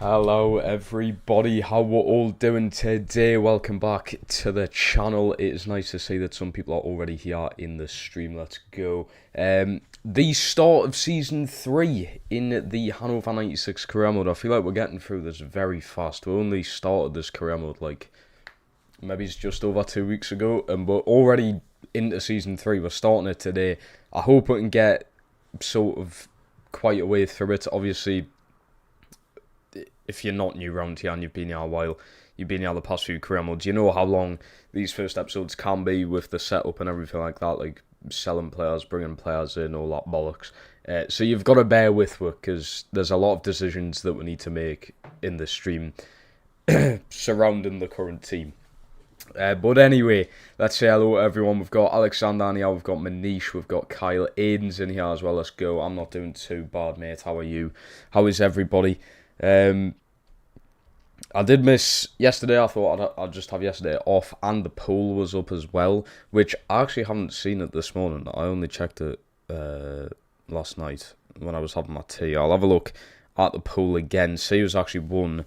Hello everybody, how we're all doing today? Welcome back to the channel. It is nice to see that some people are already here in the stream. Let's go. The start of Season 3 in the Hannover 96 career mode. I feel like we're getting through this very fast. We only started this career mode like maybe it's just over 2 weeks ago, and we're already into Season 3. We're starting it today. I hope we can get sort of quite a way through it. Obviously, if you're not new around here and you've been here a while, you've been here the past few career modes, you know how long these first episodes can be with the setup and everything like that, like selling players, bringing players in, all that bollocks. So you've got to bear with it because there's a lot of decisions that we need to make in the stream surrounding the current team. But anyway, let's say hello to everyone. We've got Alexander in here, we've got Manish, we've got Kyle, Aiden's in here as well. Let's go. I'm not doing too bad, mate. How are you? How is everybody? I did miss yesterday. I thought I'd just have yesterday off, and the poll was up as well, which I actually haven't seen it this morning. I only checked it last night when I was having my tea. I'll have a look at the poll again, see who's actually won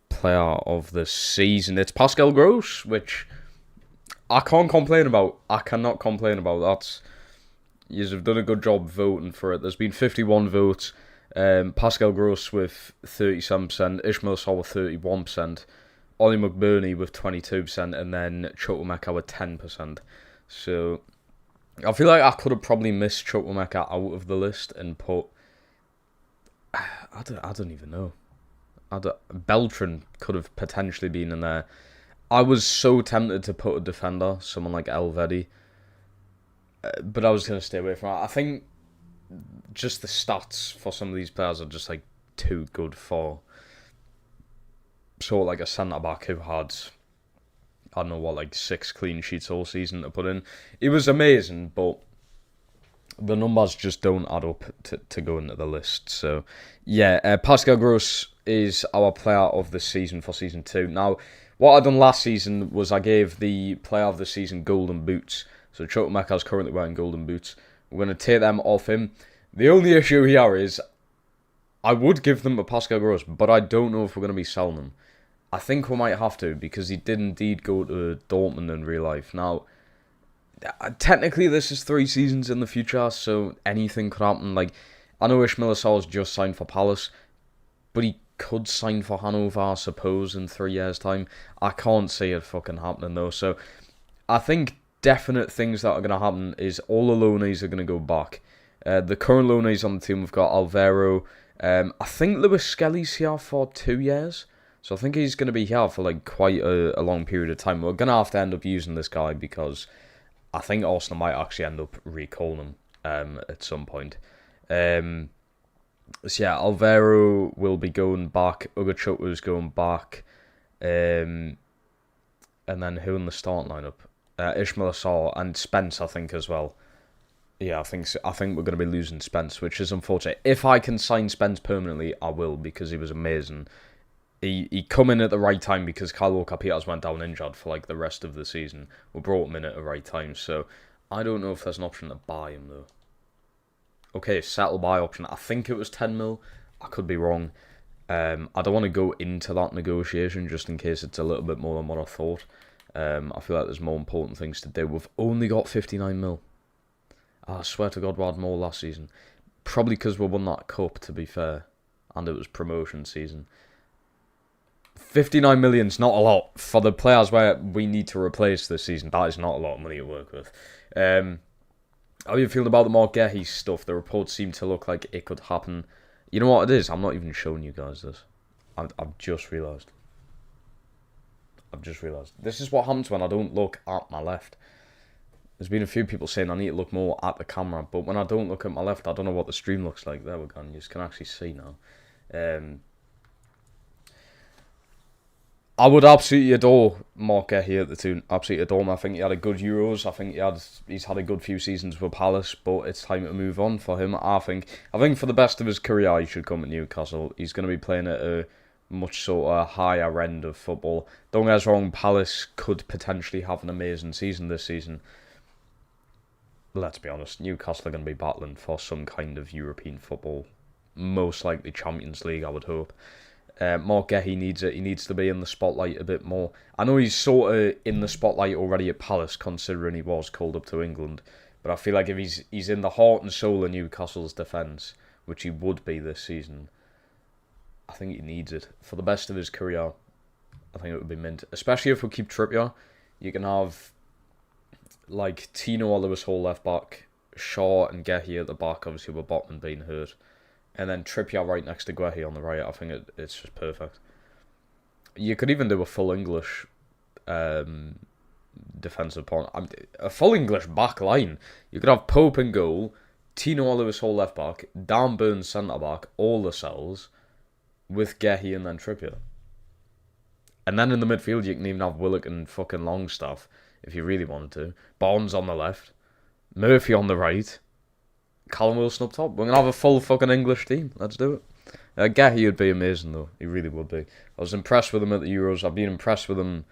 player of the season. It's Pascal Gross, which I can't complain about. I cannot complain about that. You've done a good job voting for it. There's been 51 votes. Pascal Gross with 37%, Ishmael Sol with 31%, Ollie McBurney with 22%, and then Chukwuemeka with 10%. So I feel like I could have probably missed Chukwuemeka out of the list and put... I don't even know. Beltran could have potentially been in there. I was so tempted to put a defender, someone like Elvedi, but I was going to stay away from it. I think just the stats for some of these players are just like too good for sort of like a centre-back who had, I don't know what, like 6 clean sheets all season to put in. It was amazing, but the numbers just don't add up to go into the list. So yeah, Pascal Gross is our player of the season for Season 2. Now, what I done last season was I gave the player of the season golden boots. So Chukwuemeka is currently wearing golden boots. We're going to take them off him. The only issue here is I would give them to Pascal Gross, but I don't know if we're going to be selling them. I think we might have to because he did indeed go to Dortmund in real life. Now, technically this is 3 seasons in the future, so anything could happen. Like, I know Ishmael Assal's just signed for Palace, but he could sign for Hannover, I suppose, in 3 years' time. I can't see it fucking happening though. So I think definite things that are going to happen is all the loanees are going to go back. The current loanees on the team, we've got Alvaro. I think Lewis Skelly's here for 2 years. So I think he's going to be here for like quite a long period of time. We're going to have to end up using this guy because I think Arsenal might actually end up recalling him at some point. So yeah, Alvaro will be going back. Ugochukwu is going back. And then who in the start lineup? Ishmael Assal and Spence, I think, as well. Yeah, I think so. I think we're going to be losing Spence, which is unfortunate. If I can sign Spence permanently, I will, because he was amazing. He come in at the right time because Kyle Walker-Peters went down injured for like the rest of the season. We brought him in at the right time, so I don't know if there's an option to buy him though. Okay, settle buy option. I think it was 10 mil. I could be wrong. I don't want to go into that negotiation just in case it's a little bit more than what I thought. I feel like there's more important things to do. We've only got 59 mil. I swear to God we had more last season. Probably because we won that cup, to be fair. And it was promotion season. 59 million's not a lot. For the players where we need to replace this season, that is not a lot of money to work with. How are you feeling about the Margehi stuff? The reports seem to look like it could happen. You know what it is? I'm not even showing you guys this. I've just realised. This is what happens when I don't look at my left. There's been a few people saying I need to look more at the camera, but when I don't look at my left, I don't know what the stream looks like. There we go, you can actually see now. I would absolutely adore Mark here at the tune. Absolutely adore him. I think he had a good Euros. I think he's had a good few seasons with Palace, but it's time to move on for him. I think for the best of his career, he should come to Newcastle. He's going to be playing at a much sort of higher end of football. Don't get us wrong, Palace could potentially have an amazing season this season. Let's be honest, Newcastle are going to be battling for some kind of European football most likely Champions League, I would hope. Mark Gehi needs it. He needs to be in the spotlight a bit more. I know he's sort of in the spotlight already at Palace, considering he was called up to England. But I feel like if he's in the heart and soul of Newcastle's defence, which he would be this season, I think he needs it. For the best of his career, I think it would be mint. Especially if we keep Trippier. You can have, like, Tino or Lewis Hall left back, Shaw and Gehi at the back, obviously with Botman being hurt. And then Trippier right next to Guehi on the right. I think it's just perfect. You could even do a full English defensive pawn. A full English back line. You could have Pope in goal, Tino or Lewis Hall left back, Dan Burns centre back, all the cells, with Gehi and then Trippier. And then in the midfield, you can even have Willock and fucking Longstaff, if you really wanted to. Barnes on the left, Murphy on the right, Callum Wilson up top. We're going to have a full fucking English team. Let's do it. Gehi would be amazing, though. He really would be. I was impressed with him at the Euros. I've been impressed with him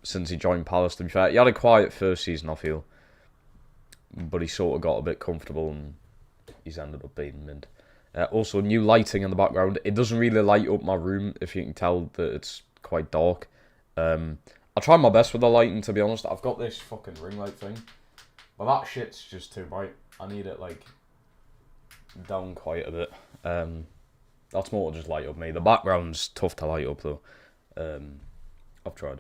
since he joined Palace, to be fair. He had a quiet first season, I feel. But he sort of got a bit comfortable and he's ended up being mint. Also, new lighting in the background. It doesn't really light up my room, if you can tell that it's quite dark. I try my best with the lighting, to be honest. I've got this fucking ring light thing. But that shit's just too bright. I need it, like, down quite a bit. That's more to just light up me. The background's tough to light up, though. I've tried.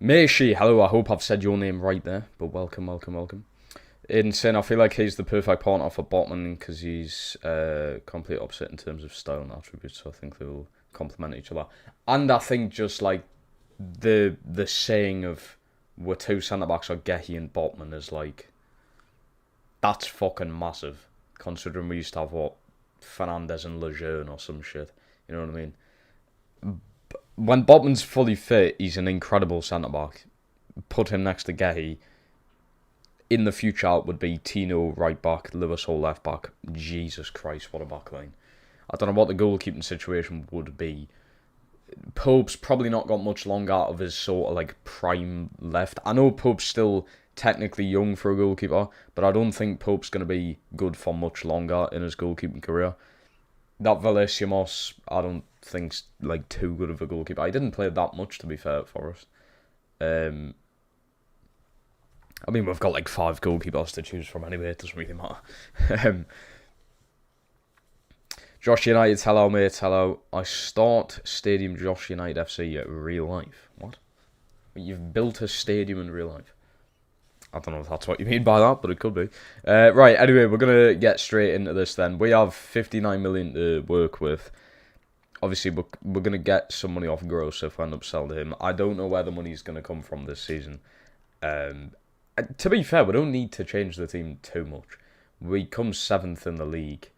Meishi, hello, I hope I've said your name right there. But welcome. Aiden saying, I feel like he's the perfect partner for Botman because he's complete opposite in terms of style and attributes. So I think they will complement each other. And I think just like the saying of we're two centre-backs are Gehi and Botman is like, that's fucking massive. Considering we used to have, what, Fernandes and Lejeune or some shit. You know what I mean? When Botman's fully fit, he's an incredible centre-back. Put him next to Gehi. In the future, it would be Tino right back, Lewis Hall left back. Jesus Christ, what a back line. I don't know what the goalkeeping situation would be. Pope's probably not got much longer out of his sort of like prime left. I know Pope's still technically young for a goalkeeper, but I don't think Pope's going to be good for much longer in his goalkeeping career. That Valesiamos, I don't think's like too good of a goalkeeper. He didn't play that much, to be fair, for us. I mean, we've got like 5 goalkeepers to choose from anyway. It doesn't really matter. Josh United, hello mate, hello. I start Stadium Josh United FC at real life. What? You've built a stadium in real life? I don't know if that's what you mean by that, but it could be. Right, anyway, we're going to get straight into this then. We have 59 million to work with. Obviously, we're going to get some money off Gross if we end up selling him. I don't know where the money's going to come from this season. To be fair, we don't need to change the team too much. We come 7th in the league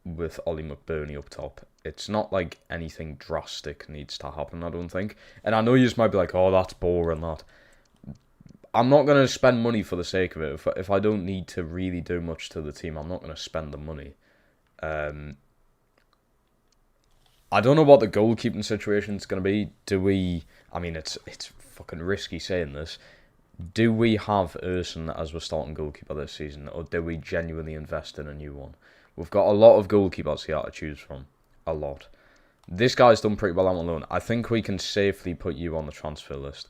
with Ollie McBurney up top. It's not like anything drastic needs to happen, I don't think. And I know you just might be like, oh, that's boring, that. I'm not going to spend money for the sake of it. If I don't need to really do much to the team, I'm not going to spend the money. I don't know what the goalkeeping situation is going to be. Do we... I mean, it's fucking risky saying this. Do we have Erson as our starting goalkeeper this season, or do we genuinely invest in a new one? We've got a lot of goalkeepers here to choose from. A lot. This guy's done pretty well on loan. I think we can safely put you on the transfer list.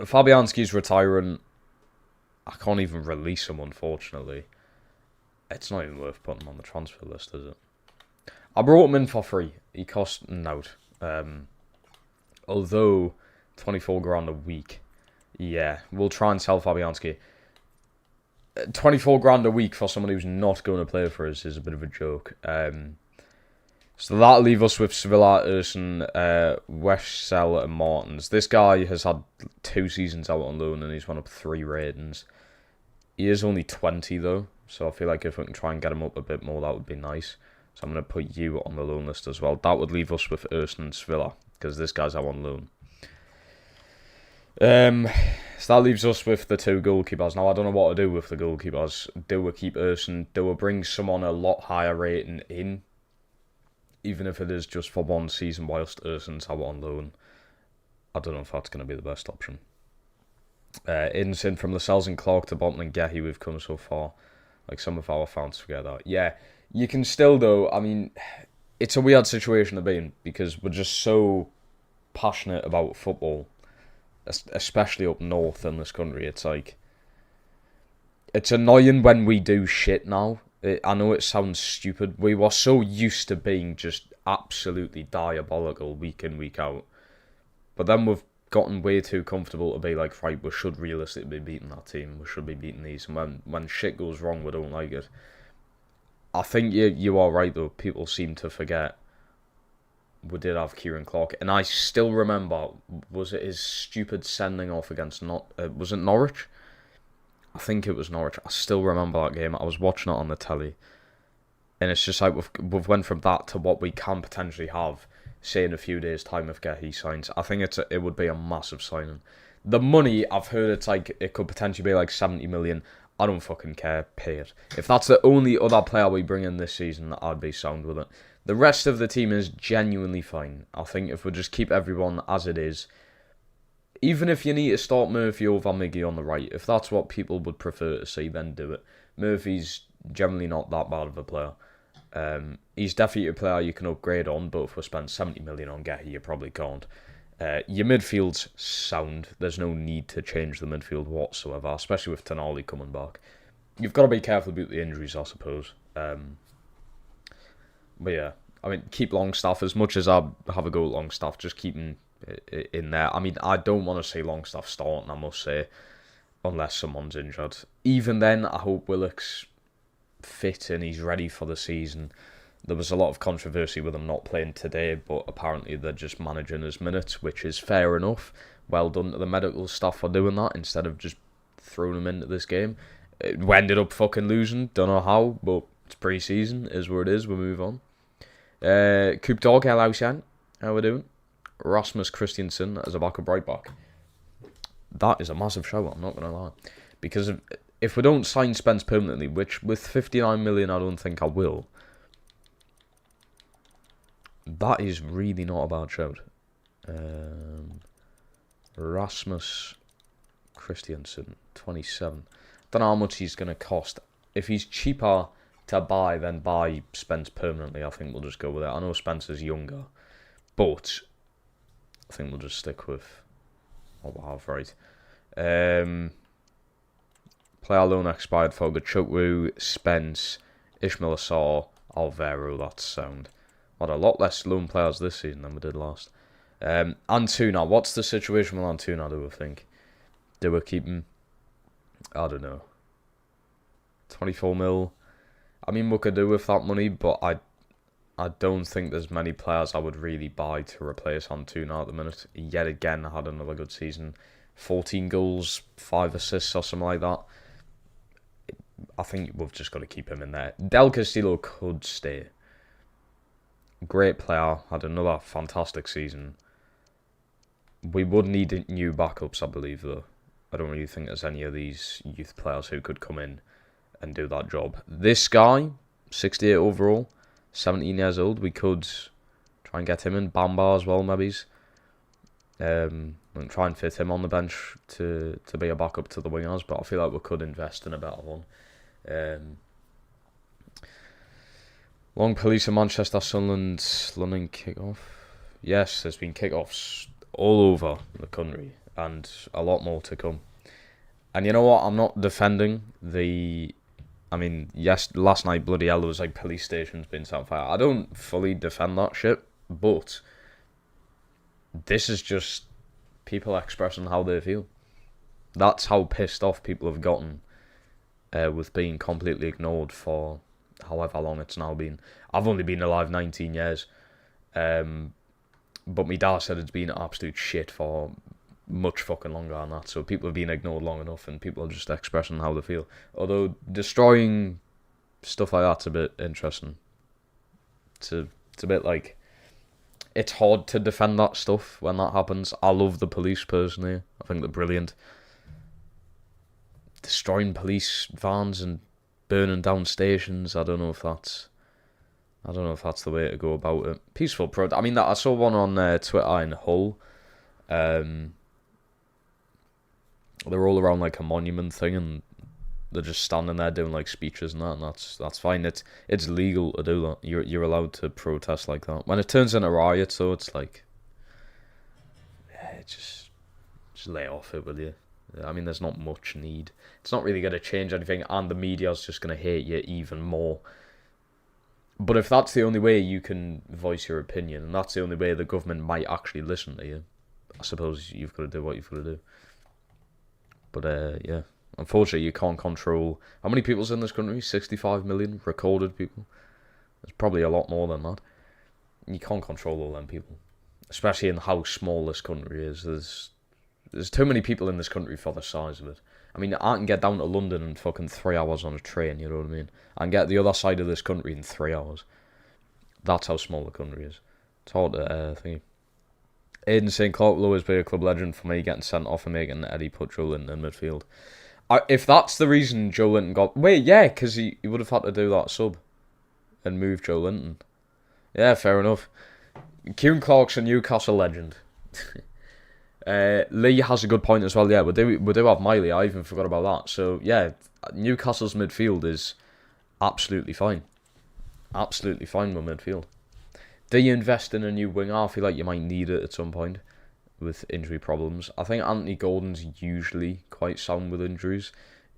Fabianski's retiring. I can't even release him, unfortunately. It's not even worth putting him on the transfer list, is it? I brought him in for free. He cost note. Although 24 grand a week. Yeah, we'll try and sell Fabianski. 24 grand a week for someone who's not going to play for us is a bit of a joke. So that'll leave us with Sevilla, Erson, Westcell and Martins. This guy has had 2 seasons out on loan and he's won up 3 ratings. He is only 20 though, so I feel like if we can try and get him up a bit more, that would be nice. So I'm going to put you on the loan list as well. That would leave us with Erson and Sevilla, because this guy's out on loan. So that leaves us with the 2 goalkeepers. Now, I don't know what to do with the goalkeepers. Do we keep Erson? Do we bring someone a lot higher rating in? Even if it is just for 1 season whilst Erson's out on loan. I don't know if that's going to be the best option. Inson from Lascelles and Clark to Botman and Gehi, we've come so far. Like some of our fans forget that. Yeah, You can still, though, I mean, it's a weird situation to be in because we're just so passionate about football, especially up north in this country. It's like, it's annoying when we do shit now. I know it sounds stupid. We were so used to being just absolutely diabolical week in, week out. But then we've gotten way too comfortable to be like, right, we should realistically be beating that team. We should be beating these. And when shit goes wrong, we don't like it. I think you are right, though. People seem to forget we did have Kieran Clark. And I still remember, was it his stupid sending off against, was it Norwich? I think it was Norwich. I still remember that game. I was watching it on the telly. And it's just like we've went from that to what we can potentially have, say, in a few days' time if Gehi signs. I think it would be a massive signing. The money, I've heard it's like, it could potentially be like 70 million. I don't fucking care. Pay it. If that's the only other player we bring in this season, I'd be sound with it. The rest of the team is genuinely fine. I think if we just keep everyone as it is, even if you need to start Murphy over Miggy on the right, if that's what people would prefer to see, then do it. Murphy's generally not that bad of a player. He's definitely a player you can upgrade on, but if we spend 70 million on Gehi, you probably can't. Your midfield's sound. There's no need to change the midfield whatsoever, especially with Tonali coming back. You've got to be careful about the injuries, I suppose. But yeah, I mean, keep Longstaff. As much as I have a go at Longstaff, just keep him in there. I mean, I don't want to see Longstaff starting, I must say, unless someone's injured. Even then, I hope Willock's fit and he's ready for the season. There was a lot of controversy with him not playing today, but apparently they're just managing his minutes, which is fair enough. Well done to the medical staff for doing that instead of just throwing him into this game. We ended up fucking losing, don't know how, but it's pre-season, is what it is, we move on. Coop Dog, hello, Shan. How we doing? Rasmus Christiansen as a backup right back. That is a massive shout, I'm not going to lie. Because if we don't sign Spence permanently, which with 59 million I don't think I will, that is really not a bad shout. Rasmus Christiansen, 27. Don't know how much he's going to cost. If he's cheaper to buy, then buy Spence permanently. I think we'll just go with it. I know Spence is younger, but I think we'll just stick with what we have, right. Player loan expired for Gachukwu, Spence, Ishmael Assar, Alvaro. That's sound. What, a lot less loan players this season than we did last. Antuna, what's the situation with Antuna, do we think? Do we keep him? I don't know. 24 mil. I mean, we could do with that money, but I don't think there's many players I would really buy to replace Antuna at the minute. Yet again, I had another good season. 14 goals, 5 assists or something like that. I think we've just got to keep him in there. Del Castillo could stay. Great player, had another fantastic season. We would need new backups, I believe, though. I don't really think there's any of these youth players who could come in and do that job. This guy, 68 overall, 17 years old, we could try and get him in. Bamba as well, maybe. And try and fit him on the bench to be a backup to the wingers, but I feel like we could invest in a better one. Long police in Manchester, Sunderland, London kick-off. Yes, there's been kick-offs all over the country, and a lot more to come. And you know what? I'm not defending the... I mean, yes, last night, bloody hell, there was like police stations being set on fire. I don't fully defend that shit, but this is just people expressing how they feel. That's how pissed off people have gotten with being completely ignored for however long it's now been. I've only been alive 19 years, but my dad said it's been absolute shit for much fucking longer than that. So people have been ignored long enough, and people are just expressing how they feel. Although destroying stuff like that's a bit interesting. It's a bit like, it's hard to defend that stuff when that happens. I love the police personally. I think they're brilliant. Destroying police vans and burning down stations. I don't know if that's the way to go about it. Peaceful protest. I mean, I saw one on Twitter in Hull. They're all around like a monument thing, and they're just standing there doing like speeches and that, and that's fine. It's legal to do that. You're allowed to protest like that. When it turns into riots, though, it's like, yeah, just lay off it, will you? I mean, there's not much need. It's not really going to change anything, and the media's just going to hate you even more. But if that's the only way you can voice your opinion, and that's the only way the government might actually listen to you, I suppose you've got to do what you've got to do. But, yeah. Unfortunately, you can't control... How many people's in this country? 65 million recorded people? There's probably a lot more than that. You can't control all them people. Especially in how small this country is. There's too many people in this country for the size of it. I mean, I can get down to London in fucking 3 hours on a train, you know what I mean? I can get the other side of this country in 3 hours. That's how small the country is. It's hard to think. Aidan St. Clark will always be a club legend for me, getting sent off and making Eddie put Joe Linton in midfield. If that's the reason Joe Linton got... Wait, yeah, because he would have had to do that sub and move Joe Linton. Yeah, fair enough. Kieran Clark's a Newcastle legend. Lee has a good point as well. Yeah, we do have Miley. I even forgot about that. So, yeah, Newcastle's midfield is absolutely fine. Absolutely fine with midfield. Do you invest in a new winger? I feel like you might need it at some point with injury problems. I think Anthony Gordon's usually quite sound with injuries.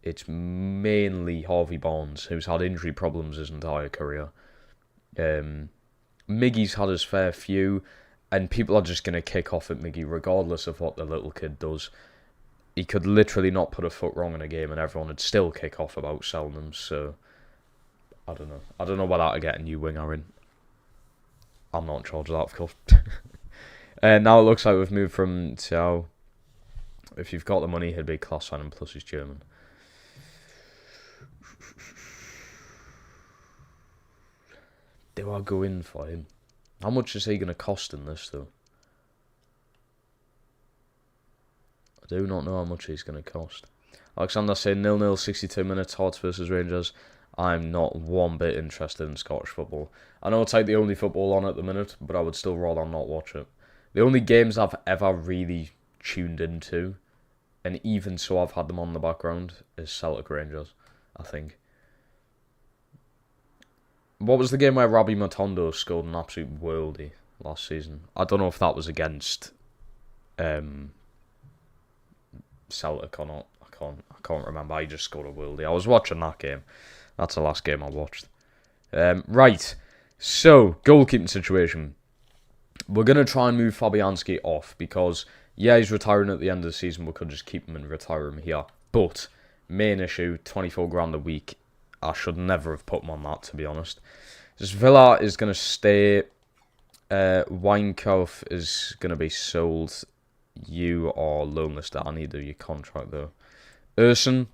It's mainly Harvey Barnes, who's had injury problems his entire career. Miggy's had his fair few, and people are just going to kick off at Miggy regardless of what the little kid does. He could literally not put a foot wrong in a game and everyone would still kick off about selling him, so I don't know. I don't know whether to get a new winger in. I'm not in charge of that, of course. Now it looks like we've moved from Tiao. If you've got the money, he'd be class signing plus he's German. Do I go in for him? How much is he going to cost in this, though? I do not know how much he's going to cost. Alexander saying 0-0, 62 minutes, Hearts versus Rangers. I'm not one bit interested in Scottish football. I know it's like the only football on at the minute, but I would still rather not watch it. The only games I've ever really tuned into, and even so I've had them on the background, is Celtic Rangers, I think. What was the game where Robbie Matondo scored an absolute worldie last season? I don't know if that was against Celtic or not. I can't remember. He just scored a worldie. I was watching that game. That's the last game I watched. Right. So, goalkeeping situation. We're going to try and move Fabianski off because, yeah, he's retiring at the end of the season. We could just keep him and retire him here. But, main issue, 24 grand a week. I should never have put him on that, to be honest. This Villa is going to stay. Wijnkoff is going to be sold. You are loan listed. I need to do your contract, though. Urson.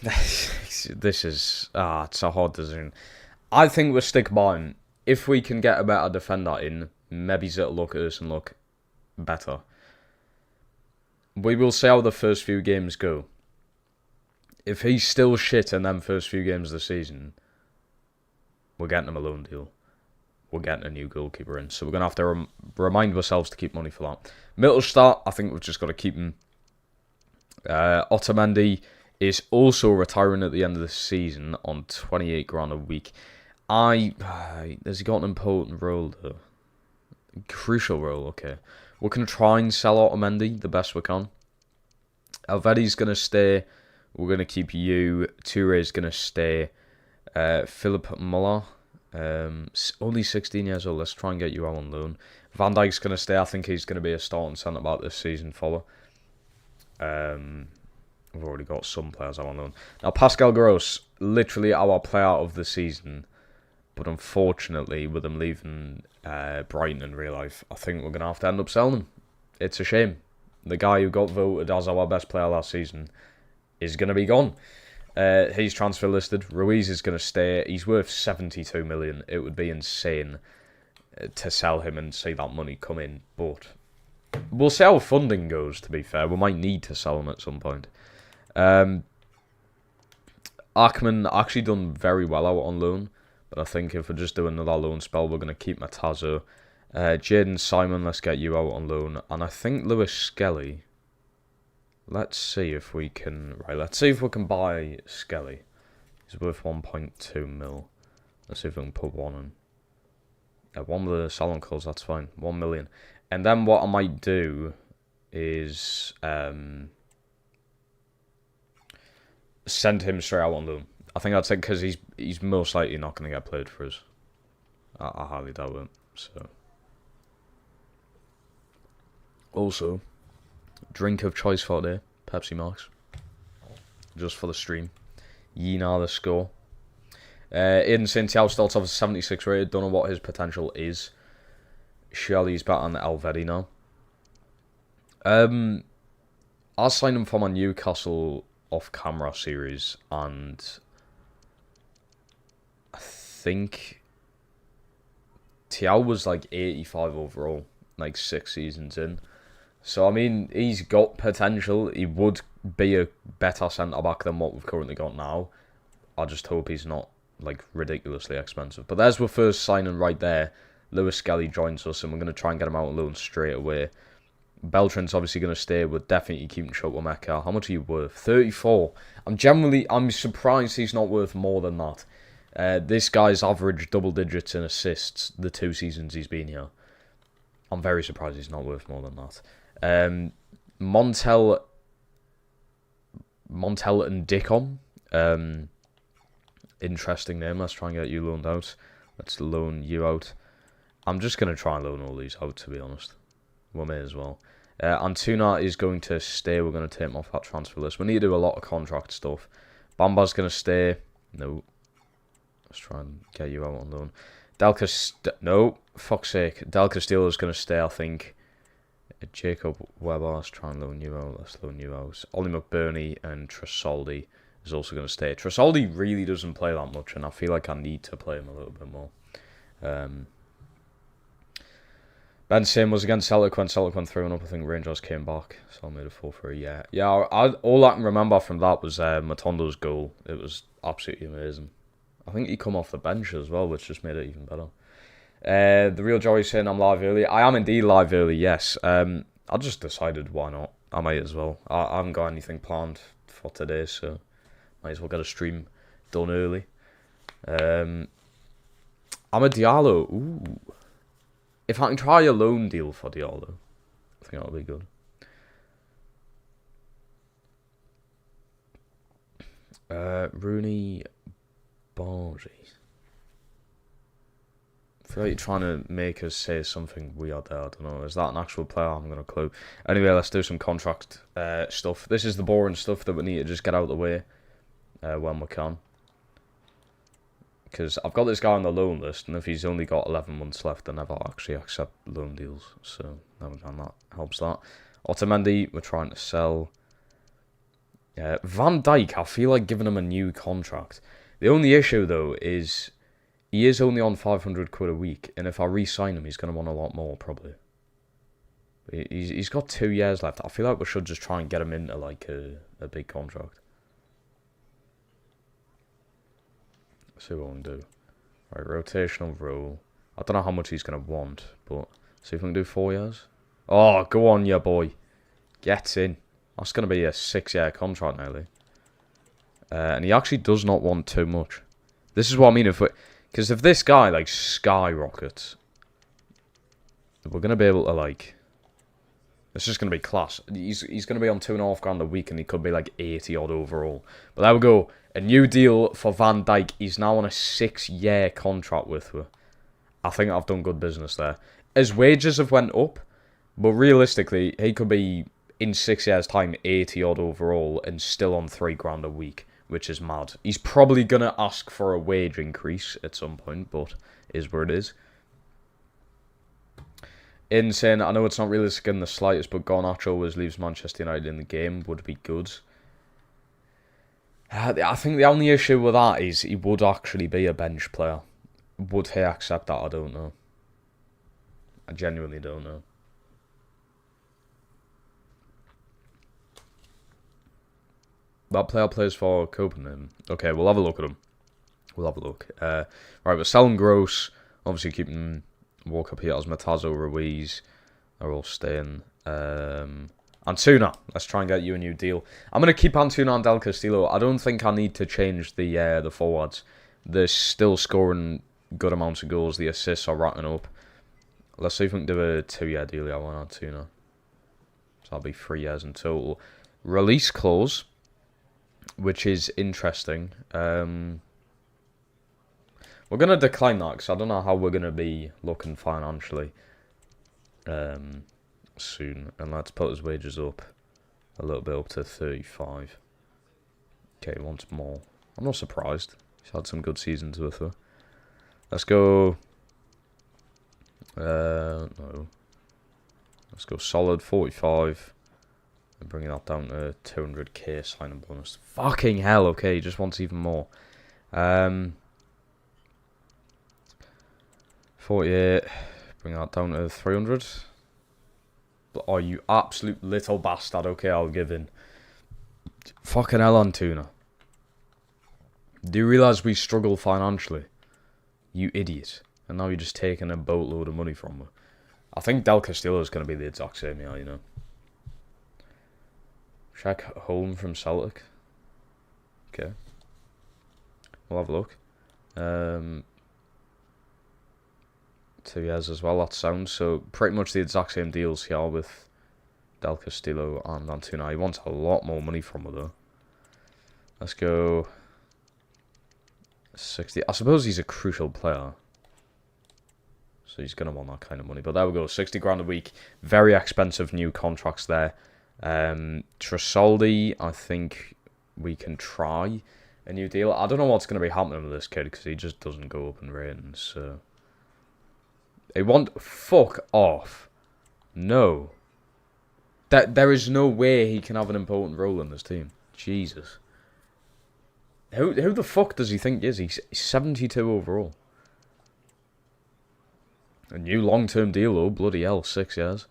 This is... it's a hard decision. I think we'll stick by him. If we can get a better defender in, maybe it'll look Urson look better. We will see how the first few games go. If he's still shit in them first few games of the season, we're getting him a loan deal. We're getting a new goalkeeper in. So we're going to have to remind ourselves to keep money for that. Mittelstadt, I think we've just got to keep him. Otamendi is also retiring at the end of the season on 28 grand a week. Has he got an important role though? Crucial role, okay. We can try and sell Otamendi the best we can. Alvedi's going to stay. We're going to keep you. Touré's going to stay. Philip Muller. Only 16 years old. Let's try and get you out on loan. Van Dijk's going to stay. I think he's going to be a starting centre-back this season for we've already got some players out on loan. Now, Pascal Gross, literally our player of the season. But unfortunately, with him leaving Brighton in real life, I think we're going to have to end up selling him. It's a shame. The guy who got voted as our best player last season is going to be gone. He's transfer listed. Ruiz is going to stay. He's worth 72 million. It would be insane to sell him and see that money come in. But we'll see how funding goes, to be fair. We might need to sell him at some point. Ackman actually done very well out on loan. But I think if we're just doing another loan spell, we're going to keep Matazo. Jaden Simon, let's get you out on loan. And I think Lewis Skelly. Let's see if we can... Right, let's see if we can buy Skelly. He's worth 1.2 mil. Let's see if we can put one in. One with the salon calls, that's fine. 1 million. And then what I might do is send him straight out on loan. I think that's it, because he's most likely not going to get played for us. I highly doubt it. So, also, drink of choice for today, Pepsi Max. Just for the stream. Ye know the score. Aiden Santiago starts off as 76 rated. Don't know what his potential is. Surely he's better than Elvedi now. I'll sign him for my Newcastle off-camera series, and I think Tiao was like 85 overall, like 6 seasons in. So, I mean, he's got potential. He would be a better centre-back than what we've currently got now. I just hope he's not, like, ridiculously expensive. But there's our first signing right there. Lewis Skelly joins us, and we're going to try and get him out on loan straight away. Beltran's obviously going to stay. We're definitely keeping Chukwuemeka. How much are you worth? 34. I'm surprised he's not worth more than that. This guy's averaged double digits in assists the 2 seasons he's been here. I'm very surprised he's not worth more than that. Montel and Dicom. Interesting name. Let's try and get you loaned out. Let's loan you out. I'm just going to try and loan all these out, to be honest. We may as well. Antuna is going to stay. We're going to take him off that transfer list. We need to do a lot of contract stuff. Bamba's going to stay. No. Let's try and get you out on loan. No. Fuck's sake. Del Castillo is going to stay, I think. Jacob Weber, let's try and loan you out. Let's loan you out. Ollie McBurney and Tresoldi is also going to stay. Tresoldi really doesn't play that much, and I feel like I need to play him a little bit more. Ben Sim was against Celtic when Celtic went 3-1 up. I think Rangers came back, so I made a 4-3. Yeah. All I can remember from that was Matondo's goal. It was absolutely amazing. I think he come off the bench as well, which just made it even better. The Real Joey saying I'm live early. I am indeed live early, yes. I just decided why not. I might as well. I haven't got anything planned for today, so might as well get a stream done early. I'm a Diallo. Ooh. If I can try a loan deal for Diallo, I think that'll be good. Rooney Bargy. I feel like you're trying to make us say something weird there. I don't know. Is that an actual player? I haven't got a clue. Anyway, let's do some contract stuff. This is the boring stuff that we need to just get out of the way when we can. Because I've got this guy on the loan list, and if he's only got 11 months left, I never actually accept loan deals. So, there we go, and that helps that. Otamendi, we're trying to sell. Van Dijk, I feel like giving him a new contract. The only issue, though, is he is only on 500 quid a week, and if I re-sign him, he's going to want a lot more, probably. He's got 2 years left. I feel like we should just try and get him into, like, a big contract. Let's see what we can do. Right, rotational role. I don't know how much he's going to want, but see if we can do 4 years. Oh, go on, ya boy. Get in. That's going to be a 6-year contract, nearly. And he actually does not want too much. This is what I mean. Because if this guy, like, skyrockets, we're going to be able to, like... It's just going to be class. He's going to be on £2.5 grand a week, and he could be, like, 80 odd overall. But there we go. A new deal for Van Dijk. He's now on a 6-year contract with her. I think I've done good business there. His wages have went up, but realistically, he could be, in 6 years' time, 80 odd overall and still on £3 grand a week, which is mad. He's probably going to ask for a wage increase at some point, but is where it is. Insane. I know it's not realistic in the slightest, but Garnacho always leaves Manchester United in the game. Would be good. I think the only issue with that is he would actually be a bench player. Would he accept that? I don't know. I genuinely don't know. That player plays for Copenhagen. Okay, we'll have a look at him. We'll have a look. Right, we're selling Gross. Obviously keeping Walker Peters, Matazo, Ruiz are all staying. Antuna, let's try and get you a new deal. I'm going to keep Antuna and Del Castillo. I don't think I need to change the forwards. They're still scoring good amounts of goals. The assists are racking up. Let's see if we can do a 2-year deal. I want Antuna. So that'll be 3 years in total. Release clause, which is interesting. We're going to decline that because I don't know how we're going to be looking financially soon. And let's put his wages up a little bit, up to 35. Okay, he wants more. I'm not surprised. He's had some good seasons with her. Let's go... no. Let's go solid 45. And bring that down to 200k signing bonus. Fucking hell, okay, he just wants even more. 48. Bring that down to 300. Oh, you absolute little bastard. Okay, I'll give in. Fucking hell, Antuna. Do you realise we struggle financially? You idiot. And now you're just taking a boatload of money from me. I think Del Castillo is going to be the exact same, yeah, you know. Check home from Celtic. Okay. We'll have a look. 2 years as well, that sounds. So pretty much the exact same deals here with Del Castillo and Antuna. He wants a lot more money from her though. Let's go 60. I suppose he's a crucial player. So he's going to want that kind of money. But there we go, 60 grand a week. Very expensive new contracts there. Tresoldi, I think we can try a new deal. I don't know what's going to be happening with this kid because he just doesn't go up in ratings. So. They want... Fuck off. No. There is no way he can have an important role in this team. Jesus. Who the fuck does he think he is? He's 72 overall. A new long-term deal, oh, bloody hell, 6 years.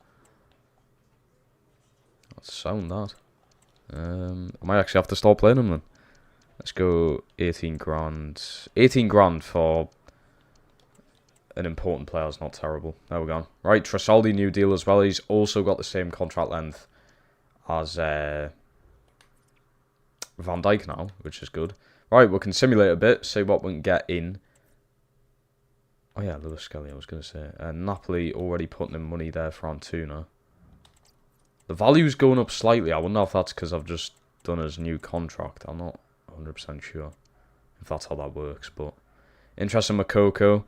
Let's sound that. I might actually have to start playing him then. Let's go 18 grand. 18 grand for... an important player is not terrible. There we go. Right, Tresoldi, new deal as well. He's also got the same contract length as Van Dijk now, which is good. Right, we can simulate a bit, see what we can get in. Oh yeah, Lewis Skelly, I was going to say. Napoli already putting in money there for Antuna. The value's going up slightly. I wonder if that's because I've just done his new contract. I'm not 100% sure if that's how that works, but... Interesting Makoko.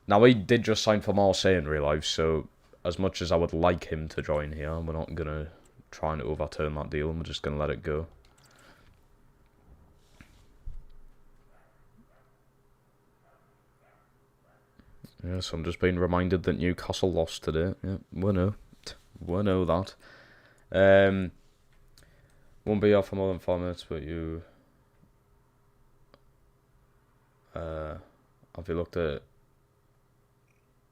Now, he did just sign for Marseille in real life, so as much as I would like him to join here, we're not going to try and overturn that deal, and we're just going to let it go. Yeah, so I'm just being reminded that Newcastle lost today. Yeah, we know. We know that. Won't be off for more than 4 minutes, but you... have you looked at...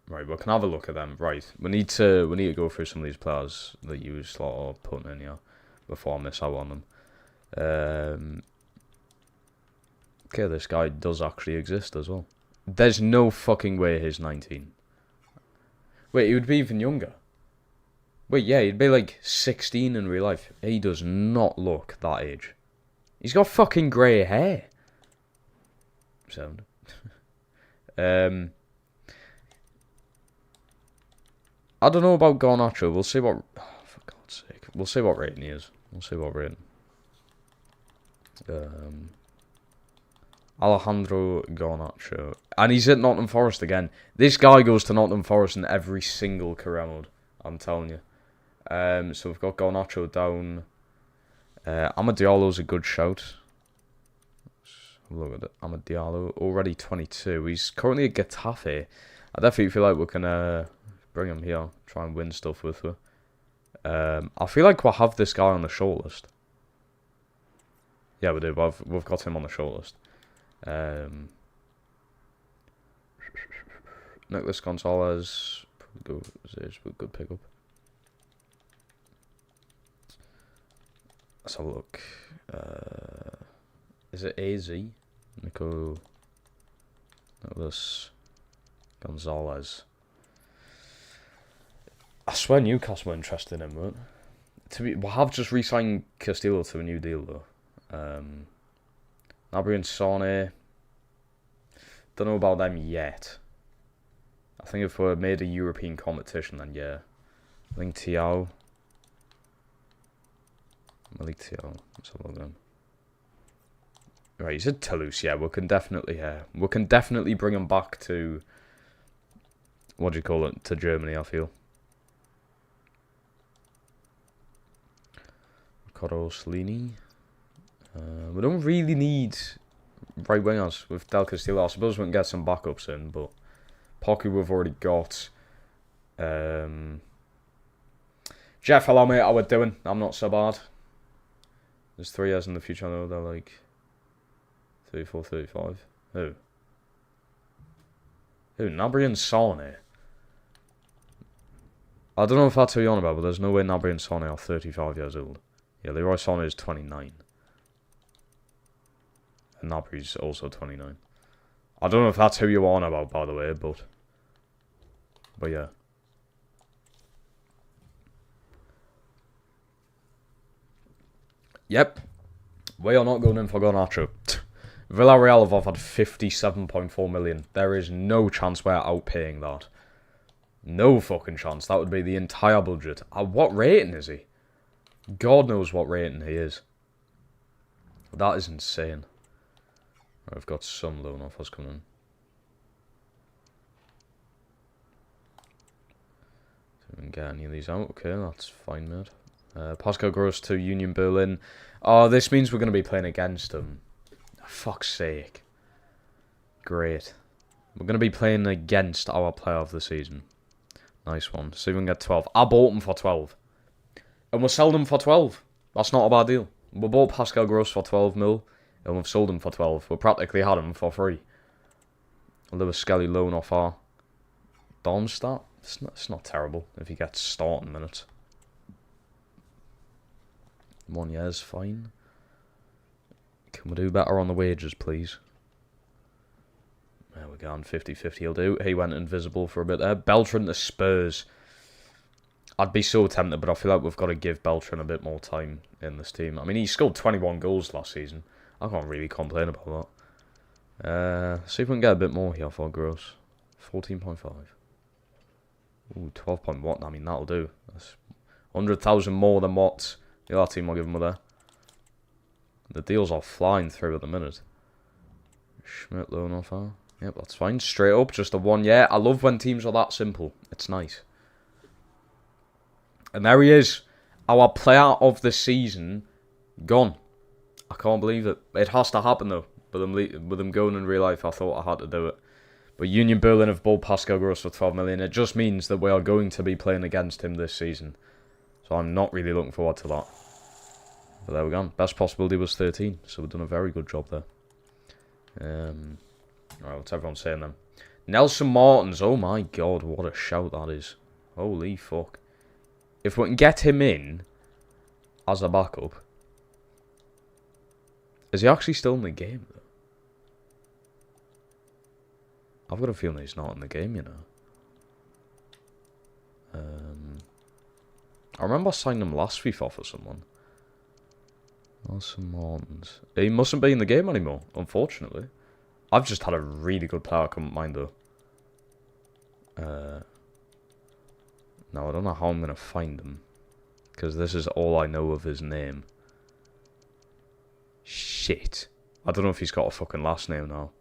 Right, we can have a look at them. Right, we need to go through some of these players that you sort of putting in here before I miss out on them. Okay, this guy does actually exist as well. There's no fucking way he's 19. Wait, he would be even younger. Wait, yeah, he'd be like 16 in real life. He does not look that age. He's got fucking grey hair. Sound. I don't know about Garnacho. We'll see what... Oh, for God's sake. We'll see what rating he is. We'll see what rating. Alejandro Garnacho. And he's at Nottingham Forest again. This guy goes to Nottingham Forest in every single career mode. I'm telling you. So we've got Garnacho down. Amad Diallo's a good shout. Look at it. Amad Diallo. Already 22. He's currently at Getafe. I definitely feel like we can... bring him here, try and win stuff with her. I feel like we'll have this guy on the shortlist. Yeah, we do. We've got him on the shortlist. Nicholas Gonzalez, good pickup. Let's have a look. Is it AZ? Nicholas Gonzalez. I swear Newcastle were interested in him, weren't they? We have just re-signed Castillo to a new deal though. Gnabry and Sane. Don't know about them yet. I think if we're made a European competition, then yeah. I think Thiago. Malik Thiago. Let's have a look at him. Right, he's at Toulouse. Yeah, we can definitely bring him back to, what do you call it, to Germany, I feel. Ricardo Slini. We don't really need right wingers with Del Castillo. I suppose we can get some backups in, but Pocky we've already got. Jeff, hello mate, how we doing? I'm not so bad. There's 3 years in the future, I know they're like 34, 35. Who? Gnabry and Sane? I don't know if that's who you're on about, but there's no way Gnabry and Sane are 35 years old. Yeah, Leroy Sane is 29. And Gnabry's also 29. I don't know if that's who you're on about, by the way, but yeah. Yep. We are not going in for Garnacho. Villarreal have offered 57.4 million. There is no chance we're outpaying that. No fucking chance. That would be the entire budget. What rating is he? God knows what rating he is. That is insane. I've got some loan offers coming. So we can get any of these out. Okay, that's fine, mate. Pascal Gross to Union Berlin. Oh, this means we're going to be playing against them. For fuck's sake. Great. We're going to be playing against our player of the season. Nice one. See if we can get 12. I bought them for 12. And we'll sell them for 12. That's not a bad deal. We bought Pascal Gross for 12 mil. And we've sold him for 12. We practically had him for free. Lewis Skelly loan offer. Darmstadt. It's not terrible if he gets starting minutes. 1 year's fine. Can we do better on the wages, please? There we go, on 50-50 he'll do. He went invisible for a bit there. Beltran to Spurs. I'd be so tempted, but I feel like we've got to give Beltran a bit more time in this team. I mean, he scored 21 goals last season. I can't really complain about that. See if we can get a bit more here for Gross. 14.5. Ooh, 12.1. I mean, that'll do. That's 100,000 more than what the other team will give him there. The deals are flying through at the minute. Schmidt loan offer. Yep, that's fine. Straight up, just a 1 year. I love when teams are that simple. It's nice. And there he is. Our player of the season gone. I can't believe it. It has to happen though. With them going in real life, I thought I had to do it. But Union Berlin have bought Pascal Gross for 12 million. It just means that we are going to be playing against him this season. So I'm not really looking forward to that. But there we go. Best possibility was 13. So we've done a very good job there. Alright, what's everyone saying then? Nelson Martins. Oh my god, what a shout that is. Holy fuck. If we can get him in as a backup. Is he actually still in the game though? I've got a feeling he's not in the game, you know. I remember signing him last FIFA for someone. Nelson Martins. He mustn't be in the game anymore, unfortunately. I've just had a really good player come to mind though. Now I don't know how I'm going to find him. Because this is all I know of his name. Shit. I don't know if he's got a fucking last name now.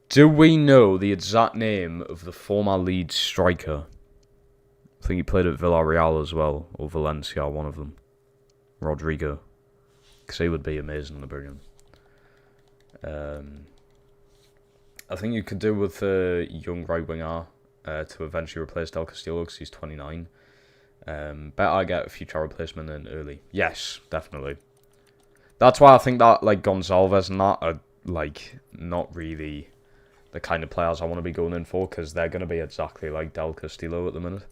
Do we know the exact name of the former Leeds striker? I think he played at Villarreal as well. Or Valencia, one of them. Rodrigo. Because he would be amazing in the Brilliant. I think you could do with a young right winger to eventually replace Del Castillo because he's 29. Better get a future replacement in early. Yes, definitely. That's why I think that like Gonzalez and that are like not really the kind of players I want to be going in for because they're going to be exactly like Del Castillo at the minute.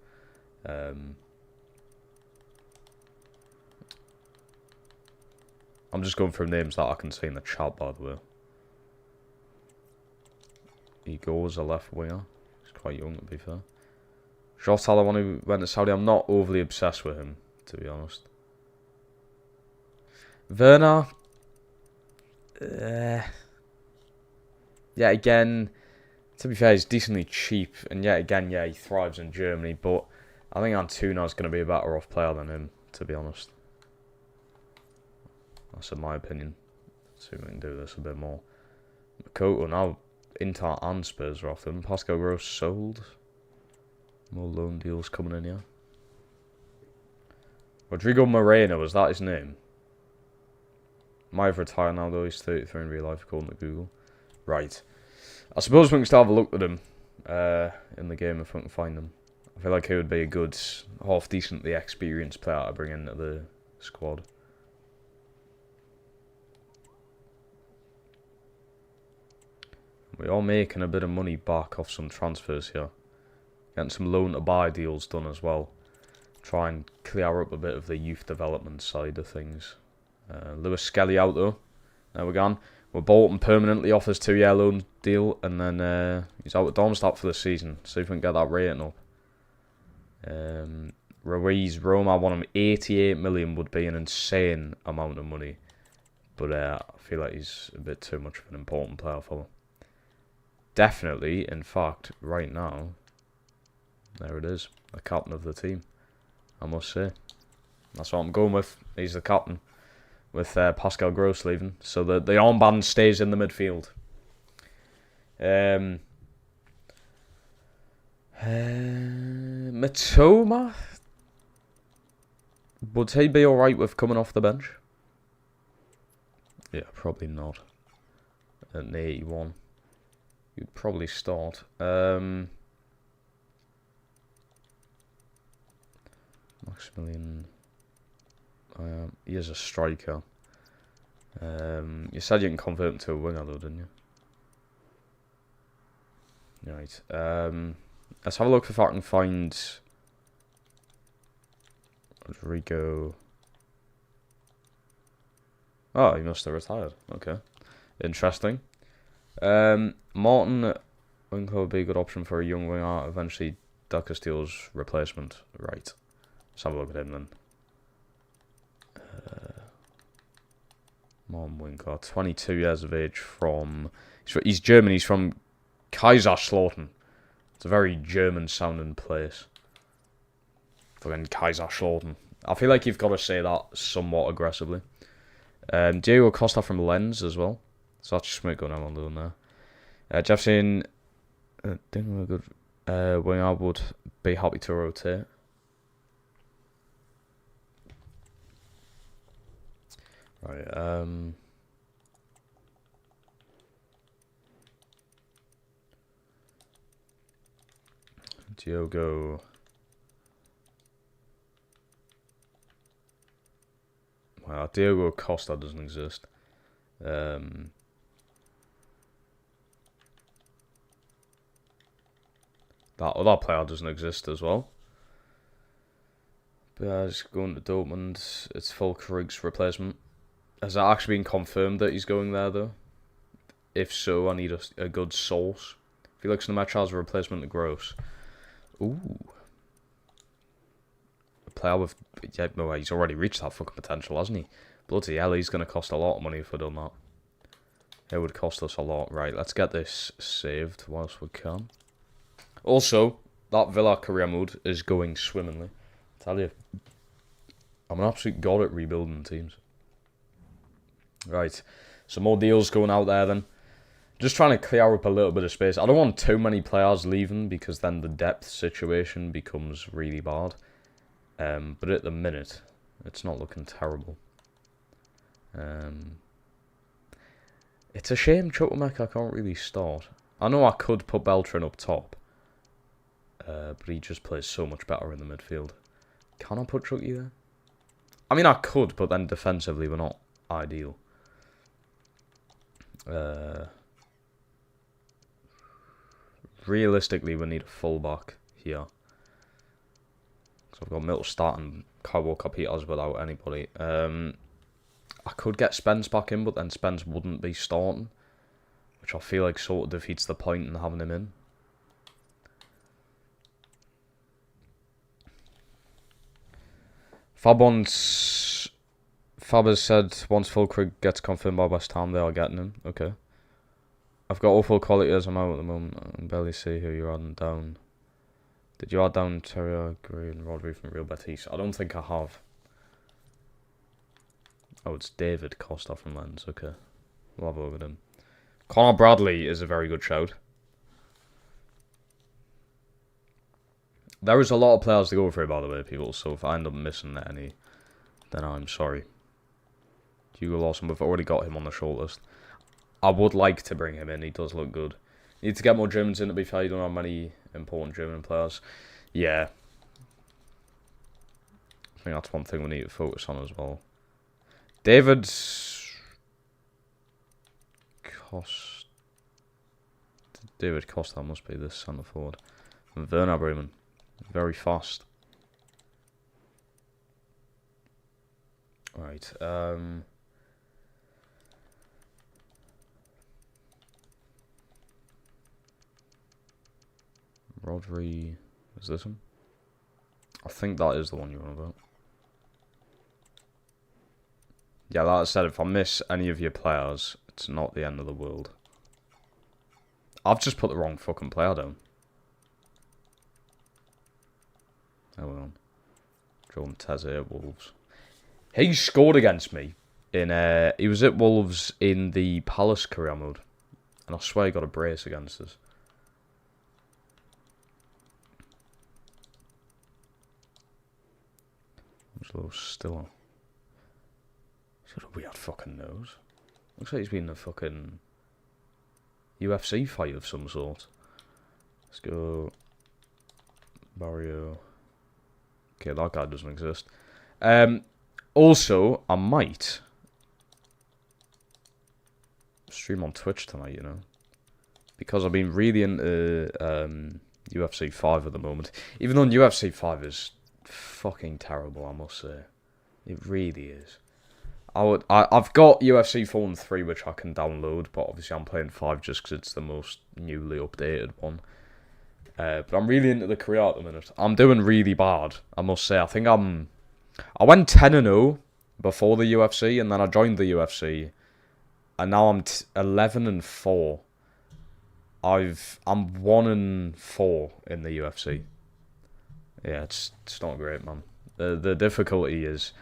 I'm just going through names that I can see in the chat, by the way. Igor's a left winger. He's quite young, to be fair. Jota, the one who went to Saudi, I'm not overly obsessed with him, to be honest. Werner. Yeah, again, to be fair, he's decently cheap. And yet again, yeah, he thrives in Germany. But I think Antuna's going to be a better off player than him, to be honest. That's in my opinion. Let's see if we can do this a bit more. Makoto, now Inter and Spurs are off him. Pascal Gross sold. More loan deals coming in here. Rodrigo Moreno, was that his name? Might have retired now though, he's 33 in real life according to Google. Right. I suppose we can still have a look at him in the game if we can find him. I feel like he would be a good, half-decently experienced player to bring into the squad. We are making a bit of money back off some transfers here. Getting some loan-to-buy deals done as well. Try and clear up a bit of the youth development side of things. Lewis Skelly out though. There we go. We're bought him permanently off his 2-year loan deal, and then he's out with Darmstadt for the season. See if we can get that rating up. Ruiz, Roma want him 88 million, would be an insane amount of money. But I feel like he's a bit too much of an important player for them. Definitely, in fact, right now, there it is, the captain of the team, I must say. That's what I'm going with. He's the captain. With Pascal Gross leaving. So the armband stays in the midfield. Matoma? Would he be alright with coming off the bench? Yeah, probably not. At the 81. You'd probably start. Maximilian... he is a striker. You said you can convert him to a winger though, didn't you? Right. Let's have a look if I can find Rodrigo. Oh, he must have retired. Okay. Interesting. Martin Winkler would be a good option for a young winger. Eventually, Del Castillo's replacement. Right. Let's have a look at him then. Martin Winkler, 22 years of age from... He's German, he's from Kaiserslautern. It's a very German-sounding place. Fucking Kaiserslautern. I feel like you've got to say that somewhat aggressively. Diego Costa from Lens as well. So that's just going on doing there. Jefferson, I think we're good. Winger would be happy to rotate. Right, Diogo. Well, Diego Costa doesn't exist. That other player doesn't exist as well. But he's going to Dortmund. It's Fulkrug's replacement. Has that actually been confirmed that he's going there, though? If so, I need a good source. Felix Nemetsch has a replacement to Gross. Ooh. A player with... Yeah, no, he's already reached that fucking potential, hasn't he? Bloody hell, he's going to cost a lot of money if we done that. It would cost us a lot. Right, let's get this saved whilst we can. Also, that Villa career mode is going swimmingly. I tell you. I'm an absolute god at rebuilding teams. Right, some more deals going out there then. Just trying to clear up a little bit of space. I don't want too many players leaving because then the depth situation becomes really bad. But at the minute, it's not looking terrible. It's a shame Chukwuemeka can't really start. I know I could put Beltran up top. But he just plays so much better in the midfield. Can I put Chucky there? I mean, I could, but then defensively we're not ideal. Realistically, we need a fullback here. So I've got Middle starting Kyle Walker-Peters without anybody. I could get Spence back in, but then Spence wouldn't be starting, which I feel like sort of defeats the point in having him in. Fab has said once Fulkrug gets confirmed by West Ham, they are getting him. Okay. I've got awful quality as I'm out at the moment. I can barely see who you're adding down. Did you add down Terrier, Gray and Rodri from Real Betis? I don't think I have. Oh, it's David Costa from Lens. Okay. We'll have a look at him. Connor Bradley is a very good shout. There is a lot of players to go through, by the way, people. So if I end up missing any, then I'm sorry. Hugo Lawson, we've already got him on the shortlist. I would like to bring him in. He does look good. Need to get more Germans in, to be fair. You don't have many important German players. Yeah. I think that's one thing we need to focus on as well. David Costa must be this centre forward. And Werner Bremen. Very fast. Right. Rodri. Is this him? I think that is the one you're on about. Yeah, like I said, if I miss any of your players, it's not the end of the world. I've just put the wrong fucking player down. Oh well. Jordan Teze at Wolves. He scored against me in he was at Wolves in the Palace career mode. And I swear he got a brace against us. It's a little stiller. He's got a weird fucking nose. Looks like he's been in a fucking UFC fight of some sort. Let's go. Barrio. Okay, that guy doesn't exist. Also, I might stream on Twitch tonight, you know. Because I've been really into UFC 5 at the moment. Even though UFC 5 is fucking terrible, I must say. It really is. I've got UFC 4 and 3, which I can download, but obviously I'm playing 5 just because it's the most newly updated one. But I'm really into the career at the minute. I'm doing really bad, I must say. I think I went 10-0 before the UFC, and then I joined the UFC, and now I'm 11-4. I'm 1-4 in the UFC. Yeah, it's not great, man. The difficulty is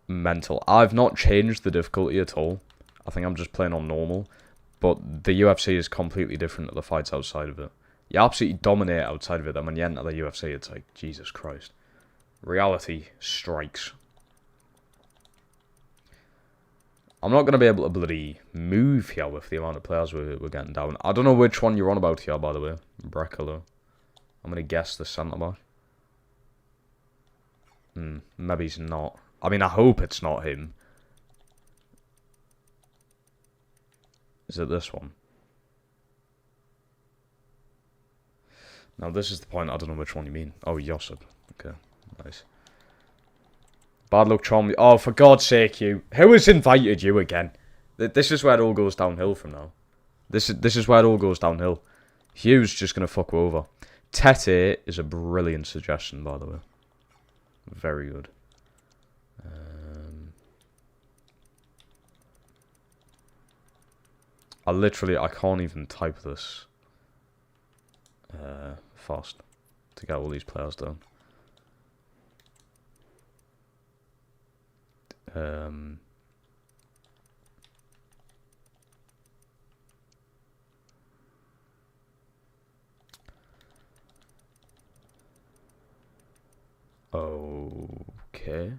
mental. I've not changed the difficulty at all. I think I'm just playing on normal. But the UFC is completely different to the fights outside of it. You absolutely dominate outside of it, and when you enter the UFC, it's like, Jesus Christ. Reality strikes. I'm not going to be able to bloody move here with the amount of players we're getting down. I don't know which one you're on about here, by the way. Brekalo. I'm going to guess the centre-back. Maybe he's not. I mean, I hope it's not him. Is it this one? Now, this is the point. I don't know which one you mean. Oh, Josip. Okay, nice. Bad luck, Charlie. Oh, for God's sake, you. Who has invited you again? This is where it all goes downhill from now. This is where it all goes downhill. Hugh's just going to fuck over. Tete is a brilliant suggestion, by the way. Very good. I can't even type this fast to get all these players down. Okay.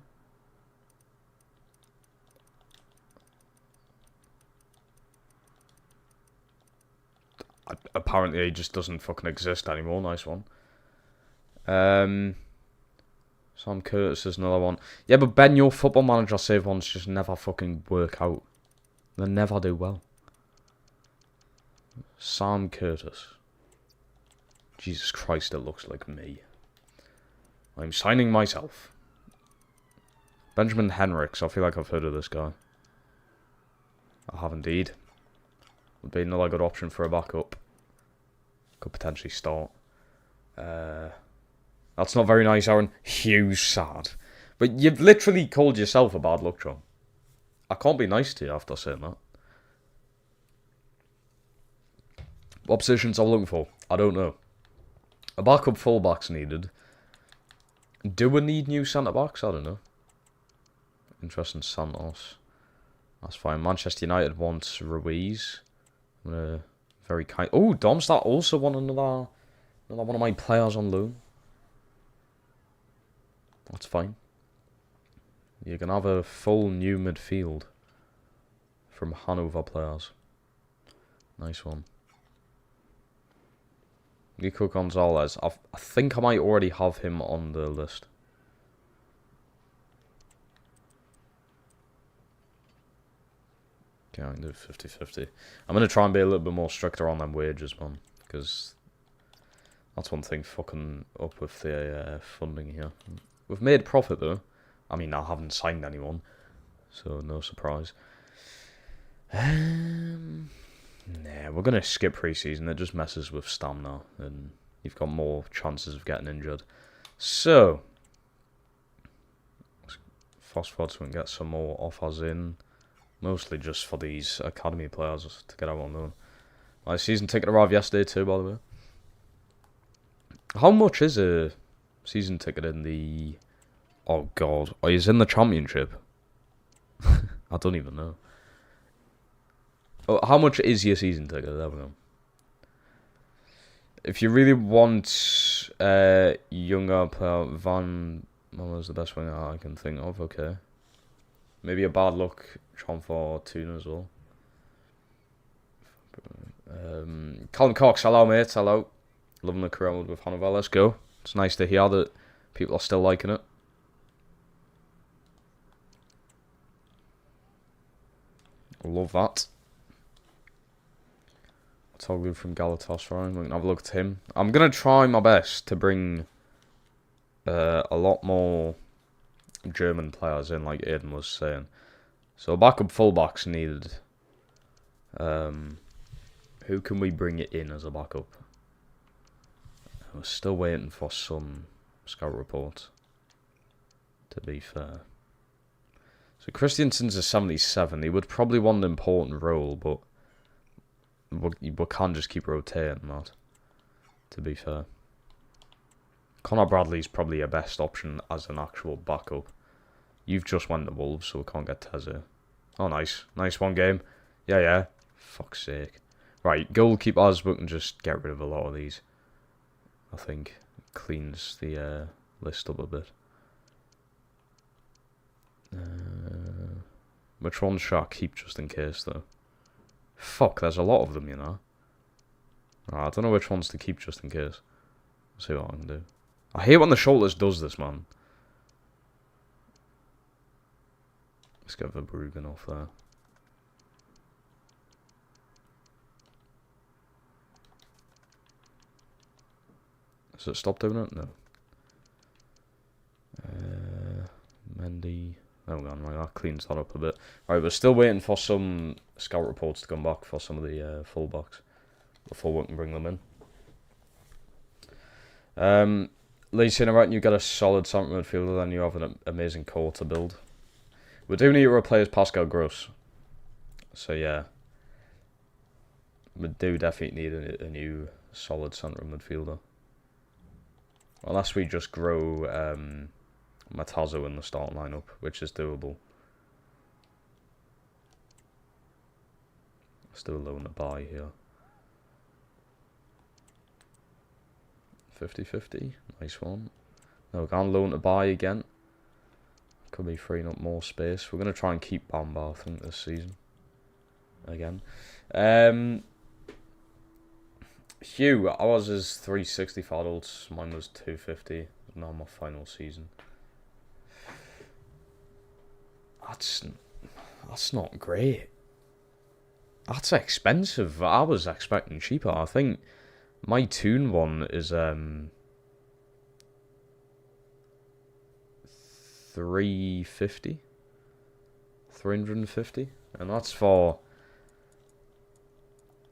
Apparently he just doesn't fucking exist anymore. Nice one. Sam Curtis is another one. Yeah, but Ben, your Football Manager save ones just never fucking work out. They never do well. Sam Curtis. Jesus Christ, it looks like me. I'm signing myself. Benjamin Henriks. I feel like I've heard of this guy. I have indeed. Would be another good option for a backup. Could potentially start. That's not very nice, Aaron. Huge sad. But you've literally called yourself a bad luck charm. I can't be nice to you after saying that. What positions I'm looking for? I don't know. A backup fullback's needed. Do we need new centre-backs? I don't know. Interesting, Santos. That's fine. Manchester United wants Ruiz. Very kind. Oh, Darmstadt also want another one of my players on loan. That's fine. You can have a full new midfield from Hannover players. Nice one. Nico Gonzalez. I think I might already have him on the list. Okay, I can do 50-50. I'm going to try and be a little bit more stricter on them wages, man. Because that's one thing fucking up with the funding here. We've made profit, though. I mean, I haven't signed anyone. So, no surprise. Nah, we're going to skip pre-season. It just messes with stamina. And you've got more chances of getting injured. So, fast forward so we can get some more offers in. Mostly just for these academy players to get out on loan. My season ticket arrived yesterday too, by the way. How much is a season ticket in the... Oh god, oh, he's in the championship. I don't even know. Oh, how much is your season ticket? There we go. If you really want younger player, Van was the best winger I can think of. Okay. Maybe a bad luck charm for Tuna as well. Colin Cox, hello mate, hello. Loving the career mode with Hannover, let's go. It's nice to hear that people are still liking it. Love that. Toglu from Galatasaray, we can have a look at him. I'm going to try my best to bring a lot more German players in, like Aiden was saying. So backup fullbacks needed. Who can we bring it in as a backup? We're still waiting for some scout reports, to be fair. So Christiansen's a 77. He would probably want an important role, but we can't just keep rotating that, to be fair. Connor Bradley's probably your best option as an actual backup. You've just went to Wolves, so we can't get Teze. Oh, nice. Nice one game. Yeah. Fuck's sake. Right, goalkeepers, we can just get rid of a lot of these. I think cleans the list up a bit. Which one should I keep just in case, though? Fuck, there's a lot of them, you know. I don't know which ones to keep just in case. Let's see what I can do. I hate when the shoulders does this, man. Let's get Verbruggen off there. Has it stopped doing it? No. Mendy. Oh, gone. Right, that cleans that up a bit. Right, we're still waiting for some scout reports to come back for some of the fullbacks before we can bring them in. Lee's saying, right, you get a solid centre midfielder, then you have an amazing core to build. We do need to replace Pascal Gross. So, yeah. We do definitely need a new solid centre midfielder. Unless we just grow Matazo in the starting lineup, which is doable. Still low in the buy here. 50-50. Nice one. No, gone low to buy again. Could be freeing up more space. We're going to try and keep Bamba, I think, this season. Again. Hugh, ours is 360 for adults. Mine was 250. Now my final season. That's not great. That's expensive. I was expecting cheaper. I think my Toon one is 350, and that's for,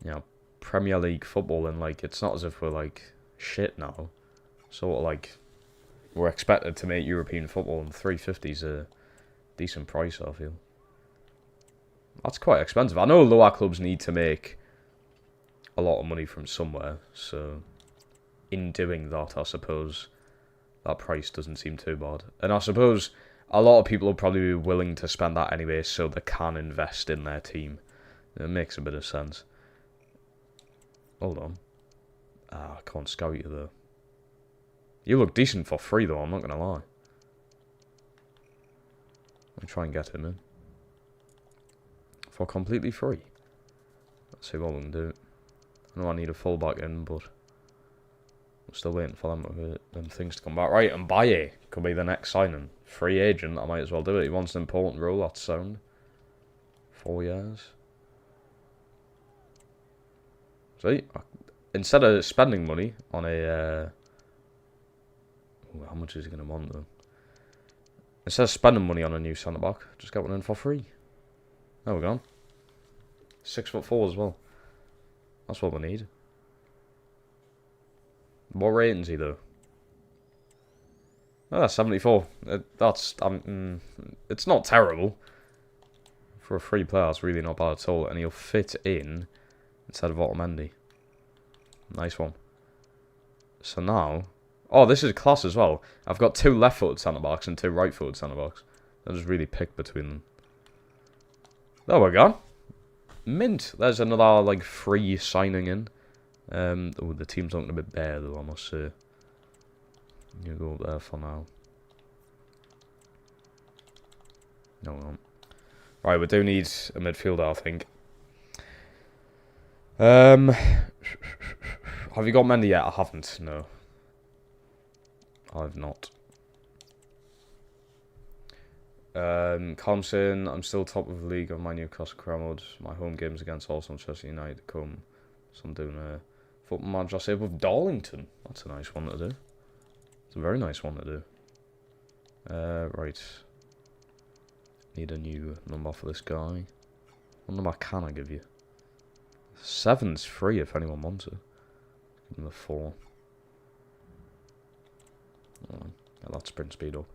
you know, Premier League football, and like it's not as if we're like shit now. Sort of like we're expected to make European football, and 350 is a decent price, I feel. That's quite expensive. I know lower clubs need to make a lot of money from somewhere, so in doing that, I suppose that price doesn't seem too bad. And I suppose a lot of people will probably be willing to spend that anyway, so they can invest in their team. It makes a bit of sense. Hold on. I can't scout you though. You look decent for free though, I'm not going to lie. Let me try and get him in. For completely free. Let's see what we can do. I know I need a fullback in, but I'm still waiting for them things to come back. Right, and Baye could be the next signing. Free agent, I might as well do it. He wants an important role, that's sound. 4 years. See, instead of spending money on a... how much is he going to want though? Instead of spending money on a new centre-back, just get one in for free. There we go. 6'4" as well. That's what we need. What rating's he though? Oh, that's 74. That's it's not terrible for a free player. It's really not bad at all, and he'll fit in instead of Otamendi. Nice one. So now, oh, this is class as well. I've got 2 left-footed centre backs and 2 right-footed centre backs. I just really pick between them. There we go. Mint. There's another like free signing in. Oh, the team's looking a bit bare though, I must say. You go up there for now. No, we won't. Right, we do need a midfielder, I think. Have you got Mendy yet? I haven't. No, I've not. Thompson, I'm still top of the league on my Newcastle crowd. My home games against Arsenal, Chelsea United come. So I'm doing a football manager save with Darlington. That's a nice one to do. It's a very nice one to do. Right. Need a new number for this guy. What number can I give you? 7's free if anyone wants it. Give him the 4. Oh, yeah, that's sprint speed up.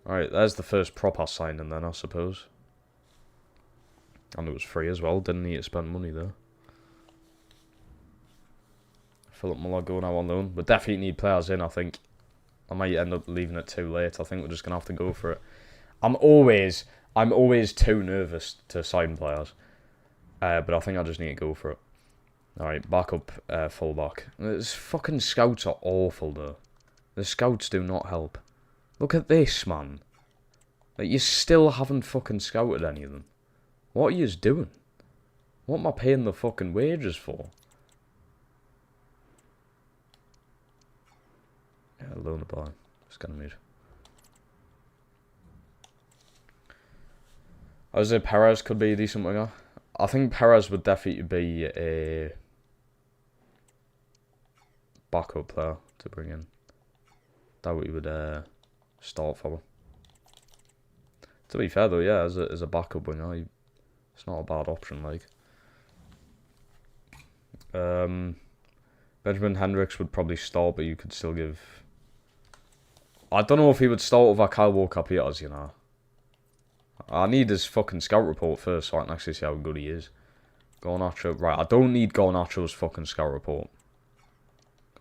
Alright, there's the first proper signing then, I suppose. And it was free as well, didn't need to spend money there. Philip Muller going out on loan. We definitely need players in, I think. I might end up leaving it too late. I think we're just going to have to go for it. I'm always too nervous to sign players. But I think I just need to go for it. Alright, backup fullback. These fucking scouts are awful though. The scouts do not help. Look at this, man. Like, you still haven't fucking scouted any of them. What are you doing? What am I paying the fucking wages for? Yeah, loan a buy. It's gonna move. Jose Perez could be a decent winger. I think Perez would definitely be a backup player to bring in. That we would start for. To be fair though, yeah, as a backup winger, it's not a bad option. Like, Benjamin Hendricks would probably start, but you could still give. I don't know if he would start over Kyle Walker-Peters, you know. I need his fucking scout report first so I can actually see how good he is. Garnacho, right, I don't need Garnacho's fucking scout report.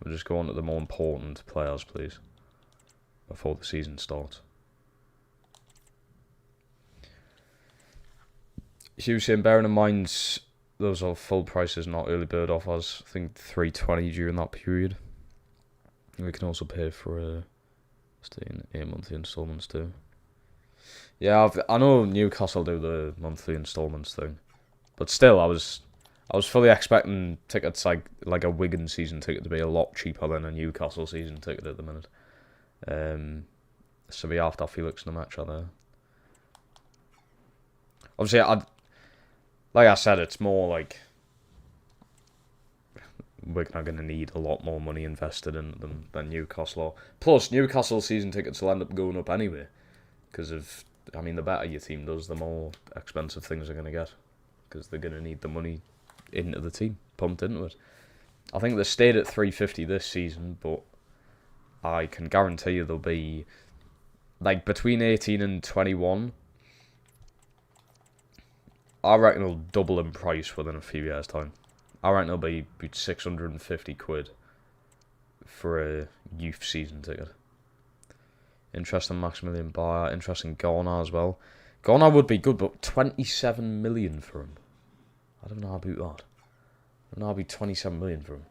We'll just go on to the more important players, please. Before the season starts. Hughes, bearing in mind those are full prices, not early bird offers. I think $320 during that period. We can also pay for stay in 8 monthly installments too. Yeah, I know Newcastle do the monthly installments thing, but still, I was fully expecting tickets like a Wigan season ticket to be a lot cheaper than a Newcastle season ticket at the minute. So we after Felix Nmecha there. Obviously, like I said, it's more like we're not going to need a lot more money invested in them than Newcastle. Plus, Newcastle season tickets will end up going up anyway, because of, I mean, the better your team does, the more expensive things are going to get, because they're going to need the money into the team, pumped into it. I think they stayed at $350 this season, but I can guarantee you there'll be, like, between 18 and 21. I reckon it'll double in price within a few years' time. I reckon it'll be 650 quid for a youth season ticket. Interesting Maximilian Bayer, interesting Garner as well. Garner would be good, but 27 million for him. I don't know about that. I don't know how 27 million for him.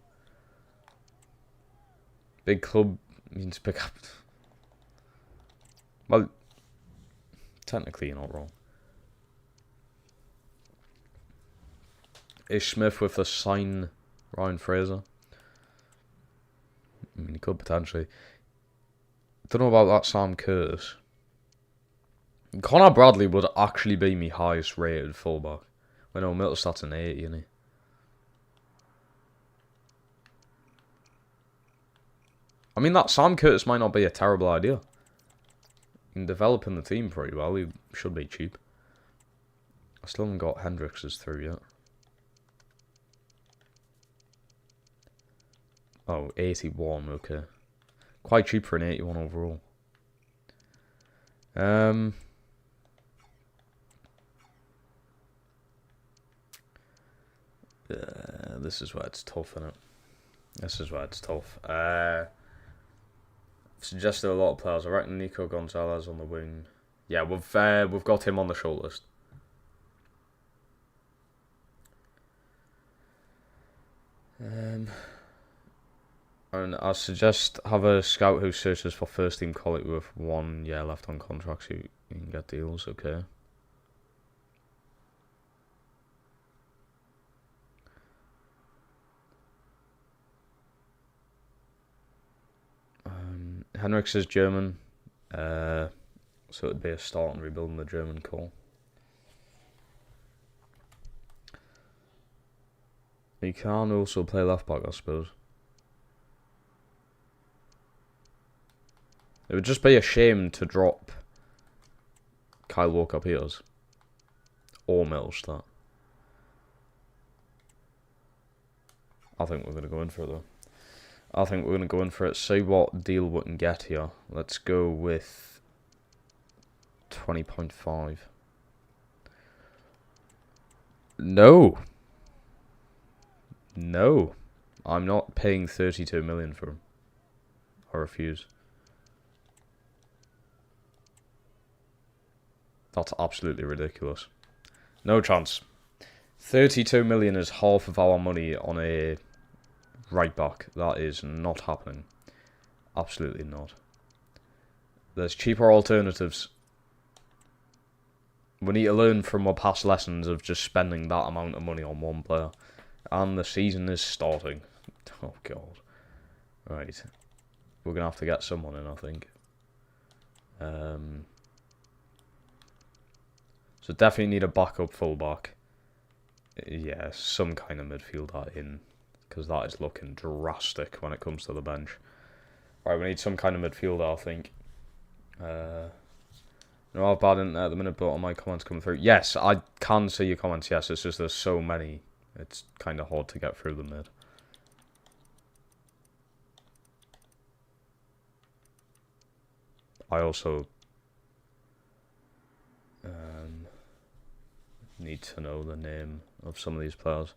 Big club means big. Well, technically you're not wrong. Is Smith with the sign Ryan Fraser? I mean, he could potentially. Don't know about that Sam Curtis. Connor Bradley would actually be my highest rated fullback. I know Middlestad's an 80, isn't he? I mean, that Sam Curtis might not be a terrible idea. You can develop in the team pretty well. He should be cheap. I still haven't got Hendricks's through yet. Oh, 81, okay. Quite cheap for an 81 overall. This is where it's tough, isn't it? This is where it's tough. Suggested a lot of players. I reckon Nico Gonzalez on the wing. Yeah, we've got him on the shortlist. And I suggest have a scout who searches for first team quality with 1 year left on contracts. You can get deals, okay. Henriks is German, so it'd be a start on rebuilding the German core. You can also play left back, I suppose. It would just be a shame to drop Kyle Walker-Peters or Middlestad. I think we're going to go in for it, though. I think we're going to go in for it. See what deal we can get here. Let's go with 20.5. No. No. I'm not paying 32 million for him. I refuse. That's absolutely ridiculous. No chance. 32 million is half of our money on a right back. That is not happening. Absolutely not. There's cheaper alternatives. We need to learn from our past lessons of just spending that amount of money on one player. And the season is starting. Oh, God. Right. We're going to have to get someone in, I think. So definitely need a backup fullback. Yeah, some kind of midfielder in. Because that is looking drastic when it comes to the bench. Right, we need some kind of midfielder, I think. No, I've bad internet at the minute, but all my comments coming through. Yes, I can see your comments, yes. It's just there's so many. It's kind of hard to get through them, mate. I also need to know the name of some of these players.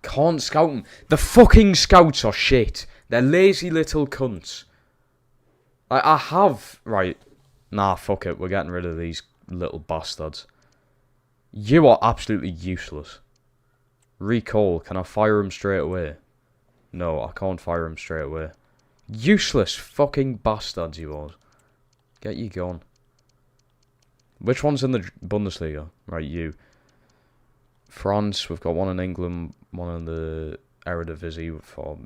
Can't scout them. The fucking scouts are shit. They're lazy little cunts. I have... Right. Nah, fuck it. We're getting rid of these little bastards. You are absolutely useless. Recall. Can I fire him straight away? No, I can't fire him straight away. Useless fucking bastards you are. Get you gone. Which one's in the Bundesliga? Right, you. France, we've got one in England, one in the Eredivisie for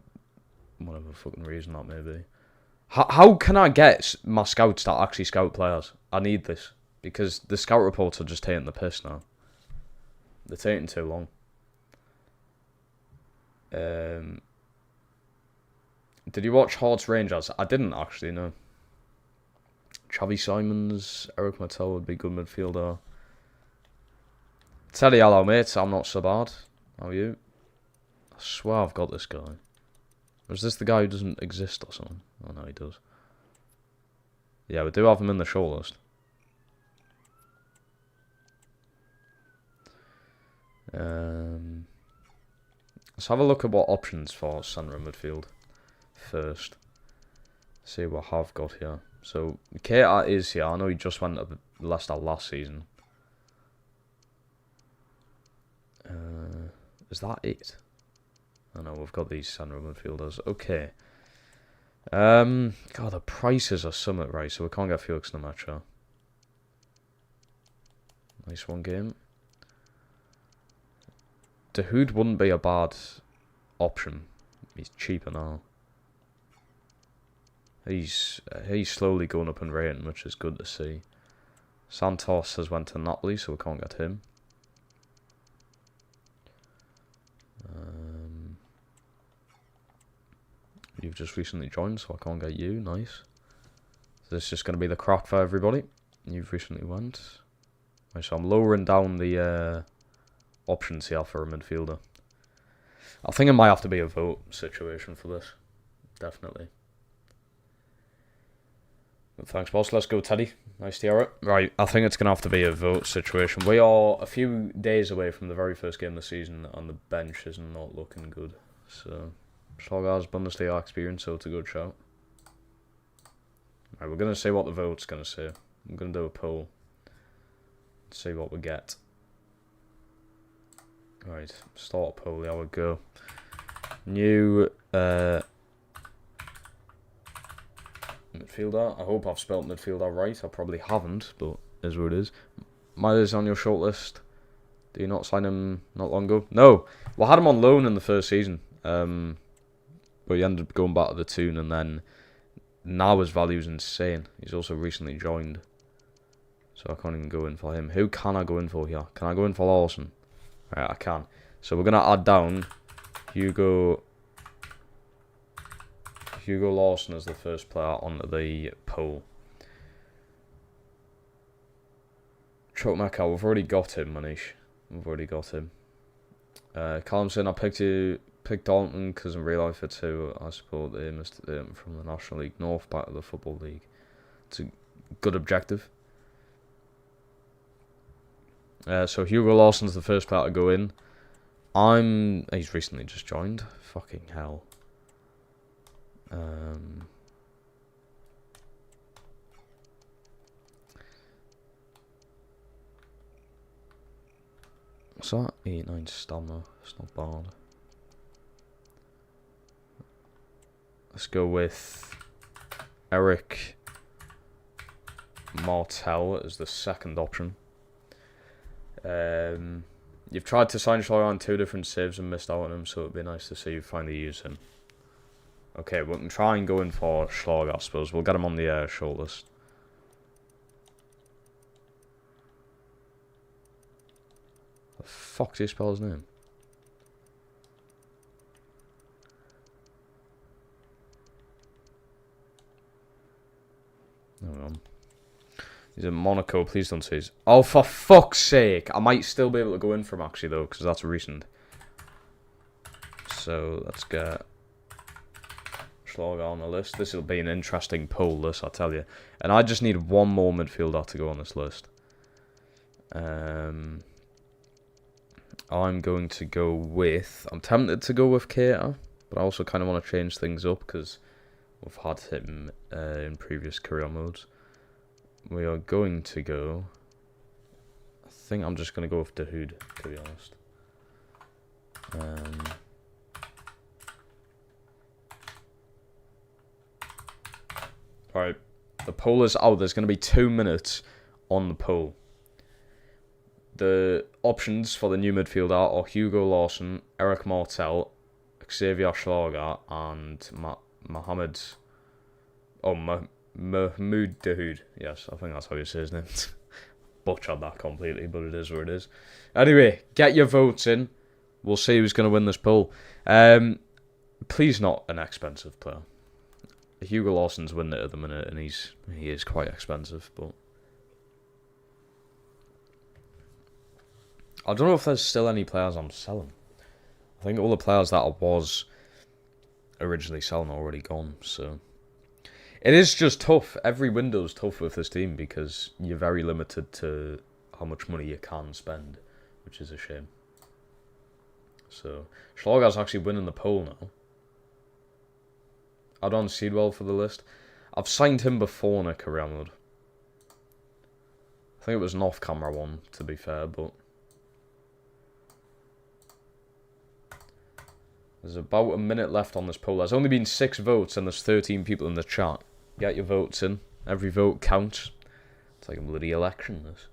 whatever fucking reason that may be. How can I get my scouts that actually scout players? I need this. Because the scout reports are just taking the piss now. They're taking too long. Did you watch Hearts Rangers? I didn't actually, no. Xavi Simons, Eric Mattel would be good midfielder. Tell you hello, mate. I'm not so bad. How are you? I swear I've got this guy. Or is this the guy who doesn't exist or something? Oh no, he does. Yeah, we do have him in the shortlist. Let's have a look at what options for centre and midfield first. See what I've got here. So, Keita is here. I know he just went to Leicester last season. Is that it? I know we've got these centre midfielders. Okay. God, the prices are somewhat right, so we can't get Felix Namacha. Nice one game. Dahoud wouldn't be a bad option. He's cheaper now. He's slowly going up in rating, which is good to see. Santos has went to Napoli, so we can't get him. You've just recently joined, so I can't get you. Nice. So this is just going to be the crack for everybody. You've recently went. Right, so I'm lowering down the options here for a midfielder. I think it might have to be a vote situation for this. Definitely. Thanks, boss. Let's go, Teddy. Nice to hear it. Right, I think it's going to have to be a vote situation. We are a few days away from the very first game of the season, and the bench is not looking good. So, Schlager's Bundesliga experience, so it's a good shout. Right, we're going to see what the vote's going to say. I'm going to do a poll. See what we get. Right, start a poll. There we go. New midfielder. I hope I've spelt midfielder right. I probably haven't, but is what it is. Myers on your shortlist. Did you not sign him not long ago? No. Well, I had him on loan in the first season. But he ended up going back to the Toon, and then now his value is insane. He's also recently joined. So I can't even go in for him. Who can I go in for here? Can I go in for Lawson? Right, I can. So we're going to add down Hugo Lawson as the first player onto the poll. Chokmeka, we've already got him, Manish. We've already got him. Callum saying I picked Dalton because in real life it's who I support him from the National League North back to the Football League. It's a good objective. So Hugo Lawson's the first player to go in. He's recently just joined. Fucking hell. What's that? 89 stamina. It's not bad. Let's go with Eric Martel as the second option. You've tried to sign Schlager on 2 different saves and missed out on him, so it'd be nice to see you finally use him. Okay, we can try and go in for Schlager, I suppose. We'll get him on the shortlist. The fuck do you spell his name? Hang on. He's in Monaco. Please don't say he's... Oh, for fuck's sake. I might still be able to go in for him, actually, though, because that's recent. So, let's get Schlager on the list. This will be an interesting poll, this, I tell you. And I just need one more midfielder to go on this list. I'm going to go with... I'm tempted to go with Keita, but I also kind of want to change things up, because we've had him in previous career modes. We are going to go... I think I'm just going to go with Dahoud, to be honest. Alright, the poll is out. There's going to be 2 minutes on the poll. The options for the new midfielder are Hugo Lawson, Eric Martel, Xavier Schlager, and Mohamed... Mahmoud Dahoud. Yes, I think that's how you say his name. Butchered that completely, but it is what it is. Anyway, get your votes in. We'll see who's going to win this poll. Please not an expensive player. Hugo Lawson's winning it at the minute, and he is quite expensive, but... I don't know if there's still any players I'm selling. think all the players that I was originally selling are already gone, so it is just tough. Every window's tough with this team because you're very limited to how much money you can spend, which is a shame. So Schlager's actually winning the poll now. I'd on Seedwell for the list. I've signed him before in a career mode. I think it was an off-camera one, to be fair, but there's about a minute left on this poll. There's only been 6 votes and there's 13 people in the chat. Get your votes in. Every vote counts. It's like a bloody election, this.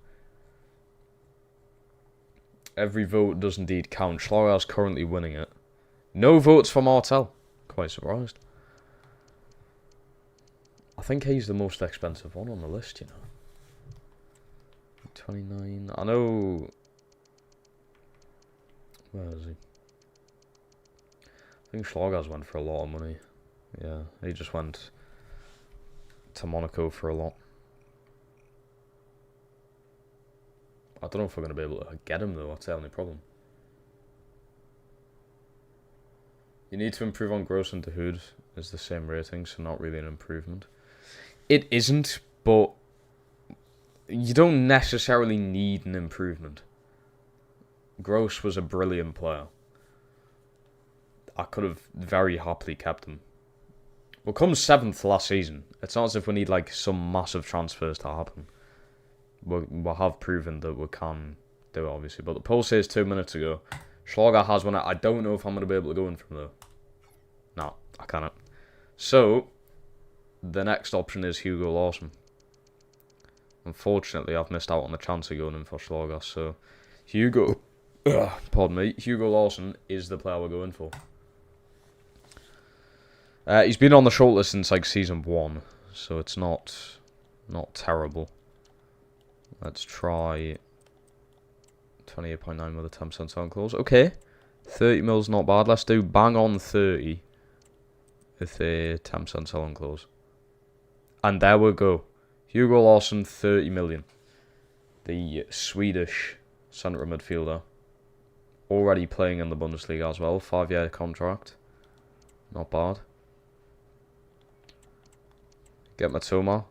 Every vote does indeed count. Schlager's currently winning it. No votes for Martel. Quite surprised. I think he's the most expensive one on the list, you know. 29. I know. Where is he? I think Schlager's went for a lot of money. Yeah, he just went to Monaco for a lot. I don't know if we're going to be able to get him though, that's the only problem. You need to improve on Gross and Dahoud is the same rating, so not really an improvement. It isn't, but you don't necessarily need an improvement. Gross was a brilliant player. I could have very happily kept him. We'll come 7th last season. It's not as if we need like some massive transfers to happen. We'll have proven that we can do it, obviously. But the poll says 2 minutes ago, Schlager has one. I don't know if I'm going to be able to go in from though. No, I cannot. So, the next option is Hugo Lawson. Unfortunately, I've missed out on the chance of going in for Schlager. So, Hugo Lawson is the player we're going for. He's been on the shortlist since like season 1, so it's not terrible. Let's try 28.9 with a 10% selling clause. Okay, 30 mil's not bad. Let's do bang on 30 with a 10% selling clause. And there we go. Hugo Lawson, 30 million. The Swedish centre midfielder. Already playing in the Bundesliga as well. 5-year contract. Not bad. Get Matoma.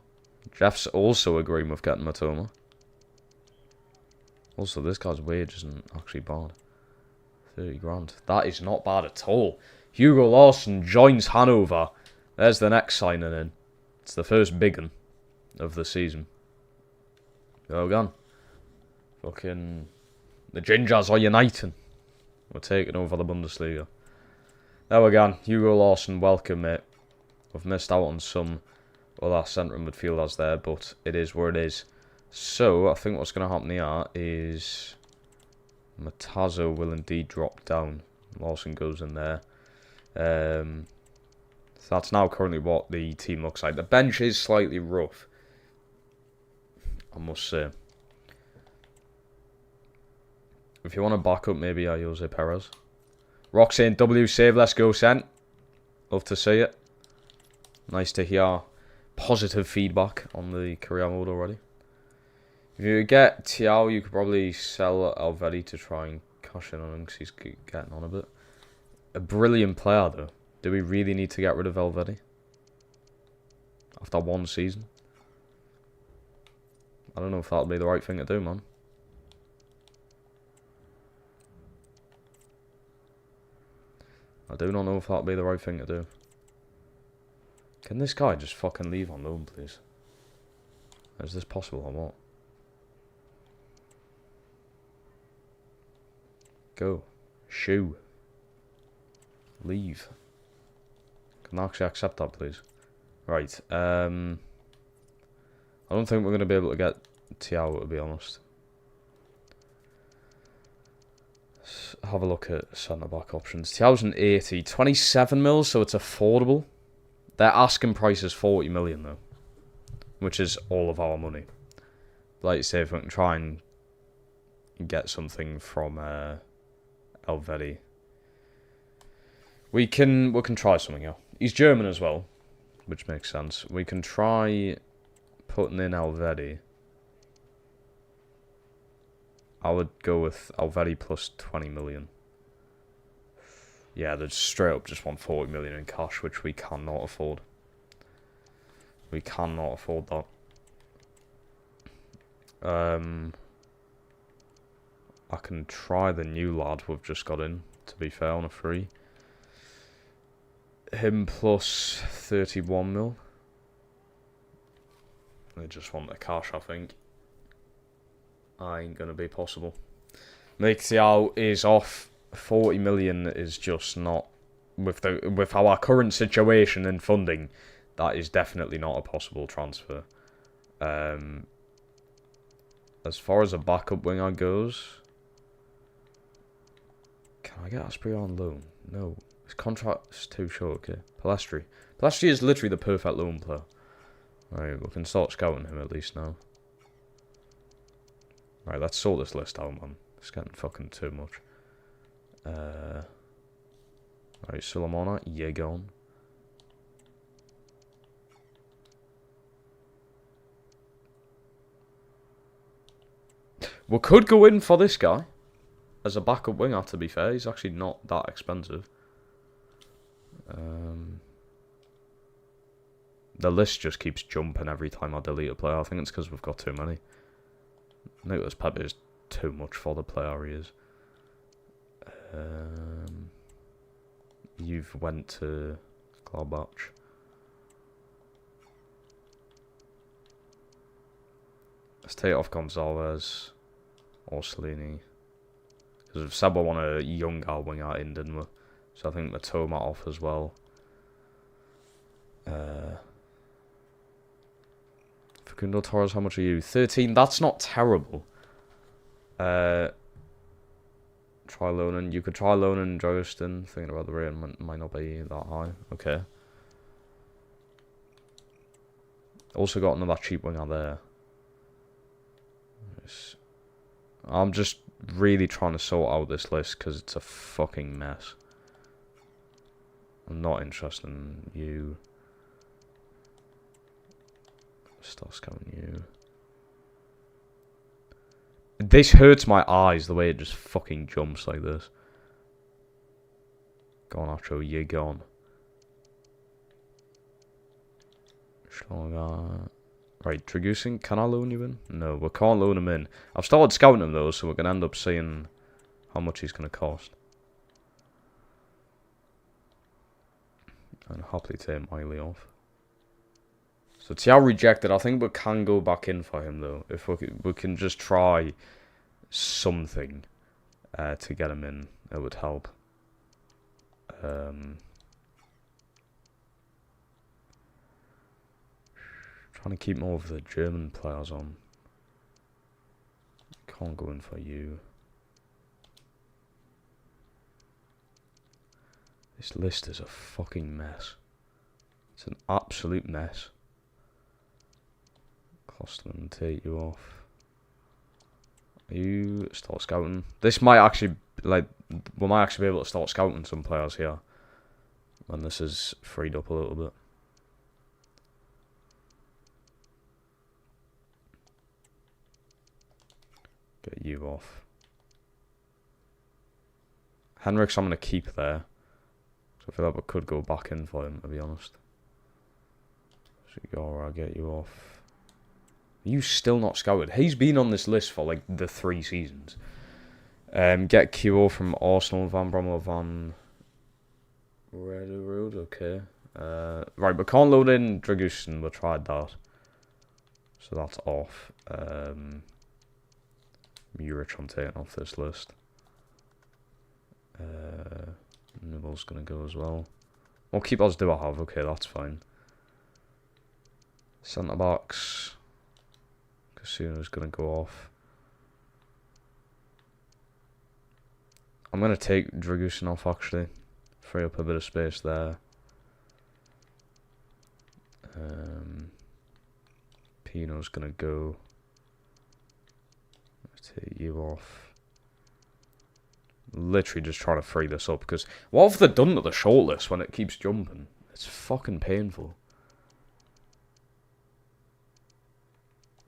Jeff's also agreeing with getting Matoma. Also, this guy's wage isn't actually bad. 30 grand. That is not bad at all. Hugo Lawson joins Hannover. There's the next signing in. It's the first big one of the season. Go again. Fucking the Gingers are uniting. We're taking over the Bundesliga. There we go. Hugo Lawson, welcome, mate. We've missed out on some other centre midfielders there, but it is where it is. So, I think what's going to happen here is Matazzo will indeed drop down. Lawson goes in there. So that's now currently what the team looks like. The bench is slightly rough, I must say. If you want to back up, maybe Jose Perez. Rock saying W save, let's go, Sen. Love to see it. Nice to hear positive feedback on the career mode already. If you get Thiago, you could probably sell Alvedi to try and cash in on him because he's getting on a bit. A brilliant player, though. Do we really need to get rid of Alvedi after one season? I don't know if that would be the right thing to do, man. I do not know if that would be the right thing to do. Can this guy just fucking leave on loan, please? Is this possible or what? Go. Shoe. Leave. Can I actually accept that, please? Right. I don't think we're going to be able to get Thiago, to be honest. Let's have a look at centre-back options. Thiago's an 80. 27 mil, so it's affordable. Their asking price is 40 million, though. Which is all of our money. Like you say, if we can try and get something from Alvedi, we can try something else. He's German as well, which makes sense. We can try putting in Alvedi. I would go with Alvedi plus 20 million. Yeah, they straight up just want 40 million in cash, which we cannot afford. We cannot afford that. I can try the new lad we've just got in, to be fair, on a free. Him plus 31 mil. They just want the cash, I think. Ain't gonna be possible. Midfield is off. 40 million is just not, with our current situation and funding, that is definitely not a possible transfer. As far as a backup winger goes, can I get Asprey on loan? No. His contract's too short, okay. Palestri. Palestri is literally the perfect loan player. Right, we can start scouting him at least now. Right, let's sort this list out, man. It's getting fucking too much. Right, Sulemana, Yegon. We could go in for this guy as a backup winger, to be fair. He's actually not that expensive. The list just keeps jumping every time I delete a player. I think it's because we've got too many. Nicholas Pepe is too much for the player he is. You've went to Gladbach. Let's take off Gonzalez or Salini. Because we've said we want a younger winger in, didn't we? So I think Matoma off as well. Facundo Torres, how much are you? 13. That's not terrible. Try loaning. You could try loaning Jostin. Thinking about the rate might not be that high. Okay. Also got another cheap winger there. I'm just really trying to sort out this list because it's a fucking mess. I'm not interested in you. Start scouting you. This hurts my eyes, the way it just fucking jumps like this. Go on, Archo, you're gone. Right, Dragusin, can I loan you in? No, we can't loan him in. I've started scouting him though, so we're going to end up seeing how much he's going to cost. And happily take Miley off. So Tiao rejected. I think we can go back in for him though. If we can just try something to get him in, it would help. Trying to keep more of the German players on. Can't go in for you. This list is a fucking mess. It's an absolute mess. Costman, take you off. You start scouting. This might actually, like, we might actually be able to start scouting some players here when this is freed up a little bit. Get you off. Henriks I'm going to keep there. So I feel like we could go back in for him, to be honest. Sigara, get you off. Are you still not scouted? He's been on this list for like the 3 seasons. Get Kyo from Arsenal, Van Brommel, Van Rederood, okay. Right, we can't load in Dragusin, we tried that. So that's off. Muric I'm taking off this list. Nibble's gonna go as well. What keepers do I have? Okay, that's fine. Centre backs. Casino's gonna go off. I'm gonna take Dragusin off actually. Free up a bit of space there. Pino's gonna go. Let's take you off. Literally just trying to free this up because what have they done to the shortlist when it keeps jumping? It's fucking painful.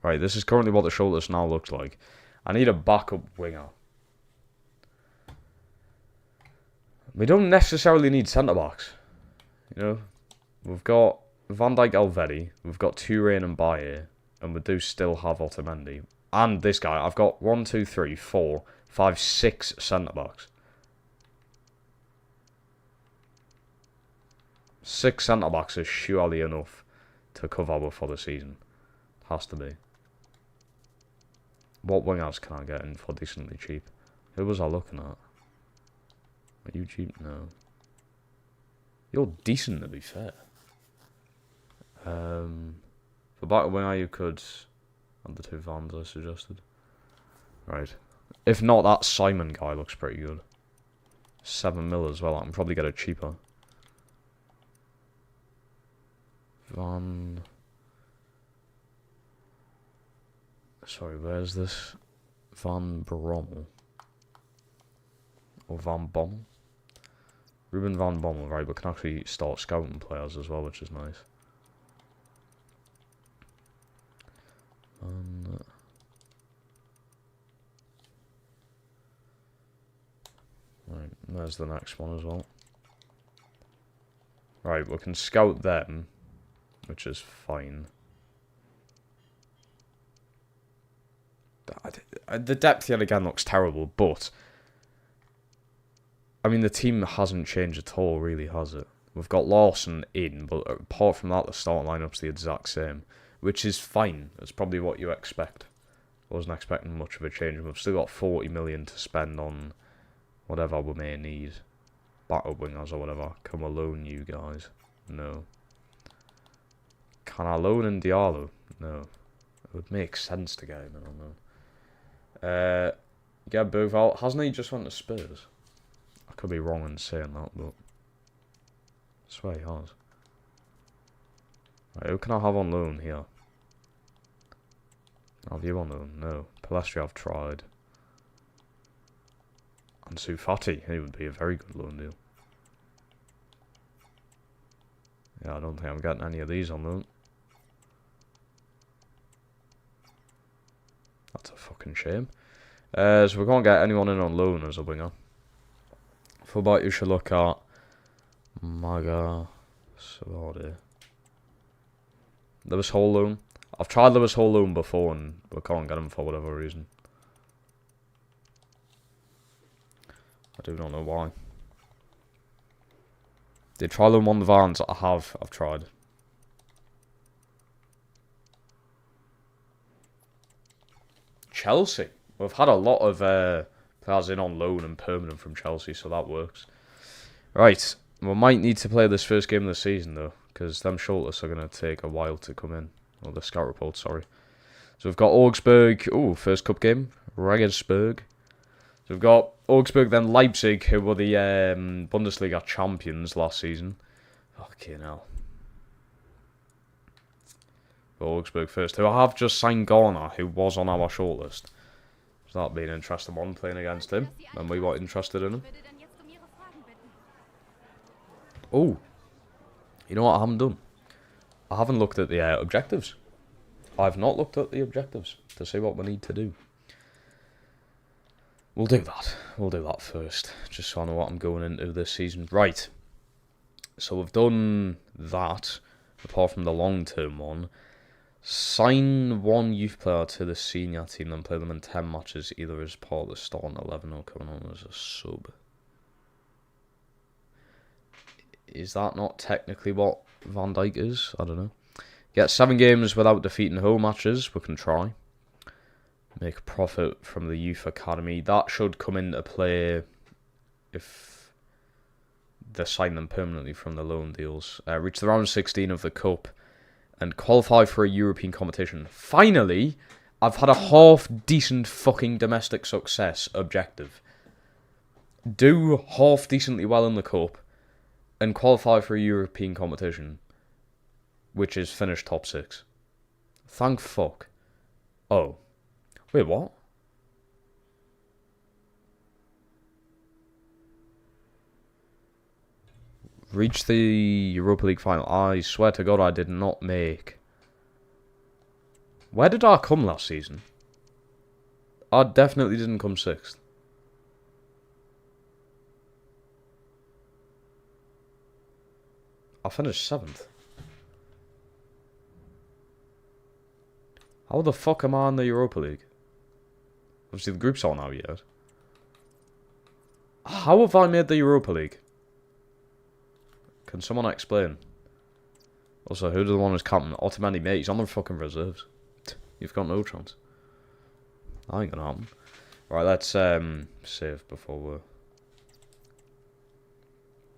Right, this is currently what the shortlist now looks like. I need a backup winger. We don't necessarily need centre-backs. You know? We've got Van Dijk, Alvetti. We've got Touré and Baye. And we do still have Otamendi. And this guy. I've got 1, 2, 3, 4, 5, 6 centre-backs. 6 centre-backs is surely enough to cover for the season. Has to be. What wingers can I get in for decently cheap? Who was I looking at? Are you cheap? No. You're decent, to be fair. For back winger, you could add the 2 Vans I suggested. Right. If not, that Simon guy looks pretty good. 7 mil as well. I can probably get it cheaper. Sorry, where's this? Van Bommel. Or Van Bommel? Ruben Van Bommel, right, we can actually start scouting players as well, which is nice. Right, there's the next one as well. Right, we can scout them, which is fine. The depth yet again looks terrible, but I mean the team hasn't changed at all, really, has it? We've got Lawson in, but apart from that, the starting lineup's the exact same, which is fine. It's probably what you expect. I wasn't expecting much of a change. We've still got 40 million to spend on whatever we may need, backup wingers or whatever. Can we loan you guys? No. Can I loan in Diallo? No. It would make sense to get him. I don't know. Get Boval. Hasn't he just went to Spurs? I could be wrong in saying that, but I swear he has. Right, who can I have on loan here? Have you on loan? No. Palestri I've tried. And Ansu Fati, he would be a very good loan deal. Yeah, I don't think I'm getting any of these on loan. That's a fucking shame. So we can't get anyone in on loan as a winger. For that, you should look at Maga Savade. Lewis Hall loan. I've tried Lewis Hall loan before and we can't get him for whatever reason. I do not know why. Did try loan on the Vans? I've tried. Chelsea. We've had a lot of players in on loan and permanent from Chelsea, so that works. Right, we might need to play this first game of the season, though, because them shortlists are going to take a while to come in. Or the scout report, sorry. So we've got Augsburg. Ooh, first cup game. Regensburg. So we've got Augsburg, then Leipzig, who were the Bundesliga champions last season. Fucking hell. Augsburg first, who I have just signed Garner, who was on our shortlist. So that'd be an interesting one, playing against him, and we were interested in him. Oh, you know what I haven't done? I haven't looked at the objectives. I've not looked at the objectives to see what we need to do. We'll do that. We'll do that first, just so I know what I'm going into this season. Right, so we've done that, apart from the long-term one. Sign one youth player to the senior team and play them in 10 matches, either as part of the starting 11 or coming on as a sub. Is that not technically what Van Dijk is? I don't know. Get 7 games without defeating home matches. We can try. Make a profit from the youth academy. That should come into play if they sign them permanently from the loan deals. Reach the round 16 of the cup and qualify for a European competition. Finally, I've had a half-decent fucking domestic success objective. Do half-decently well in the cup and qualify for a European competition, which is finish top 6. Thank fuck. Oh. Wait, what? Reach the Europa League final. I swear to God I did not make. Where did I come last season? I definitely didn't come 6th. I finished 7th. How the fuck am I in the Europa League? Obviously the group's not out yet. How have I made the Europa League? Can someone explain? Also, who's the one who's captain? Ottomani, mate, he's on the fucking reserves. You've got no chance. That ain't gonna happen. Right, let's save before we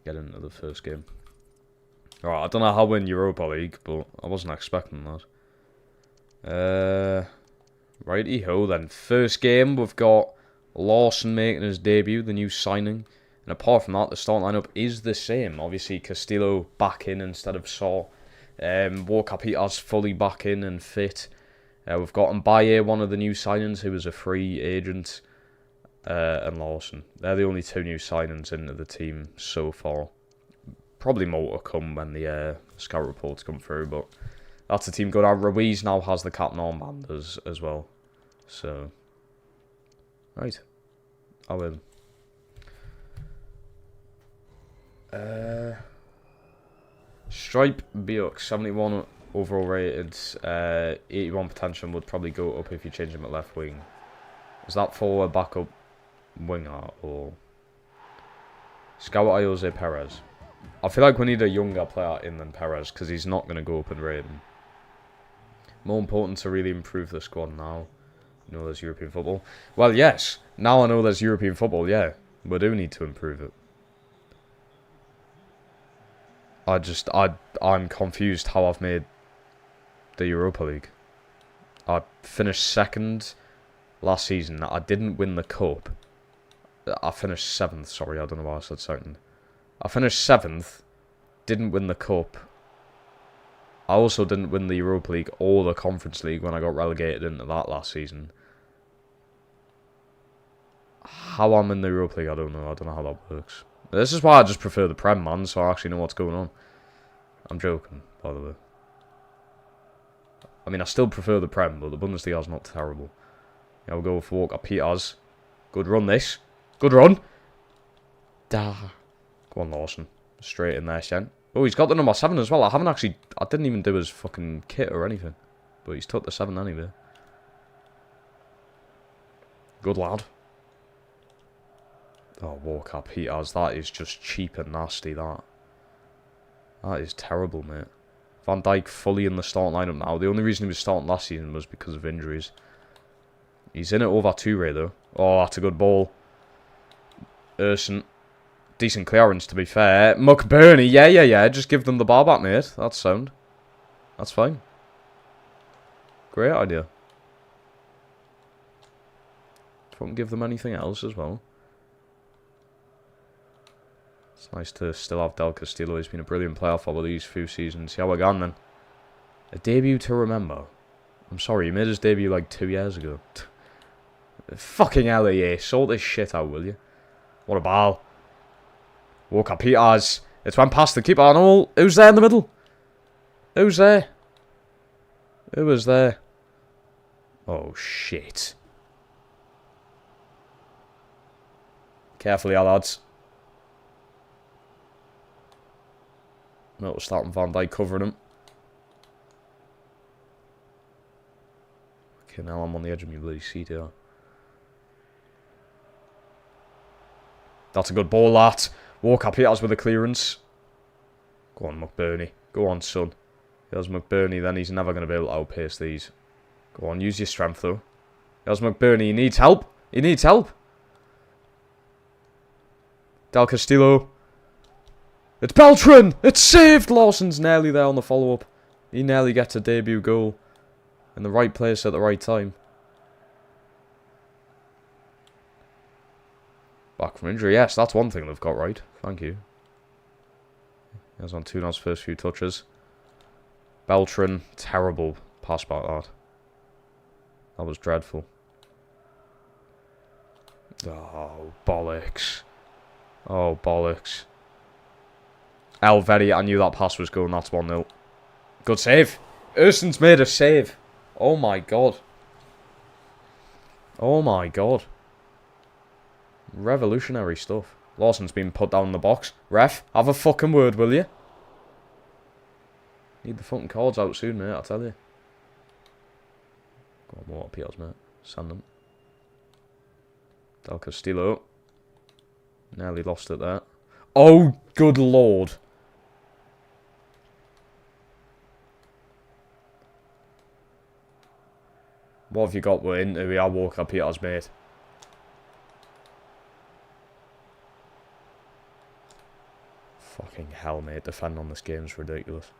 get into the first game. Alright, I don't know how we're in Europa League, but I wasn't expecting that. Righty-ho then. First game, we've got Lawson making his debut, the new signing. And apart from that, the start lineup is the same. Obviously, Castillo back in instead of Saw. Walker Peters fully back in and fit. We've got Mbaye, one of the new signings, who was a free agent. And Lawson. They're the only 2 new signings into the team so far. Probably more to come when the scout reports come through, but that's the team good. Ruiz now has the captain armband as well. So, right. I will. Stripe Biox, 71 overall rated, 81 potential, would probably go up if you change him at left wing. Is that for a backup winger or Scout Jose Perez? I feel like we need a younger player in than Perez because he's not going to go up in rating. More important to really improve the squad now. You know there's European football. Well, yes. Now I know there's European football, yeah. We do need to improve it. I'm confused how I've made the Europa League. I finished 2nd last season. I didn't win the cup. I finished 7th, sorry, I don't know why I said 2nd. I finished 7th, didn't win the cup. I also didn't win the Europa League or the Conference League when I got relegated into that last season. How I'm in the Europa League, I don't know. I don't know how that works. This is why I just prefer the Prem, man, so I actually know what's going on. I'm joking, by the way. I mean, I still prefer the Prem, but the Bundesliga's not terrible. Yeah, we'll go for Walker Peters. Good run, this. Good run. Da. Go on, Lawson. Straight in there, Shen. Oh, he's got the number 7 as well. I didn't even do his fucking kit or anything. But he's took the 7 anyway. Good lad. Oh, Walker Peters. That is just cheap and nasty, that. That is terrible, mate. Van Dijk fully in the starting lineup now. The only reason he was starting last season was because of injuries. He's in it over Toure, though. Oh, that's a good ball. Erson. Decent clearance, to be fair. McBurney, yeah. Just give them the bar back, mate. That's sound. That's fine. Great idea. Don't give them anything else as well. It's nice to still have Del Castillo. He's been a brilliant player for these few seasons. See how we're going, then. A debut to remember. I'm sorry, he made his debut like 2 years ago. Fucking LAA. Sort this shit out, will you? What a ball. Walker Peters. It's went past the keeper and all. Who's there in the middle? Who's there? Who was there? Oh, shit. Carefully, lads. No, we're starting Van Dijk covering him. Okay, now I'm on the edge of my bloody seat here. That's a good ball, that. Walker Peters with a clearance. Go on, McBurney. Go on, son. There's McBurney, then he's never going to be able to outpace these. Go on, use your strength, though. There's McBurney. He needs help. He needs help. Del Castillo. It's Beltran! It's saved! Lawson's nearly there on the follow-up. He nearly gets a debut goal. In the right place at the right time. Back from injury. Yes, that's one thing they've got right. Thank you. There's on Tunal's first few touches. Beltran. Terrible pass back, that. That was dreadful. Oh, bollocks. Oh, bollocks. Elvedi, I knew that pass was going. That's 1-0. Good save. Erson's made a save. Oh my god. Oh my god. Revolutionary stuff. Lawson's been put down in the box. Ref, have a fucking word, will you? Need the fucking cards out soon, mate, I tell you. Go on, more appeals, mate. Send them. Del Castillo. Nearly lost it there. Oh, good lord. What have you got? We're into we are Walker Peters, mate. Fucking hell, mate. Defending on this game is ridiculous.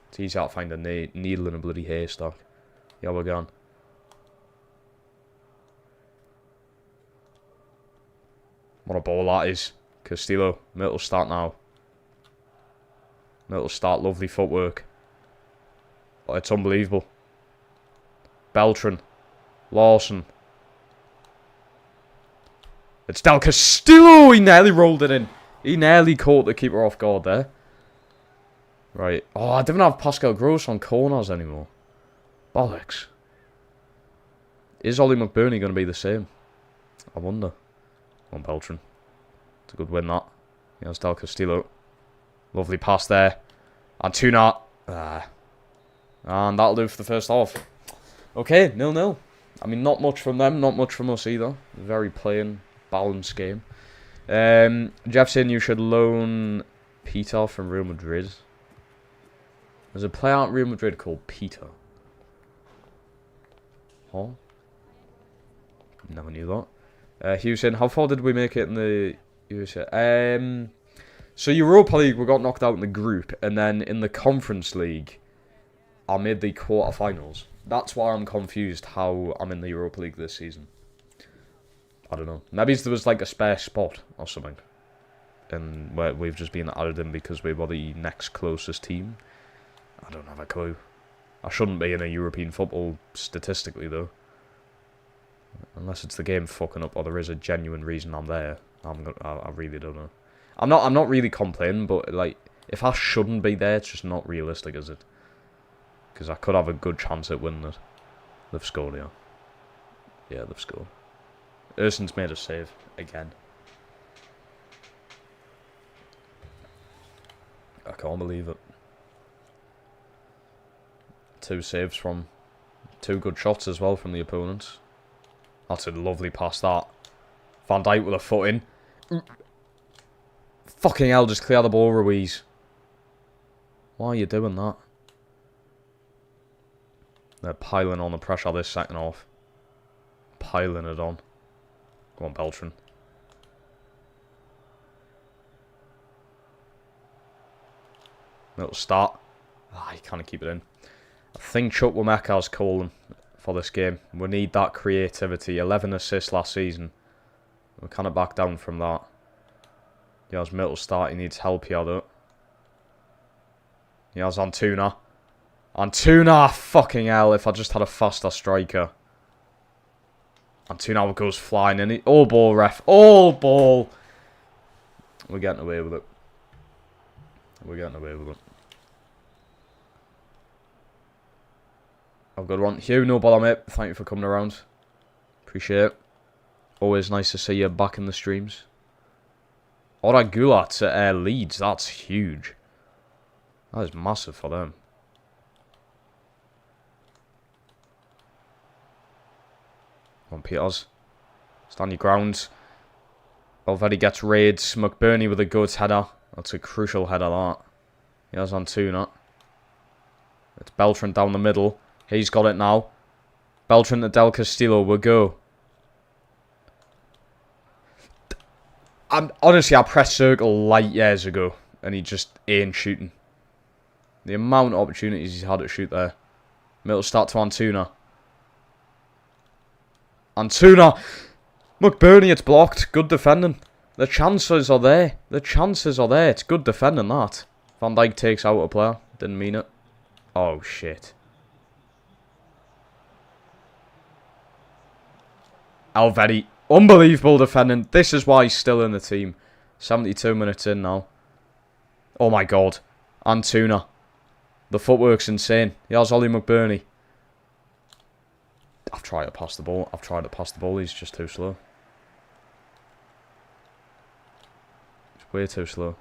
It's easy to find a needle in a bloody haystack. Yeah, we're gone. What a ball that is. Castillo. Middle start now. Middle start. Lovely footwork. Oh, it's unbelievable. Beltran. Lawson. It's Del Castillo! He nearly rolled it in. He nearly caught the keeper off guard there. Right. Oh, I don't have Pascal Gross on corners anymore. Bollocks. Is Ollie McBurney going to be the same? I wonder. On Beltran. It's a good win, that. Here's Del Castillo. Lovely pass there. Antuna. And that'll do for the first half. Okay, 0-0. I mean, not much from them, not much from us either. Very plain, balanced game. Jeff saying you should loan Peter from Real Madrid. There's a player at Real Madrid called Peter. Huh? Never knew that. He was saying, how far did we make it in the USA? So Europa League, we got knocked out in the group, and then in the Conference League, I made the quarterfinals. That's why I'm confused how I'm in the Europa League this season. I don't know. Maybe there was like a spare spot or something. And where we've just been added in because we were the next closest team. I don't have a clue. I shouldn't be in a European football statistically though. Unless it's the game fucking up or there is a genuine reason I'm there. I really don't know. I'm not really complaining, but like if I shouldn't be there, it's just not realistic, is it? Because I could have a good chance at winning it. They've scored, yeah. Yeah, they've scored. Urson's made a save again. I can't believe it. 2 saves from 2 good shots as well from the opponents. That's a lovely pass, that. Van Dijk with a foot in. Fucking hell, just clear the ball, Ruiz. Why are you doing that? They're piling on the pressure this second half. Piling it on. Go on, Beltran. Little start. You can't keep it in. I think Chukwuemeka's calling for this game. We need that creativity. 11 assists last season. We're kind of back down from that. He has middle start. He needs help here, though. He has Antuna. Antuna! Fucking hell, if I just had a faster striker. Antuna goes flying in. All ball, ref. All ball! We're getting away with it. We're getting away with it. I've got one. Hugh, no bother, mate. Thank you for coming around. Appreciate it. Always nice to see you back in the streams. Ora Gulat at Leeds. That's huge. That is massive for them. Come on, Peters. Stand your ground. Already gets raids. McBurney with a good header. That's a crucial header, that. He has Antuna. It's Beltran down the middle. He's got it now. Beltran to Del Castillo will go. Honestly, I pressed circle light years ago. And he just ain't shooting. The amount of opportunities he's had to shoot there. Middle start to Antuna. Antuna! McBurney, it's blocked. Good defending. The chances are there. The chances are there. It's good defending, that. Van Dijk takes out a player. Didn't mean it. Oh, shit. Alvedi. Unbelievable defending. This is why he's still in the team. 72 minutes in now. Oh, my God. Antuna. The footwork's insane. He has Ollie McBurney. I've tried to pass the ball. He's just too slow. It's way too slow.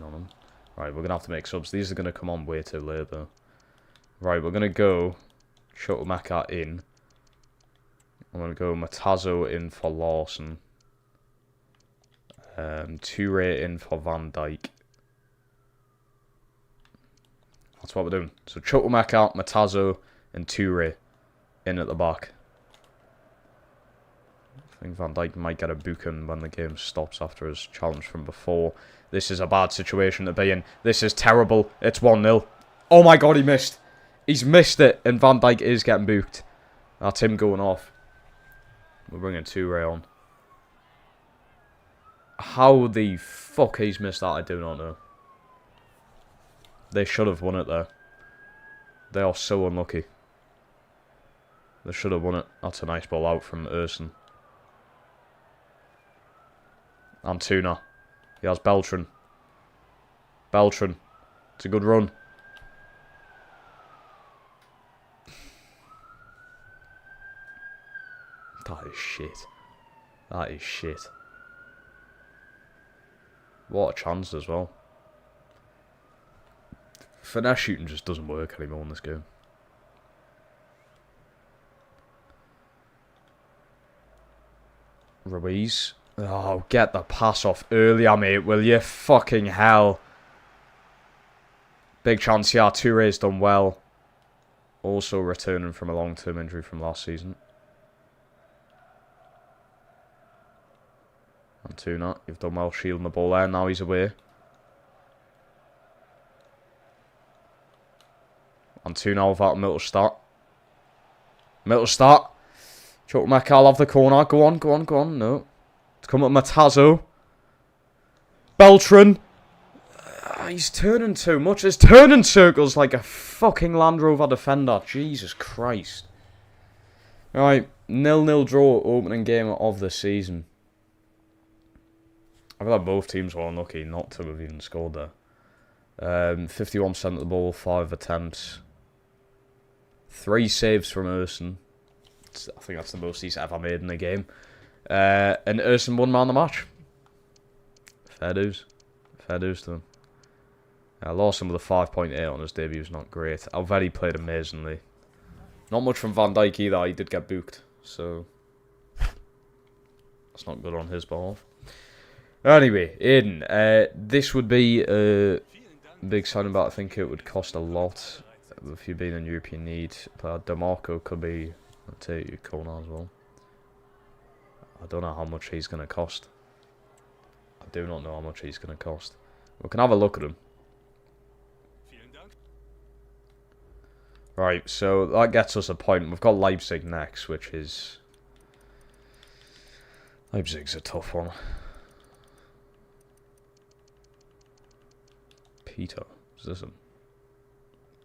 in on him. Right, we're going to have to make subs. These are going to come on way too late, though. Right, we're going to go Chukwuemeka in. I'm going to go Matazo in for Lawson. Toure in for Van Dijk. That's what we're doing. So Chukwuemeka, Matazo, and Toure in at the back. I think Van Dijk might get a booking when the game stops after his challenge from before. This is a bad situation to be in. This is terrible. It's 1-0. Oh my god, he missed. He's missed it, and Van Dijk is getting booked. That's him going off. We're bringing Toure on. How the fuck he's missed that, I do not know. They should have won it there. They are so unlucky. They should have won it. That's a nice ball out from Erson. Antuna. He has Beltran. Beltran. It's a good run. That is shit. That is shit. What a chance as well. Finesse shooting just doesn't work anymore in this game. Ruiz. Oh, get the pass off earlier, mate, will you? Fucking hell. Big chance here. Touré's done well. Also returning from a long-term injury from last season. Antuna, you've done well shielding the ball there. Now he's away. Antuna without Mittelstadt. Mittelstadt. Chukwuemeka, I'll have the corner. Go on, go on, go on. No. It's come up Matazo. Beltran. He's turning too much. He's turning circles like a fucking Land Rover defender. Jesus Christ. Alright, 0-0 draw, opening game of the season. I feel like both teams were unlucky not to have even scored there. 51% of the ball, 5 attempts. 3 saves from Erson. I think that's the most he's ever made in the game. And Erson won man of the match. Fair dues. Fair dues to him. Lawson with a 5.8 on his debut was not great. Alvedi played amazingly. Not much from Van Dijk either. He did get booked. So, that's not good on his behalf. Anyway, Aiden. This would be a big signing, but I think it would cost a lot. If you've been in European need. DeMarco could be a corner as well. I don't know how much he's going to cost. I do not know how much he's going to cost. We can have a look at him. Right, so that gets us a point. We've got Leipzig next, which is... Leipzig's a tough one. Peter. Is this him?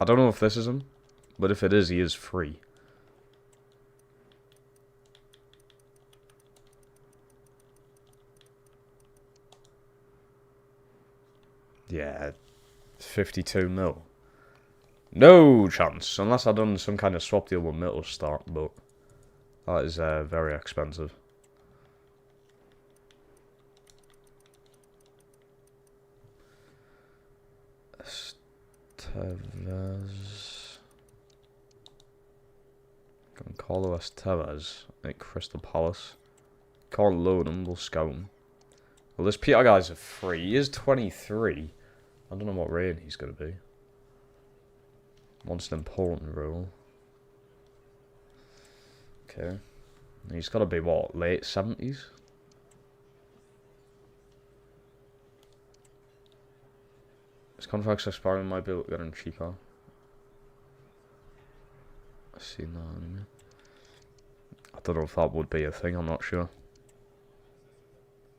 I don't know if this is him, but if it is, he is free. Yeah, 52 mil. No chance, unless I've done some kind of swap deal with Mittelstadt, but that is very expensive. Tevez. Gonçalo Tevez at Crystal Palace. Can't load him, we'll scout him. Well, this Peter guy's a free. He is 23. I don't know what rating he's going to be. Wants an important role. Okay. He's got to be, what, late 70s? His contract's expiring, might be able to get him cheaper. I've seen that anyway. I don't know if that would be a thing, I'm not sure.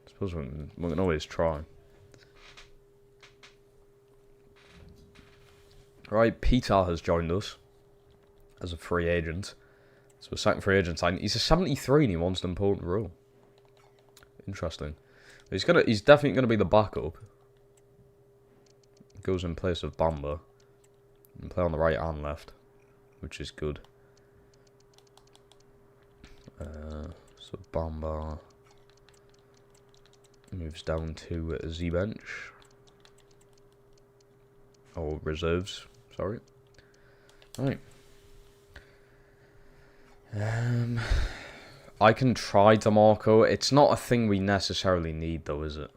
I suppose we can always try. Right, Peter has joined us as a free agent. So a second free agent sign. He's a 73 and he wants an important role. Interesting. He's definitely gonna be the backup. Goes in place of Bamba. And play on the right and left. Which is good. So Bamba moves down to Z bench. Or reserves, sorry. Right. I can try DeMarco. It's not a thing we necessarily need, though, is it?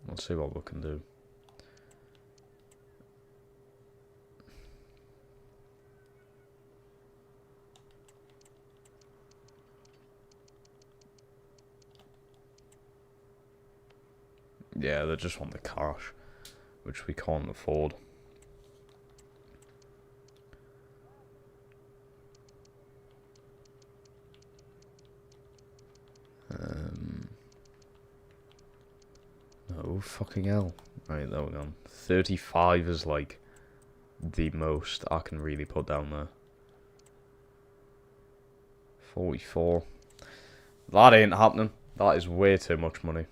Let's see what we can do. Yeah, they just want the cash, which we can't afford. Oh, fucking hell. Right, there we go. 35 is like the most I can really put down there. 44. That ain't happening. That is way too much money.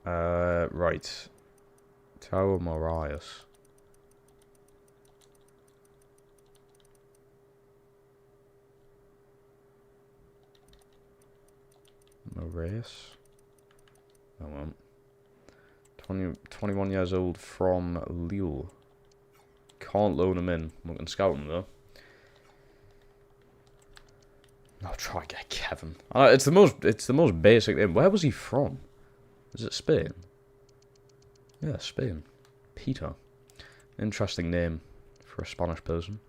Right. Tower Marias. Marias? Oh, well. 21 years old from Lille. Can't loan him in. We can scout him though. I'll try and get Kevin. It's the most basic name. Where was he from? Is it Spain? Yeah, Spain. Peter. Interesting name for a Spanish person.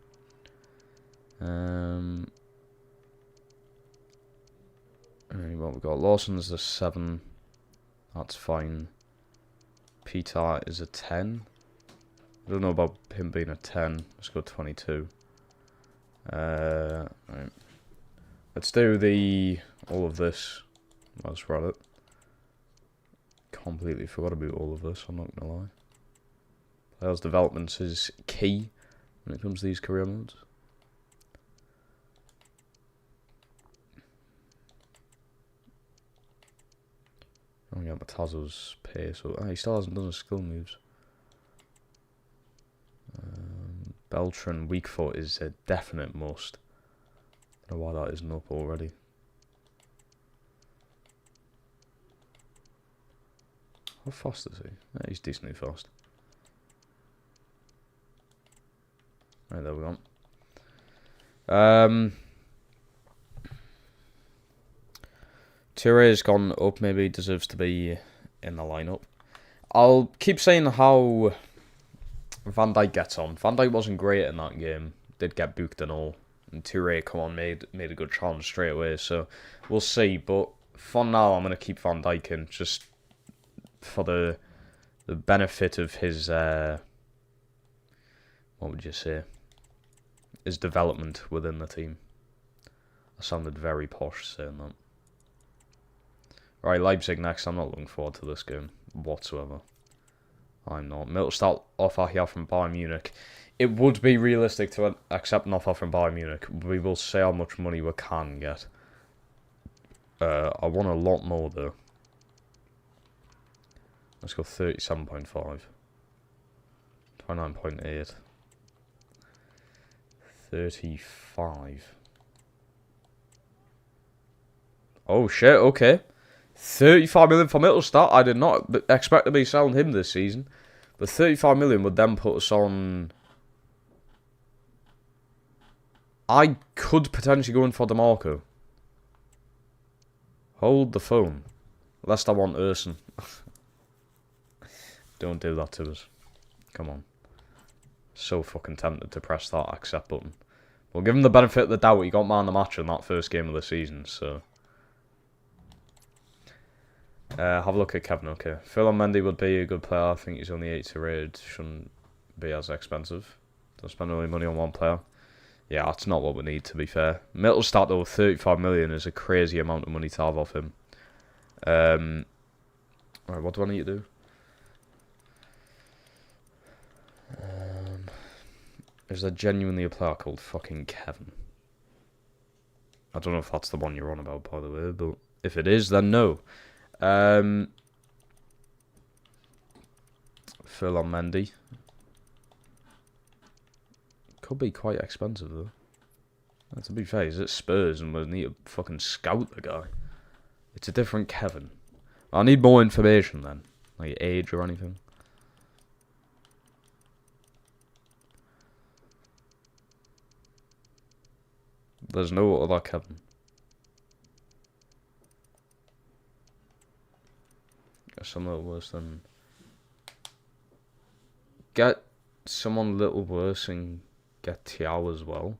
What we got? Lawson's a 7. That's fine. Peter is a 10. I don't know about him being a 10. Let's go 22. Right. Let's do all of this. Let's run it. Completely forgot about all of this, I'm not gonna lie. Players' development is key when it comes to these career modes. Oh yeah, Matazzo's pace. So, he still hasn't done his skill moves. Beltran, weak foot is a definite must. I don't know why that isn't up already. How fast is he? Yeah, he's decently fast. Right, there we go. Touré's gone up, maybe deserves to be in the lineup. I'll keep saying how Van Dijk gets on. Van Dijk wasn't great in that game. Did get booked and all. And Touré, come on, made a good challenge straight away. So we'll see. But for now, I'm going to keep Van Dijk in just for the benefit of his, what would you say? His development within the team. I sounded very posh saying that. Right, Leipzig next. I'm not looking forward to this game whatsoever. I'm not. Mittelstadt offer here from Bayern Munich. It would be realistic to accept an offer from Bayern Munich. We will see how much money we can get. I want a lot more though. Let's go 37.5. 29.8. 35. Oh shit, okay. 35 million for Mittelstadt. I did not expect to be selling him this season. But 35 million would then put us on... I could potentially go in for DeMarco. Hold the phone. Lest I want Urson. Don't do that to us. Come on. So fucking tempted to press that accept button. We'll give him the benefit of the doubt. He got man of the match in that first game of the season, so... have a look at Kevin, okay. Philip Mendy would be a good player. I think he's only 80 rated. Shouldn't be as expensive. Don't spend all your money on one player. Yeah, that's not what we need, to be fair. Mittelstadt, though, 35 million is a crazy amount of money to have off him. Right, what do I need to do? Is there genuinely a player called fucking Kevin? I don't know if that's the one you're on about, by the way, but if it is, then no. Phil on Mendy. Could be quite expensive though. To be fair, he's at Spurs and we'll need to fucking scout the guy. It's a different Kevin. I need more information then. Like age or anything. There's no other Kevin. Guess I'm a little worse than... Get someone a little worse and get Tiao as well.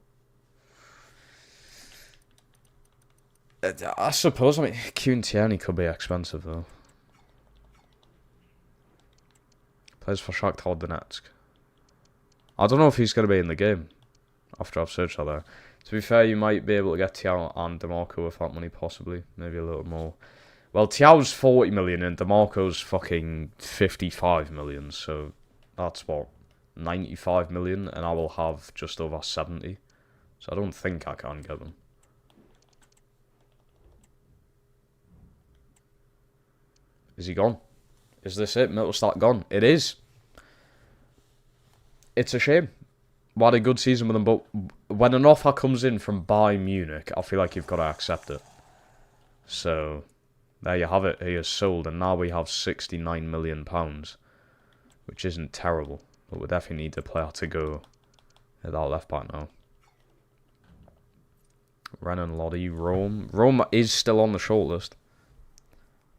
I suppose, I mean, Q and Tierney could be expensive though. Plays for Shakhtar Donetsk. I don't know if he's going to be in the game after I've searched that there. To be fair, you might be able to get Tiao and DeMarco with that money, possibly. Maybe a little more. Well, Tiao's 40 million and DeMarco's fucking 55 million, so that's what? 95 million, and I will have just over 70. So I don't think I can get them. Is he gone? Is this it? Mittelstadt gone? It is. It's a shame. We had a good season with them, but when an offer comes in from Bayern Munich, I feel like you've got to accept it. So, there you have it. He is sold, and now we have £69 million, which isn't terrible. But we definitely need a player to go at that left back now. Renan Lodi, Rome. Rome is still on the shortlist.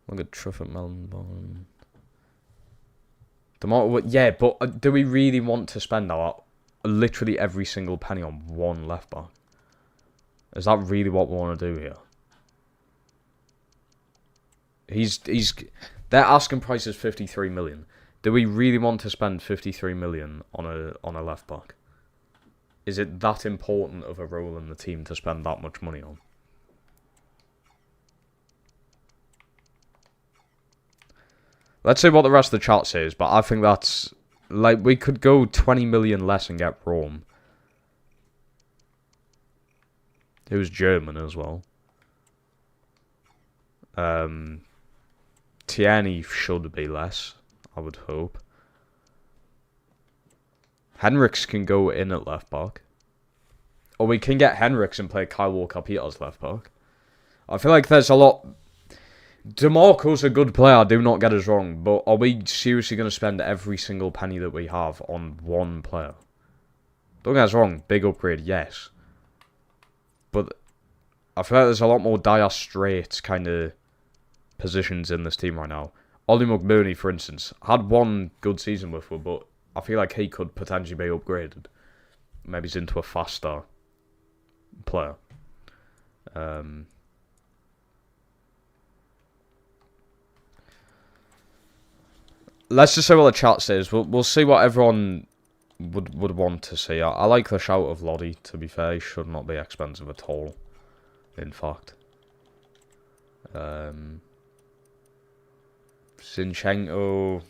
Look at Truffert, Melbourne. Yeah, but do we really want to spend literally every single penny on one left back? Is that really what we want to do here? Their asking price is 53 million. Do we really want to spend 53 million on a left back? Is it that important of a role in the team to spend that much money on? Let's see what the rest of the chat says, but I think that's... Like, we could go 20 million less and get Rome. Who's German as well. Tierney should be less, I would hope. Henriks can go in at left back. Or we can get Henriks and play Kyle Walker-Peters left back. I feel like there's a lot... DeMarco's a good player, do not get us wrong, but are we seriously going to spend every single penny that we have on one player? Don't get us wrong, big upgrade, yes. But I feel like there's a lot more dire straits kind of positions in this team right now. Ollie McBurney, for instance, had one good season with her, but I feel like he could potentially be upgraded. Maybe he's into a faster player. Let's just see what the chat says. We'll see what everyone would want to see. I like the shout of Lodi, to be fair. He should not be expensive at all, in fact. Zinchenko...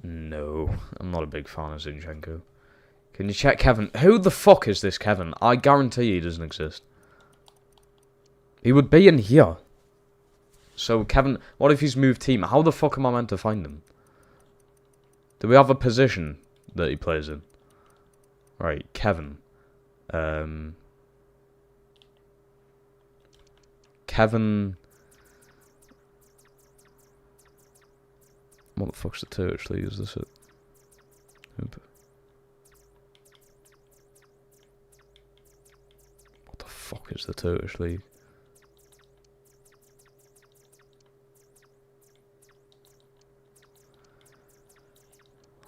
No, I'm not a big fan of Zinchenko. Can you check Kevin? Who the fuck is this Kevin? I guarantee he doesn't exist. He would be in here. So, Kevin, what if he's moved team? How the fuck am I meant to find him? Do we have a position that he plays in? Right, Kevin. Kevin... What the fuck's the Turkish league? Is this it? What the fuck is the Turkish league?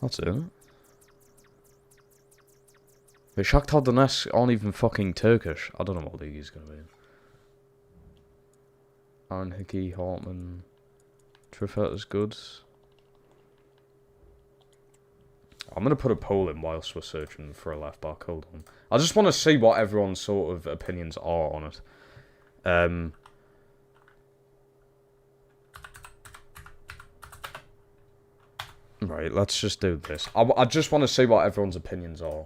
That's it, isn't it? But Shakhtar Donetsk aren't even fucking Turkish. I don't know what league he's going to be in. Aaron Hickey, Hartman, Truffert is good. I'm going to put a poll in whilst we're searching for a left back. Hold on. I just want to see what everyone's sort of opinions are on it. Right, let's just do this. I just want to see what everyone's opinions are.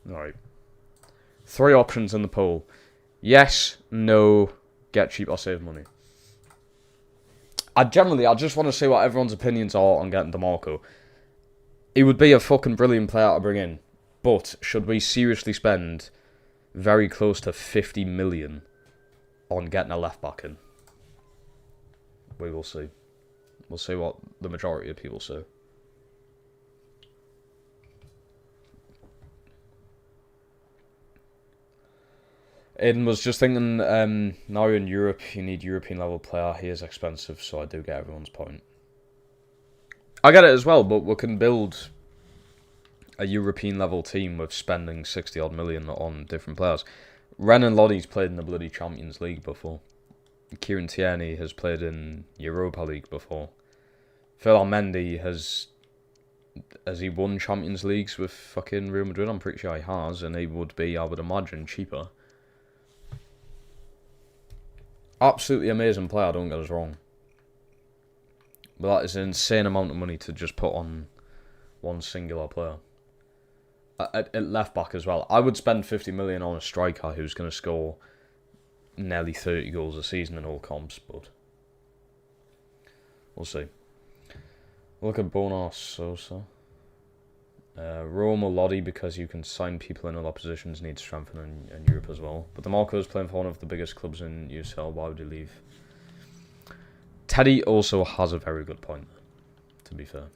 Right. 3 options in the poll. Yes, no, get cheap or save money. I just want to see what everyone's opinions are on getting DeMarco. He would be a fucking brilliant player to bring in. But should we seriously spend very close to 50 million on getting a left back in? We will see. We'll see what the majority of people say. Aiden was just thinking, now you're in Europe, you need European level player. He is expensive, so I do get everyone's point. I get it as well, but we can build a European level team with spending 60 odd million on different players. Renan Loddy's played in the bloody Champions League before. Kieran Tierney has played in Europa League before. Phil Mendy has he won Champions Leagues with fucking Real Madrid? I'm pretty sure he has, and he would be, I would imagine, cheaper. Absolutely amazing player, don't get us wrong. But that is an insane amount of money to just put on one singular player. At left back as well. I would spend 50 million on a striker who's going to score nearly 30 goals a season in all comps, but we'll see. Look at Bonar Sosa. Roma Lodi, because you can sign people in other positions, needs strengthening in Europe as well. But DeMarco is playing for one of the biggest clubs in UCL. Why would he leave? Teddy also has a very good point, to be fair.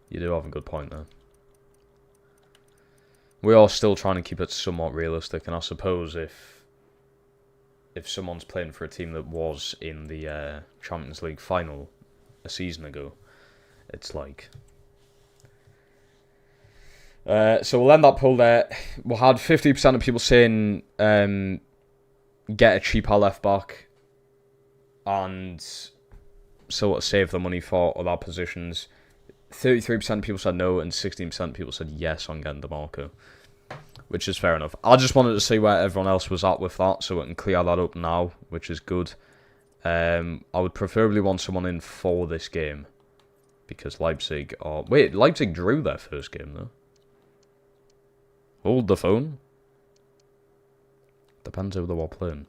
You do have a good point there. We are still trying to keep it somewhat realistic, and I suppose if someone's playing for a team that was in the Champions League final a season ago, it's like... so we'll end that poll there. We had 50% of people saying get a cheaper left back and sort of save the money for other positions. 33% of people said no, and 16% of people said yes on getting DeMarco, which is fair enough. I just wanted to see where everyone else was at with that, so we can clear that up now, which is good. I would preferably want someone in for this game, because Leipzig are... Wait, Leipzig drew their first game, though. Hold the phone. Depends who they were playing.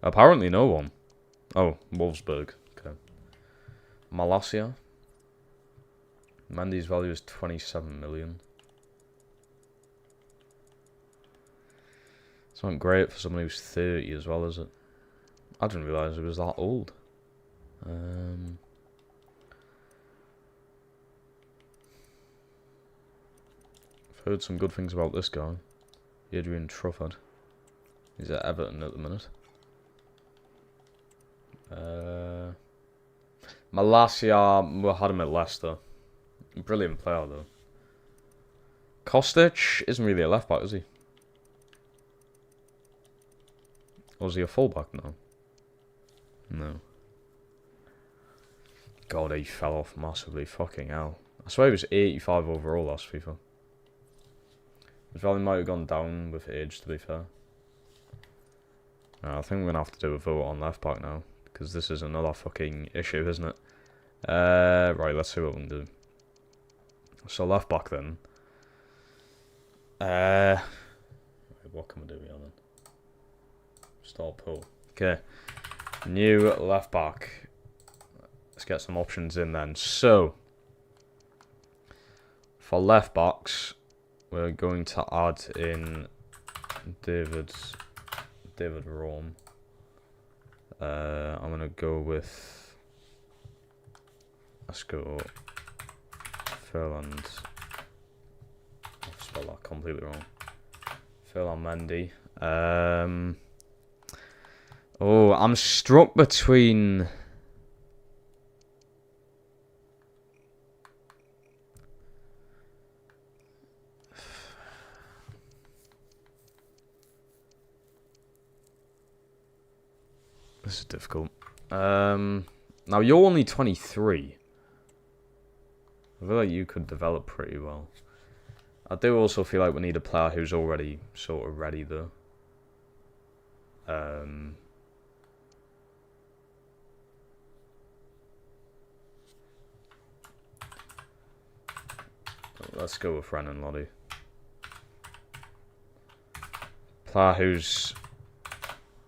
Apparently no one. Oh, Wolfsburg. Okay. Malasia. Mendy's value is 27 million. It's not great for someone who's 30 as well, is it? I didn't realise he was that old. I've heard some good things about this guy. Adrian Trufford. He's at Everton at the minute. Malasia, we had him at Leicester. Brilliant player though. Kostic isn't really a left back, is he? Or is he a full back now? No. God, he fell off massively. Fucking hell. I swear he was 85 overall last FIFA. His value might have gone down with age, to be fair. I think we're going to have to do a vote on left back now, because this is another fucking issue, isn't it? Right, let's see what we can do. So left back then. What can we do here then? Start poll. Okay. New left back. Let's get some options in then. So, for left backs, we're going to add in David Rome. I'm going to go with... Let's go... Ferland. I've spelled that completely wrong. Ferland Mendy. Oh, I'm struck between... This is difficult. Now, you're only 23. I feel like you could develop pretty well. I do also feel like we need a player who's already sort of ready, though. Let's go with Renan Loddy. Player who's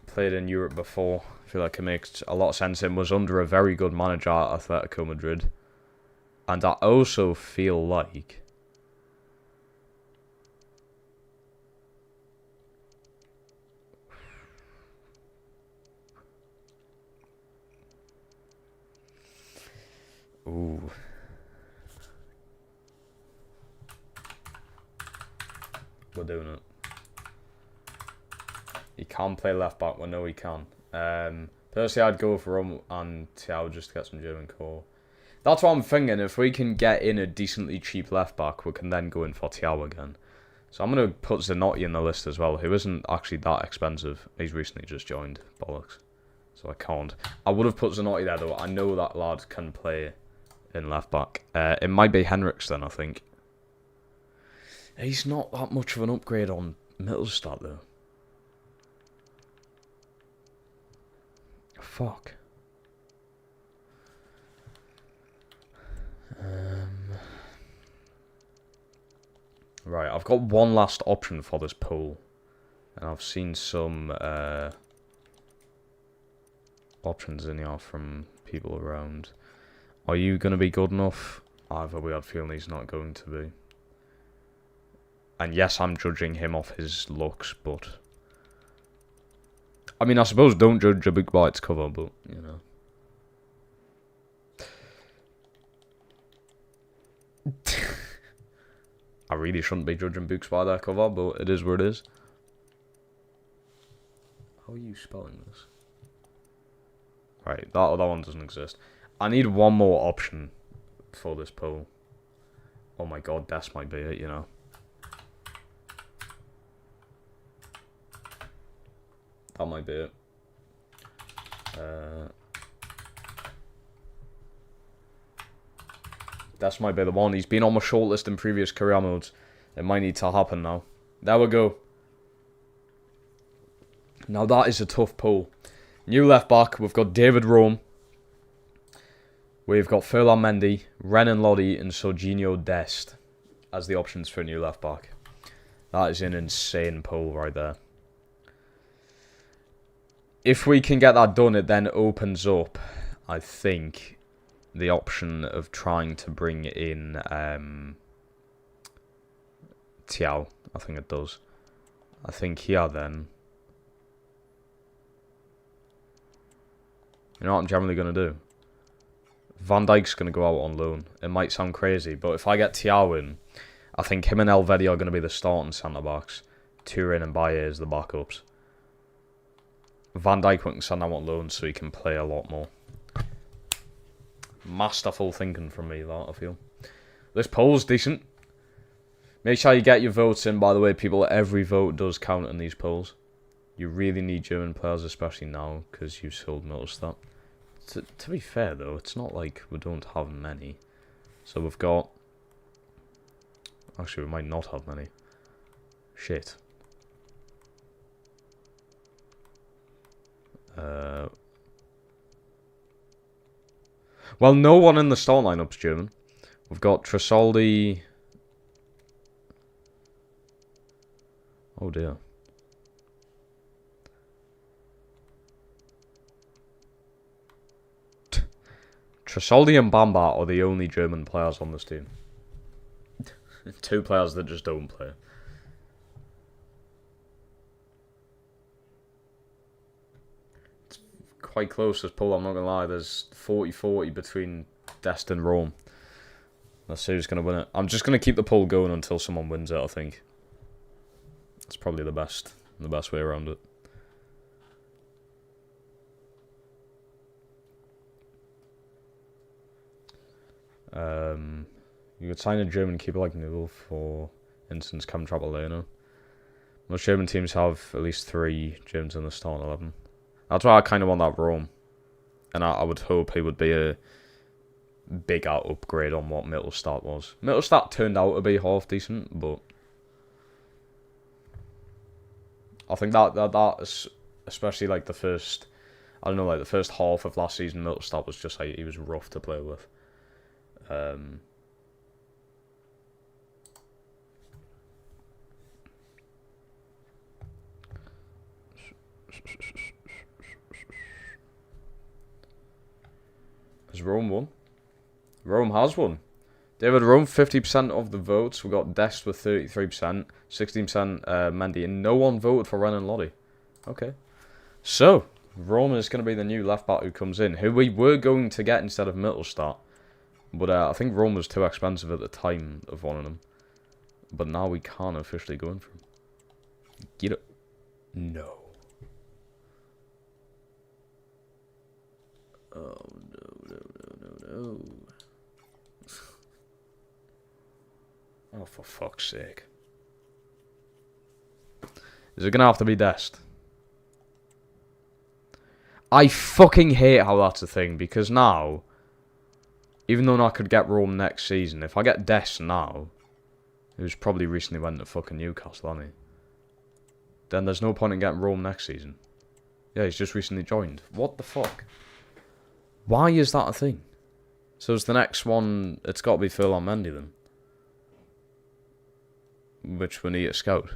played in Europe before. I feel like it makes a lot of sense. And was under a very good manager at Atletico Madrid. And I also feel like... Ooh. We're doing it. He can play left back. We know he can. Personally, I'd go for him and Thiago just to get some German core. That's what I'm thinking. If we can get in a decently cheap left back, we can then go in for Thiago again. So I'm going to put Zanotti in the list as well, who isn't actually that expensive. He's recently just joined. Bollocks. So I can't. I would have put Zanotti there, though. I know that lad can play in left back. It might be Henriks then, I think. He's not that much of an upgrade on Mittelstadt, though. Fuck. Right, I've got one last option for this pool. And I've seen some options in here from people around. Are you going to be good enough? I have a weird feeling he's not going to be. And yes, I'm judging him off his looks, but... I mean, I suppose don't judge a book by its cover, but, you know. I really shouldn't be judging books by their cover, but it is what it is. How are you spelling this? Right, that other one doesn't exist. I need one more option for this poll. Oh my god, Des might be it, you know. That might be it. Des might be the one. He's been on my shortlist in previous career modes. It might need to happen now. There we go. Now that is a tough poll. New left back, we've got David Rome. We've got Ferland Mendy, Renan Lodi, and Serginho Dest as the options for a new left back. That is an insane poll right there. If we can get that done, it then opens up, I think, the option of trying to bring in Thiago. I think it does. I think here then... You know what I'm generally going to do? Van Dijk's going to go out on loan. It might sound crazy, but if I get Thiago in, I think him and Elvedi are going to be the starting centre-backs. Turin and Baye as the backups. Van Dijk we can send out on loan so he can play a lot more. Masterful thinking from me, that, I feel. This poll's decent. Make sure you get your votes in, by the way, people. Every vote does count in these polls. You really need German players, especially now, because you've sold Mittelstadt. To be fair, though, it's not like we don't have many. So we've got... Actually, we might not have many. Shit. Well, no one in the start lineup's German. We've got Tresoldi. Oh dear. Tresoldi and Bamba are the only German players on this team. Two players that just don't play. Quite close this poll, I'm not going to lie. There's 40-40 between Dest and Rome. Let's see who's going to win it. I'm just going to keep the poll going until someone wins it, I think. That's probably the best way around it. You could sign a German keeper like Newell, for instance, Cam Trappellino. Most German teams have at least 3 Germans in the starting 11. That's why I kind of want that Rome. And I would hope he would be a bigger upgrade on what Mittelstadt was. Mittelstadt turned out to be half decent, but... I think that is, especially like the first... I don't know, like the first half of last season, Mittelstadt was just like, he was rough to play with. Has Rome won? Rome has won. David Rome, 50% of the votes. We got Dest with 33%, 16% Mendy, and no one voted for Ren and Lottie. Okay. So, Rome is going to be the new left back who comes in, who we were going to get instead of Mittelstadt. But I think Rome was too expensive at the time of one of them. But now we can't officially go in for him. Get it? No. Oh, no. Oh, for fuck's sake. Is it going to have to be Dest? I fucking hate how that's a thing, because now, even though I could get Rome next season, if I get Dest now, who's probably recently went to fucking Newcastle, hasn't he? Then there's no point in getting Rome next season. Yeah, he's just recently joined. What the fuck? Why is that a thing? So is the next one, it's got to be Phil on Mendy then? Which we need to scout.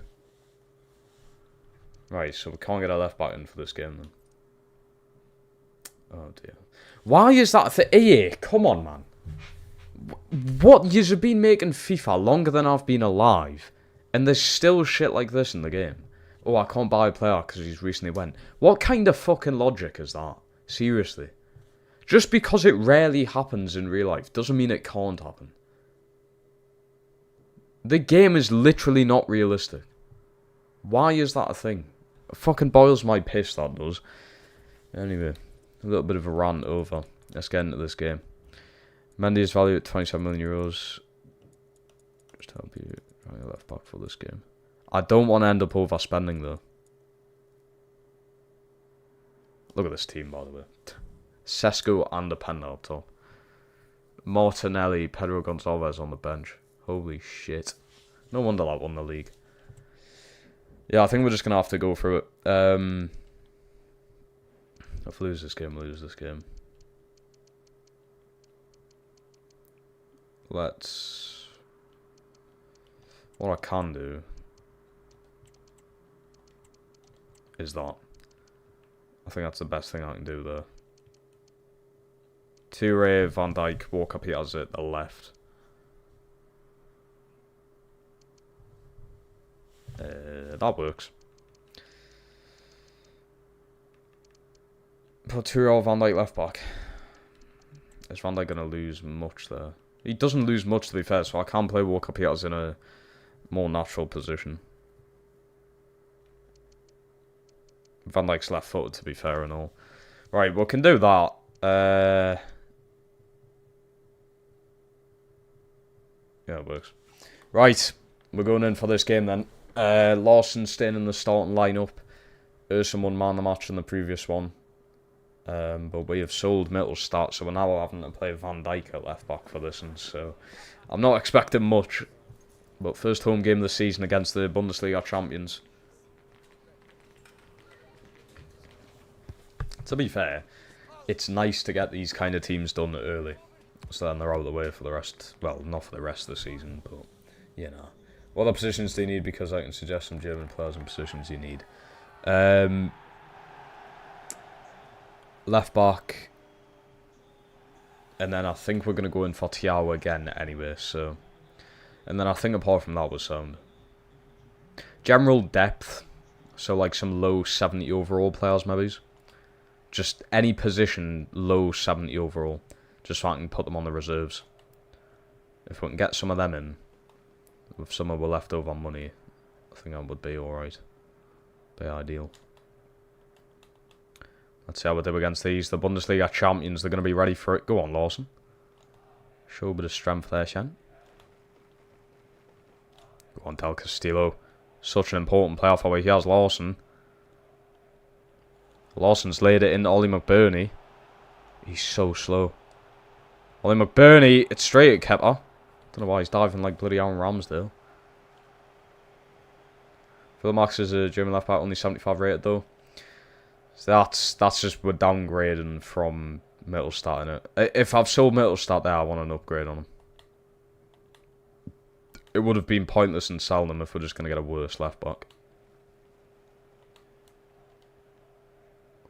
Right, so we can't get a left back in for this game then. Oh dear. Why is that a thing? Hey, come on, man. What? You've been making FIFA longer than I've been alive, and there's still shit like this in the game. Oh, I can't buy a player because he's recently went. What kind of fucking logic is that? Seriously. Just because it rarely happens in real life doesn't mean it can't happen. The game is literally not realistic. Why is that a thing? It fucking boils my piss, that does. Anyway, a little bit of a rant over. Let's get into this game. Mendy is valued at 27 million euros. Just help you try a left back for this game. I don't want to end up overspending though. Look at this team, by the way. Sesko and a Penda up top. Martinelli, Pedro Gonçalves on the bench. Holy shit. No wonder that won the league. Yeah, I think we're just going to have to go through it. If we lose this game, lose this game. Let's... What I can do is that. I think that's the best thing I can do there. Toure, Van Dijk, Walker Peters at the left. That works. Put Toure or Van Dijk left back. Is Van Dijk going to lose much there? He doesn't lose much, to be fair, so I can play Walker Peters in a more natural position. Van Dijk's left footed, to be fair and all. Right, we can do that. Yeah, it works. Right, we're going in for this game then. Lawson staying in the starting lineup. Urson won man the match in the previous one. But we have sold Mittelstadt, so we're now having to play Van Dijk at left back for this one. So I'm not expecting much. But first home game of the season against the Bundesliga champions. To be fair, it's nice to get these kind of teams done early. So then they're out of the way for the rest. Well, not for the rest of the season, but, you know. What other positions do you need? Because I can suggest some German players and positions you need. Left back. And then I think we're going to go in for Thiago again anyway, so. And then I think apart from that was sound. General depth. So like some low 70 overall players maybe. Just any position low 70 overall. Just so I can put them on the reserves. If we can get some of them in. With some of our leftover money. I think that would be alright. Be ideal. Let's see how we do against these. The Bundesliga champions, they're going to be ready for it. Go on, Lawson. Show a bit of strength there, Shen. Go on, Del Castillo. Such an important player for he has Lawson. Lawson's laid it into Ollie McBurney. He's so slow. Ollie McBurney, it's straight at Kepa. Don't know why he's diving like bloody Aaron Ramsdale. Phil Max is a German left back, only 75 rated though. So that's just we're downgrading from Mittelstadt in it. If I've sold Mittelstadt there, I want an upgrade on him. It would have been pointless in selling them if we're just going to get a worse left back.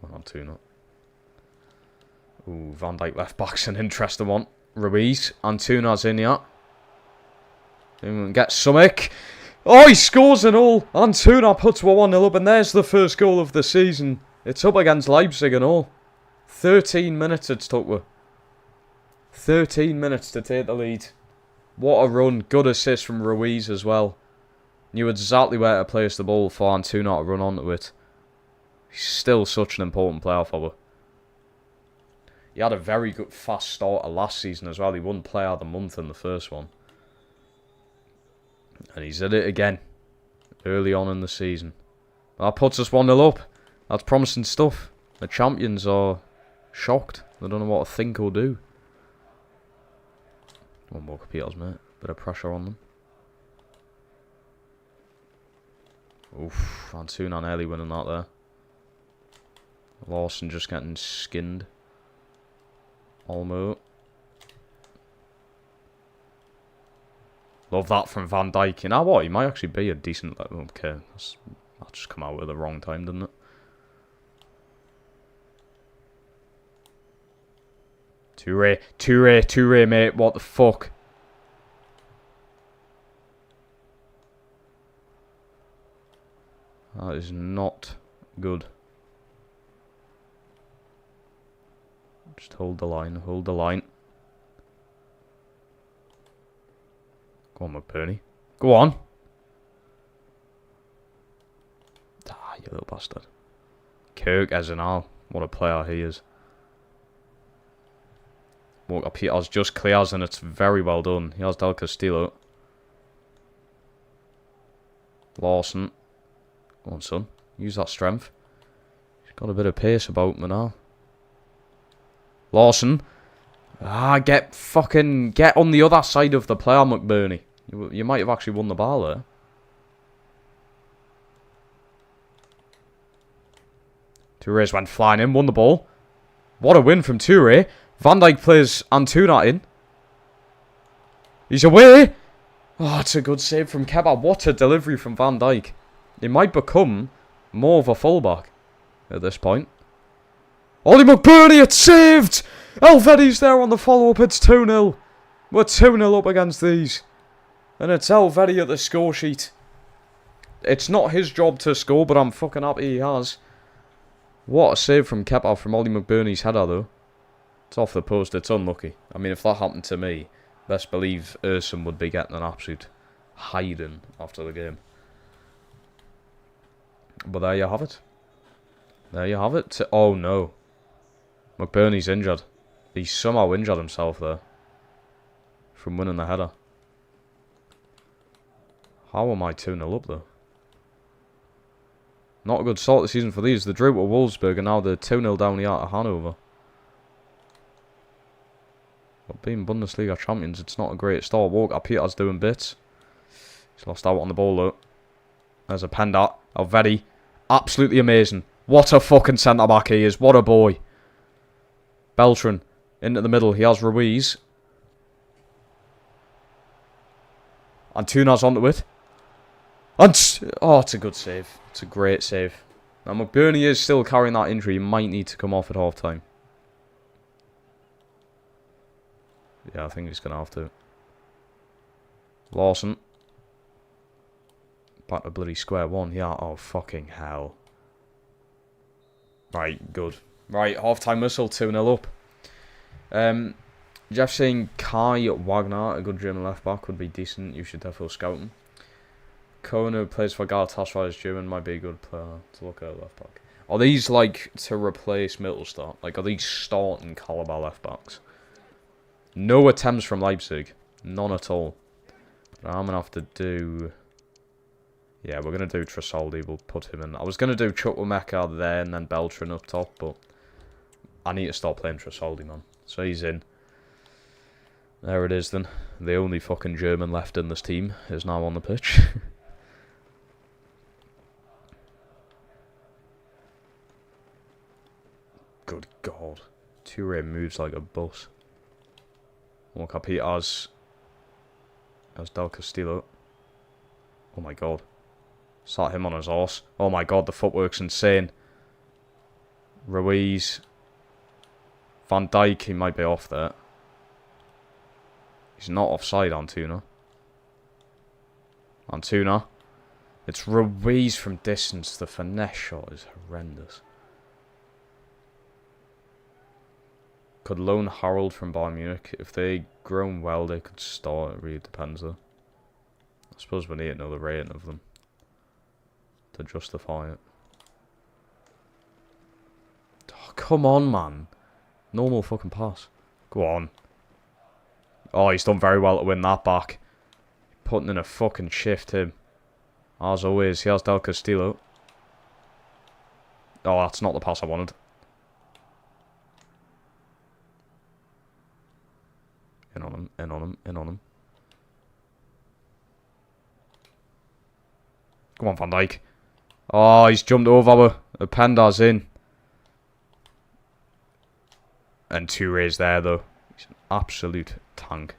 Well, not two, not. Ooh, Van Dijk left back's an interesting one. Ruiz. Antuna's in here. Get Summik. Oh, he scores and all. Antuna puts 1-0 up, and there's the first goal of the season. It's up against Leipzig and all. 13 minutes it's took with. 13 minutes to take the lead. What a run. Good assist from Ruiz as well. Knew exactly where to place the ball for Antuna to run onto it. He's still such an important player for us. He had a very good fast start last season as well. He won Player of the Month in the first one. And he's at it again. Early on in the season. That puts us 1-0 up. That's promising stuff. The champions are shocked. They don't know what to think or do. One more Peters, mate. Bit of pressure on them. Oof. Antuna nearly winning that there. Lawson just getting skinned. Olmo. Love that from Van Dijk. You know what? He might actually be a decent... Okay. That just come out at the wrong time, didn't it? Toure, mate. What the fuck? That is not good. Just hold the line, hold the line. Go on, McBurney. Go on. Ah, you little bastard. Kirk Ezenal. What a player he is. Walker Peters just clears and it's very well done. He has Del Castillo. Lawson. Go on, son. Use that strength. He's got a bit of pace about him now. Lawson. Ah, get on the other side of the player, McBurney. You might have actually won the ball there. Toure's went flying in, won the ball. What a win from Toure. Van Dijk plays Antuna in. He's away. Oh, it's a good save from Kepa. What a delivery from Van Dijk. He might become more of a fullback at this point. Ollie McBurney, it's saved! Elvedi's there on the follow-up. It's 2-0. We're 2-0 up against these. And it's Elvedi at the score sheet. It's not his job to score, but I'm fucking happy he has. What a save from Kepa from Ollie McBurney's header, though. It's off the post. It's unlucky. I mean, if that happened to me, best believe Erson would be getting an absolute hiding after the game. But there you have it. There you have it. Oh, no. McBurney's injured. He somehow injured himself there. From winning the header. How am I 2-0 up, though? Not a good start of the season for these. The drew to Wolfsburg and now they're 2-0 down here to Hannover. But being Bundesliga champions, it's not a great start. Walker Peters doing bits. He's lost out on the ball, though. There's a Penda. Elvedi. Absolutely amazing. What a fucking centre-back he is. What a boy. Beltran. Into the middle. He has Ruiz. Antuna's onto it. Oh, it's a good save. It's a great save. Now, McBurney is still carrying that injury. He might need to come off at half-time. Yeah, I think he's going to have to. Lawson. Back to bloody square one. Yeah, oh, fucking hell. Right, good. Right, half-time whistle, 2-0 up. Jeff saying Kai Wagner, a good German left-back, would be decent. You should definitely scout him. Cohen, who plays for Galatasaray, is German, might be a good player to look at left-back. Are these, like, to replace Mittelstadt? Like, are these starting caliber left-backs? No attempts from Leipzig. None at all. But I'm going to have to do... Yeah, we're going to do Tresoldi. We'll put him in. I was going to do Chukwuemeka there and then Beltran up top, but I need to start playing Tresoldi, man. So he's in. There it is then. The only fucking German left in this team is now on the pitch. Good God. Toure moves like a bus. Walker Peters. There's Del Castillo. Oh my God. Sat him on his horse. Oh my God, the footwork's insane. Ruiz. Van Dijk, he might be off there. He's not offside, Antuna. Antuna. It's Ruiz from distance. The finesse shot is horrendous. Could loan Harold from Bayern Munich. If they grown well, they could start. It really depends, though. I suppose we need to know the rating of them to justify it. Oh, come on, man. Normal fucking pass. Go on. Oh, he's done very well to win that back. Putting in a fucking shift, him. As always, he has Del Castillo. Oh, that's not the pass I wanted. In on him, in on him, in on him. Come on, Van Dijk. Oh, he's jumped over. Penda's in. And Touré's there, though. He's an absolute tank.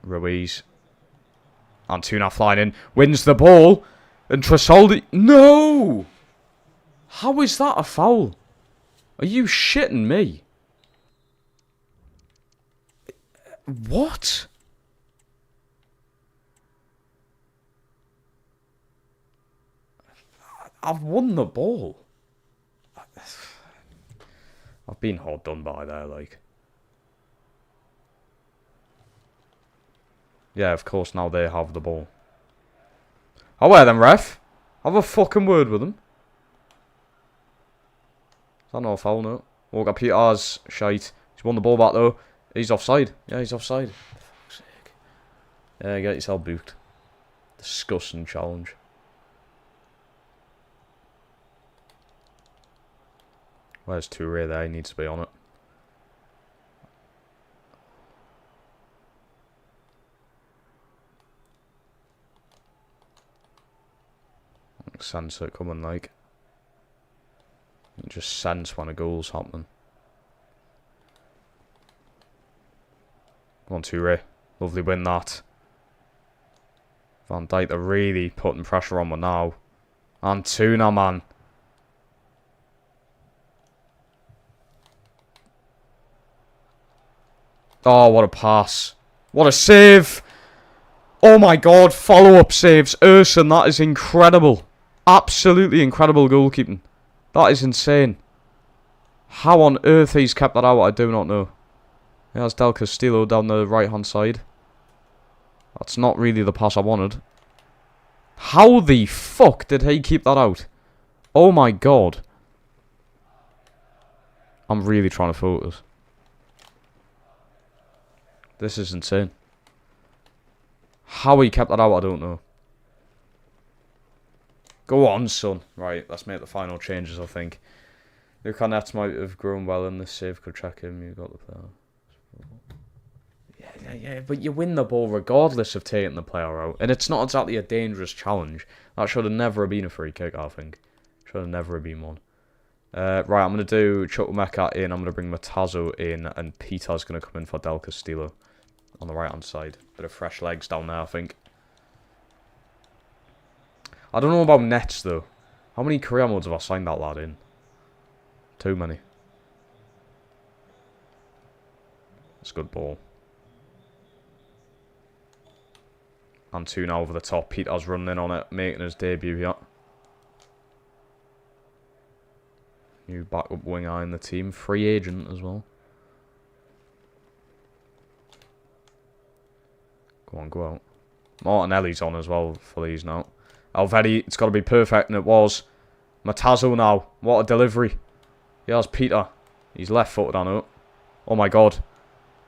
Ruiz. Antuna flying in. Wins the ball. And Tresoldi. No! How is that a foul? Are you shitting me? What? I've won the ball. I've been hard done by there, like. Yeah, of course, now they have the ball. Oh, well then, ref. Have a fucking word with them. Is that not a foul, no? Walker Peters, shite. He's won the ball back, though. He's offside. Yeah, he's offside. For fuck's sake. Yeah, get yourself booked. Disgusting challenge. Where's Touré there? He needs to be on it. Sense it coming, like. You just sense when a goal's happening. Come on, Touré. Lovely win that. Van Dijk, they're really putting pressure on me now. Antuna, man. Oh, what a pass. What a save. Oh my god, follow-up saves. Erson, that is incredible. Absolutely incredible goalkeeping. That is insane. How on earth he's kept that out, I do not know. There's Del Castillo down the right-hand side. That's not really the pass I wanted. How the fuck did he keep that out? Oh my god. I'm really trying to focus. This is insane. How he kept that out, I don't know. Go on, son. Right, let's make the final changes, I think. Lucanets might have grown well in this save. Could check him. You got the player. Yeah, but you win the ball regardless of taking the player out. And it's not exactly a dangerous challenge. That should have never been a free kick, I think. Should have never been one. Right, I'm going to do Chukwuemeka in. I'm going to bring Matazo in. And Peter's going to come in for Del Castillo on the right-hand side. Bit of fresh legs down there, I think. I don't know about nets, though. How many career modes have I signed that lad in? Too many. That's a good ball. Antuna over the top. Peter's running in on it, making his debut here. New backup winger in the team. Free agent as well. Go on, go out. Martinelli's on as well for these now. Alvedi, it's got to be perfect, and it was. Matazo now. What a delivery. Here's Peter. He's left-footed, I know. Oh my god.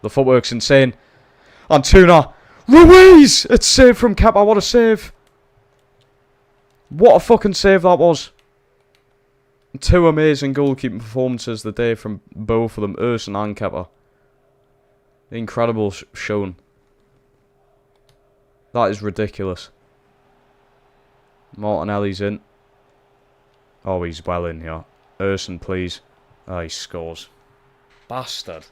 The footwork's insane. Antuna. Ruiz! It's saved from Kepa. What a save. What a fucking save that was. Two amazing goalkeeping performances the day from both of them, Erson and Kepa. Incredible shown. That is ridiculous. Martinelli's in. Oh, he's well in here. Erson, please. Oh, he scores. Bastard.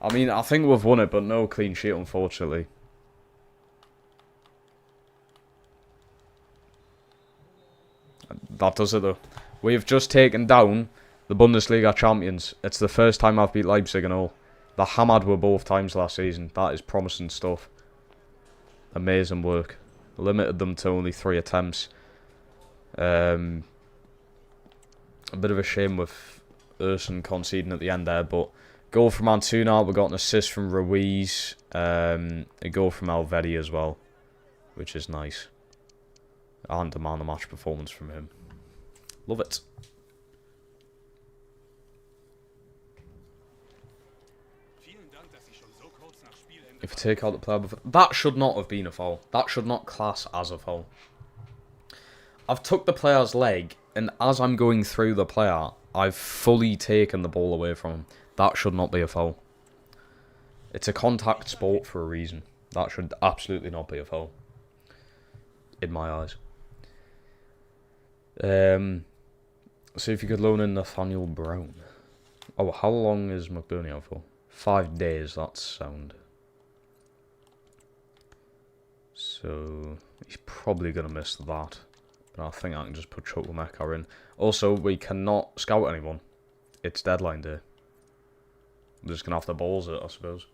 I mean, I think we've won it, but no clean sheet, unfortunately. That does it, though. We've just taken down the The Bundesliga champions. It's the first time I've beat Leipzig and all. The hammered were both times last season. That is promising stuff. Amazing work. Limited them to only 3 attempts. A bit of a shame with Urson conceding at the end there, but goal from Antuna. We got an assist from Ruiz. A goal from Alvedi as well, which is nice. And a man of the match performance from him. Love it. If you take out the player before... That should not have been a foul. That should not class as a foul. I've took the player's leg, and as I'm going through the player, I've fully taken the ball away from him. That should not be a foul. It's a contact sport for a reason. That should absolutely not be a foul. In my eyes. See if you could loan in Nathaniel Brown. Oh, how long is McBurney out for? 5 days, that's sound. So, he's probably going to miss that. But I think I can just put Chukwuemeka in. Also, we cannot scout anyone. It's deadline day. I'm just going to have to balls it, I suppose.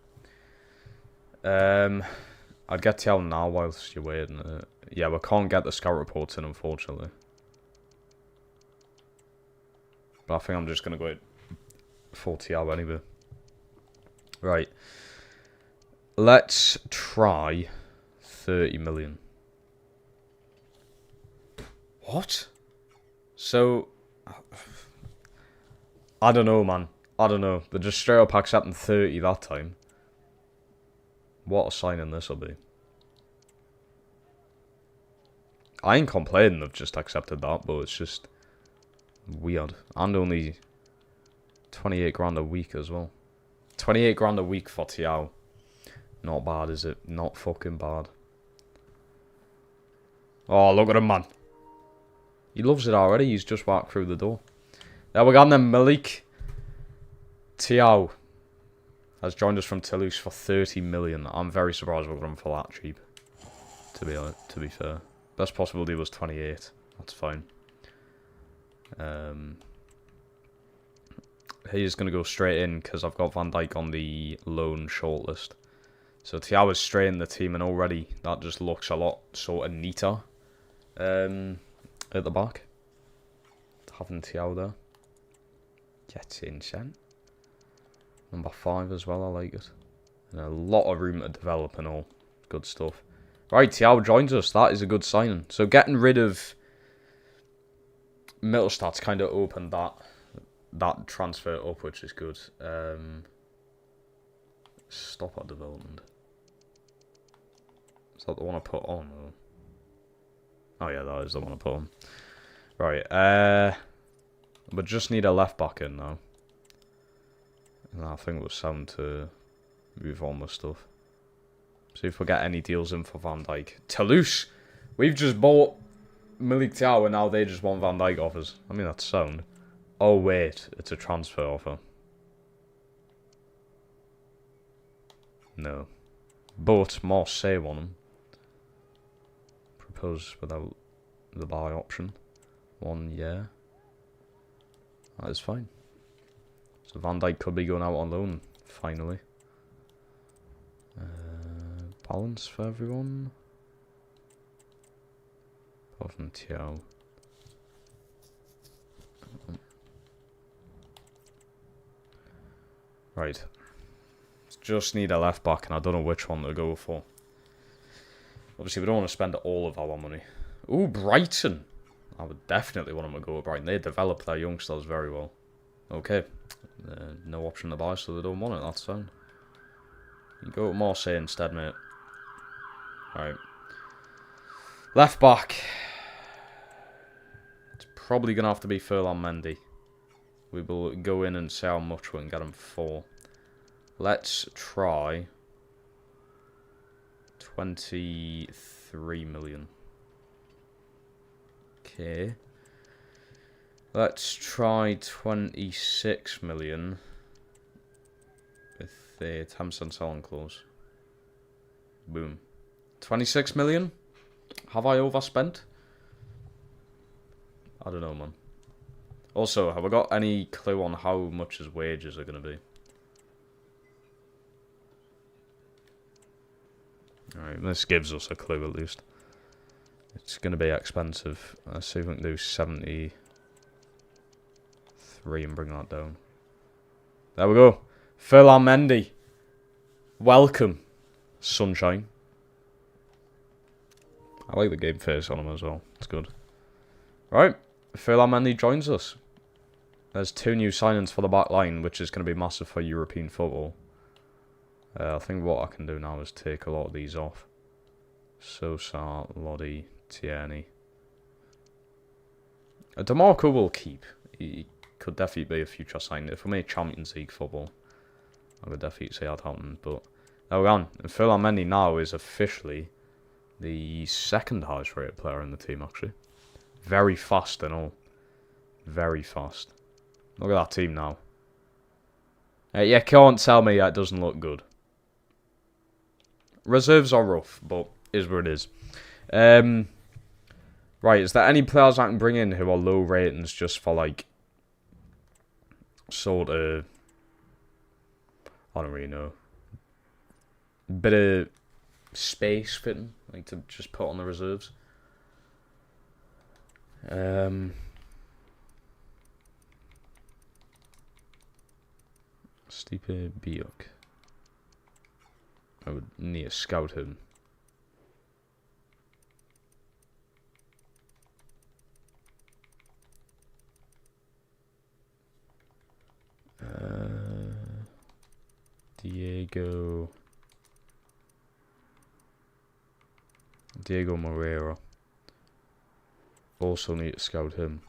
I'd get Tiao now whilst you're waiting. Yeah, we can't get the scout reports in, unfortunately. But I think I'm just going to go for Tiao anyway. Right. Let's try 30 million. What? So, I don't know, man. I don't know. They're just straight up accepting 30 that time. What a signing this will be. I ain't complaining they've just accepted that, but it's just weird. And only 28 grand a week as well. 28 grand a week for Tiao. Not bad, is it? Not fucking bad. Oh, look at him, man. He loves it already. He's just walked through the door. There we go, then. Malik Tiao has joined us from Toulouse for 30 million. I'm very surprised we got him for that cheap. To be fair. Best possible deal was 28. That's fine. He's going to go straight in because I've got Van Dijk on the loan shortlist. So Tiao is straight in the team, and already that just looks a lot sort of neater at the back. Having Tiao there. Gets in, Shen. Number 5 as well, I like it. And a lot of room to develop and all. Good stuff. Right, Tiao joins us. That is a good signing. So getting rid of Mittelstadt's kind of opened that transfer up, which is good. Stop at development. Is that the one I put on? Or? Oh yeah, that is the one I put on. Right, we just need a left back in now. And I think we're sound to move on with stuff. See if we get any deals in for Van Dijk. Toulouse! We've just bought Malik Tiao and now they just want Van Dijk offers. I mean, that's sound. Oh wait, it's a transfer offer. No. But Marseille want him. Propose without the buy option. 1 year. That is fine. So Van Dijk could be going out on loan, finally. Balance for everyone. Apart from Tiao. Right. Just need a left back, and I don't know which one to go for. Obviously, we don't want to spend all of our money. Ooh, Brighton. I would definitely want them to go with Brighton. They develop their youngsters very well. Okay. No option to buy, so they don't want it. That's fine. You go with Marseille instead, mate. Alright. Left back. It's probably going to have to be Ferland Mendy. We will go in and see how much we can get him for. Let's try 23 million. Okay. Let's try 26 million with the 10% selling clause. Boom. 26 million? Have I overspent? I don't know, man. Also, have I got any clue on how much his wages are going to be? Alright, this gives us a clue at least. It's going to be expensive. Let's see if we can do 73 and bring that down. There we go. Finalizing. Welcome, sunshine. I like the game face on him as well. It's good. Right, Finalizing joins us. There's 2 new signings for the back line, which is going to be massive for European football. I think what I can do now is take a lot of these off. Sosa, Lodi, Tierney. DeMarco will keep. He could definitely be a future signing. If we made Champions League football, I would definitely say that happened. But there we go. And Finalizing now is officially the 2nd highest rated player in the team, actually. Very fast and all. Very fast. Look at that team now. You can't tell me that doesn't look good. Reserves are rough, but is what it is. Right, is there any players I can bring in who are low ratings just for, like, sort of, I don't really know, bit of space fitting, like to just put on the reserves? Stipe Biok. I would need to scout him. Diego Moreira. Also need to scout him.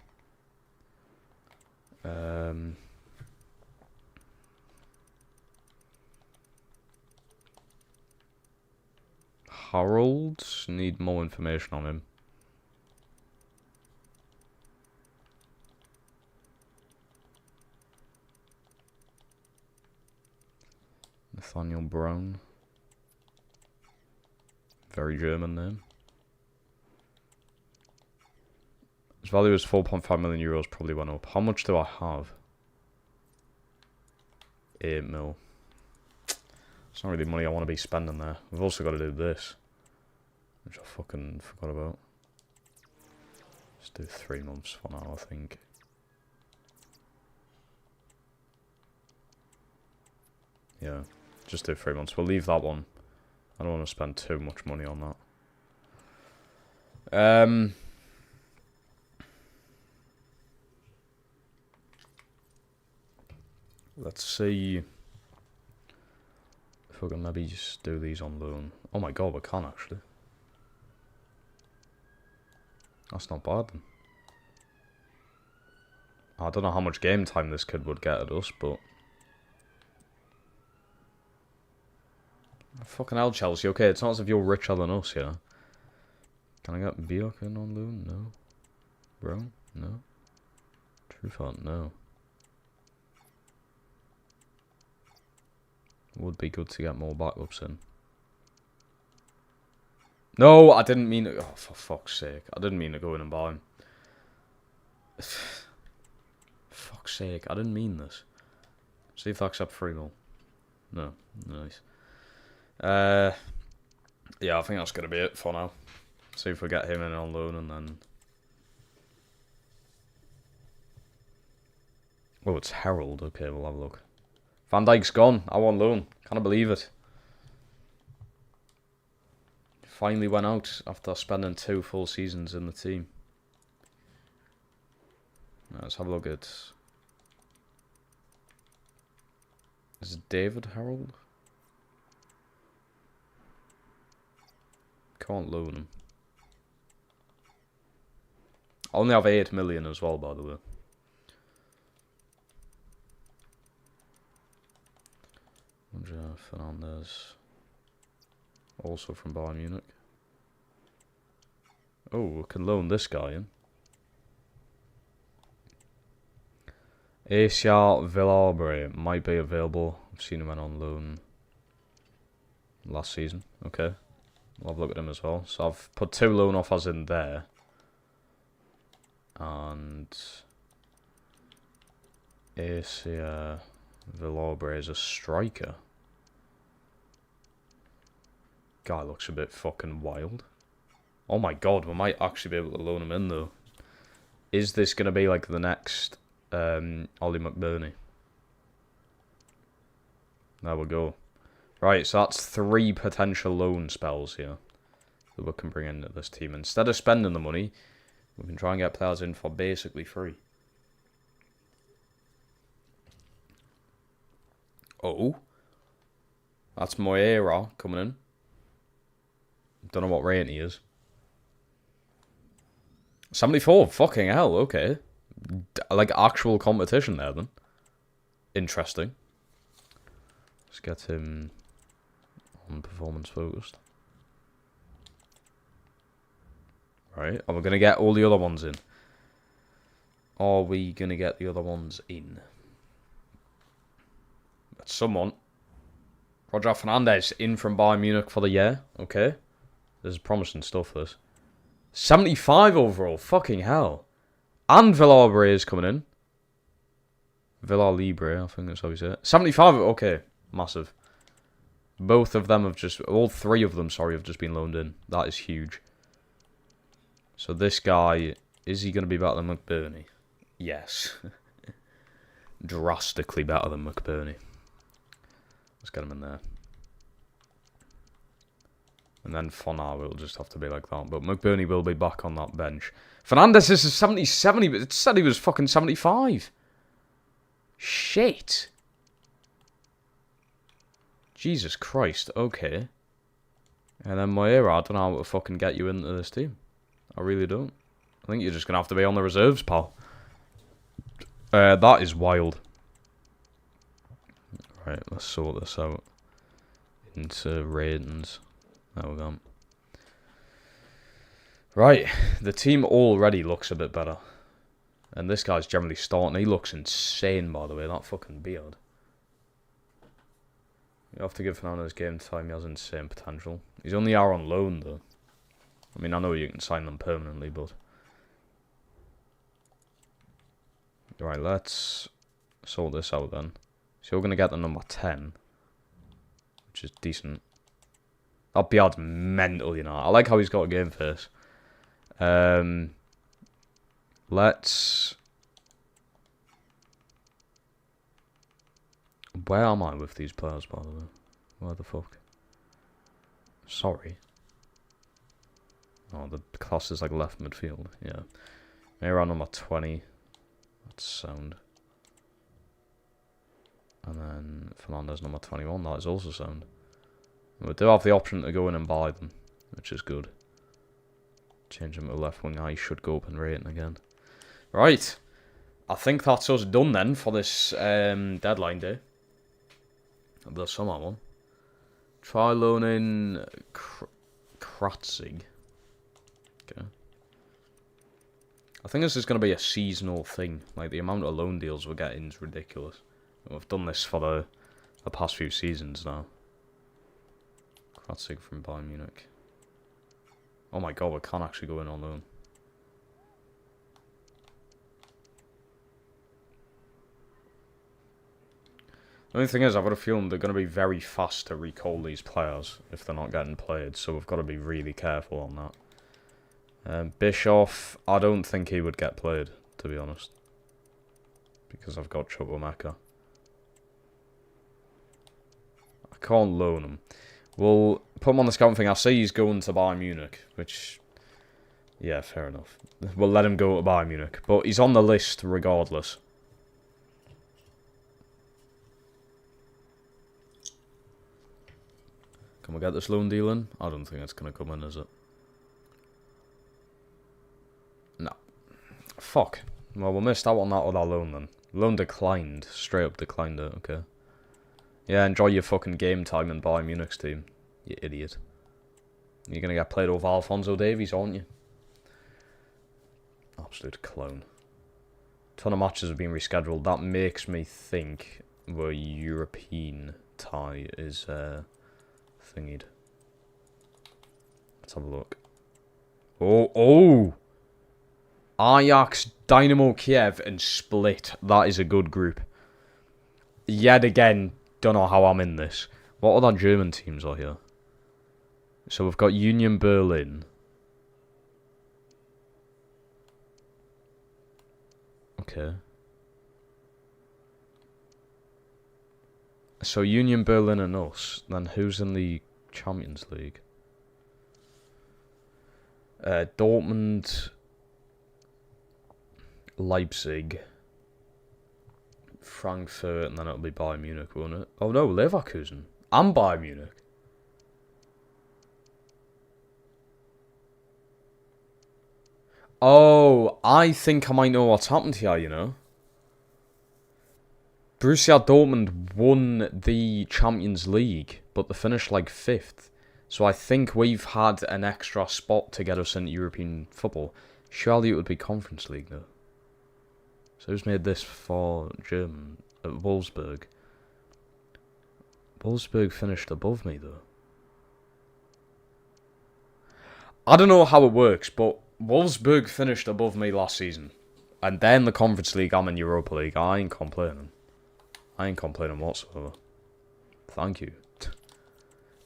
Harold, need more information on him. Nathaniel Brown. Very German name. His value is 4.5 million euros, probably went up. How much do I have? 8 mil. It's not really money I want to be spending there. We've also got to do this, which I fucking forgot about. Let's do 3 months for now, I think. Yeah, just do 3 months. We'll leave that one. I don't want to spend too much money on that. Let's see if we can maybe just do these on loan. Oh my god, we can actually. That's not bad then. I don't know how much game time this kid would get at us, but... Fucking hell, Chelsea. Okay, it's not as if you're richer than us, yeah? Can I get Biok in on loan? No. Bro? No. Truthart? No. Would be good to get more backups in. No, I didn't mean to... Oh, for fuck's sake. I didn't mean to go in and buy him. Fuck's sake, I didn't mean this. See if I accept 3 mil. No, nice. Yeah, I think that's going to be it for now. See if we get him in on loan and then... Oh, it's Harold. Okay, we'll have a look. Van Dijk's gone. I want loan. Can't believe it. Finally went out after spending 2 full seasons in the team. Let's have a look at... Is it David Harold? Can't loan him. I only have 8 million as well, by the way. Fernandez. Also from Bayern Munich. Oh, we can loan this guy in. Asia Villabre might be available. I've seen him went on loan last season. Okay. We'll have a look at him as well. So I've put 2 loan offers in there. And Asia Villabre is a striker. Guy looks a bit fucking wild. Oh my god, we might actually be able to loan him in though. Is this going to be like the next Ollie McBurney? There we go. Right, so that's 3 potential loan spells here that we can bring into this team. Instead of spending the money, we can try and get players in for basically free. Oh. That's Moira coming in. Don't know what rate he is. 74, fucking hell, okay. Like actual competition there then. Interesting. Let's get him on performance focused. Right, are we going to get all the other ones in? Are we going to get the other ones in? That's someone. Roger Fernandez in from Bayern Munich for the year. Okay. This is promising stuff, this. 75 overall. Fucking hell. And Villabre is coming in. Villalibre, I think that's how you say it. 75. Okay. Massive. Both of them have just... All 3 of them, sorry, have just been loaned in. That is huge. So this guy... Is he going to be better than McBurney? Yes. Drastically better than McBurney. Let's get him in there. And then for now, it'll just have to be like that. But McBurney will be back on that bench. Fernandez is a 77, but it said he was fucking 75. Shit. Jesus Christ, okay. And then Moira, I don't know how to fucking get you into this team. I really don't. I think you're just going to have to be on the reserves, pal. That is wild. Right, let's sort this out. Into ratings. There we go. Right, the team already looks a bit better. And this guy's generally starting. He looks insane, by the way, that fucking beard. You have to give Fernandez game time, he has insane potential. He's only out on loan, though. I mean, I know you can sign them permanently, but... Right, let's sort this out then. So you're going to get the number 10. Which is decent. That beard's mental, you know. I like how he's got a game face. Let's... Where am I with these players, by the way? Where the fuck? Sorry. Oh, the class is like left midfield. Yeah. Maybe around number 20. That's sound. And then Fernandez number 21. That is also sound. And we do have the option to go in and buy them, which is good. Change him to left wing. I should go up in rating again. Right. I think that's us done then for this deadline day. The summer one. Try loaning Kratzig. Okay. I think this is going to be a seasonal thing. Like, the amount of loan deals we're getting is ridiculous. We've done this for the past few seasons now. Kratzig from Bayern Munich. Oh my god, we can't actually go in on loan. The only thing is, I've got a feeling they're going to be very fast to recall these players if they're not getting played, so we've got to be really careful on that. Bischoff, I don't think he would get played, to be honest. Because I've got Chukwuemeka. I can't loan him. We'll put him on the scouting thing. I say he's going to Bayern Munich, which... Yeah, fair enough. We'll let him go to Bayern Munich. But he's on the list regardless. Can we get this loan deal in? I don't think it's going to come in, is it? No. Fuck. Well, we missed out on that other loan then. Loan declined. Straight up declined it, okay. Yeah, enjoy your fucking game time in Bayern Munich's team. You idiot. You're going to get played over Alphonso Davies, aren't you? Absolute clone. Ton of matches have been rescheduled. That makes me think the European tie is thingied. Let's have a look. Oh! Ajax, Dynamo Kiev, and Split. That is a good group. Yet again, don't know how I'm in this. What other German teams are here? So we've got Union Berlin. Okay. So Union Berlin and us. Then who's in the Champions League? Dortmund, Leipzig, Frankfurt, and then it'll be Bayern Munich, won't it? Oh no, Leverkusen and Bayern Munich. Oh, I think I might know what's happened here, you know. Borussia Dortmund won the Champions League, but they finished like 5th. So I think we've had an extra spot to get us into European football. Surely it would be Conference League, though. So who's made this for German? Wolfsburg. Wolfsburg finished above me, though. I don't know how it works, but Wolfsburg finished above me last season. And then the Conference League, I'm in Europa League. I ain't complaining. I ain't complaining whatsoever. Thank you.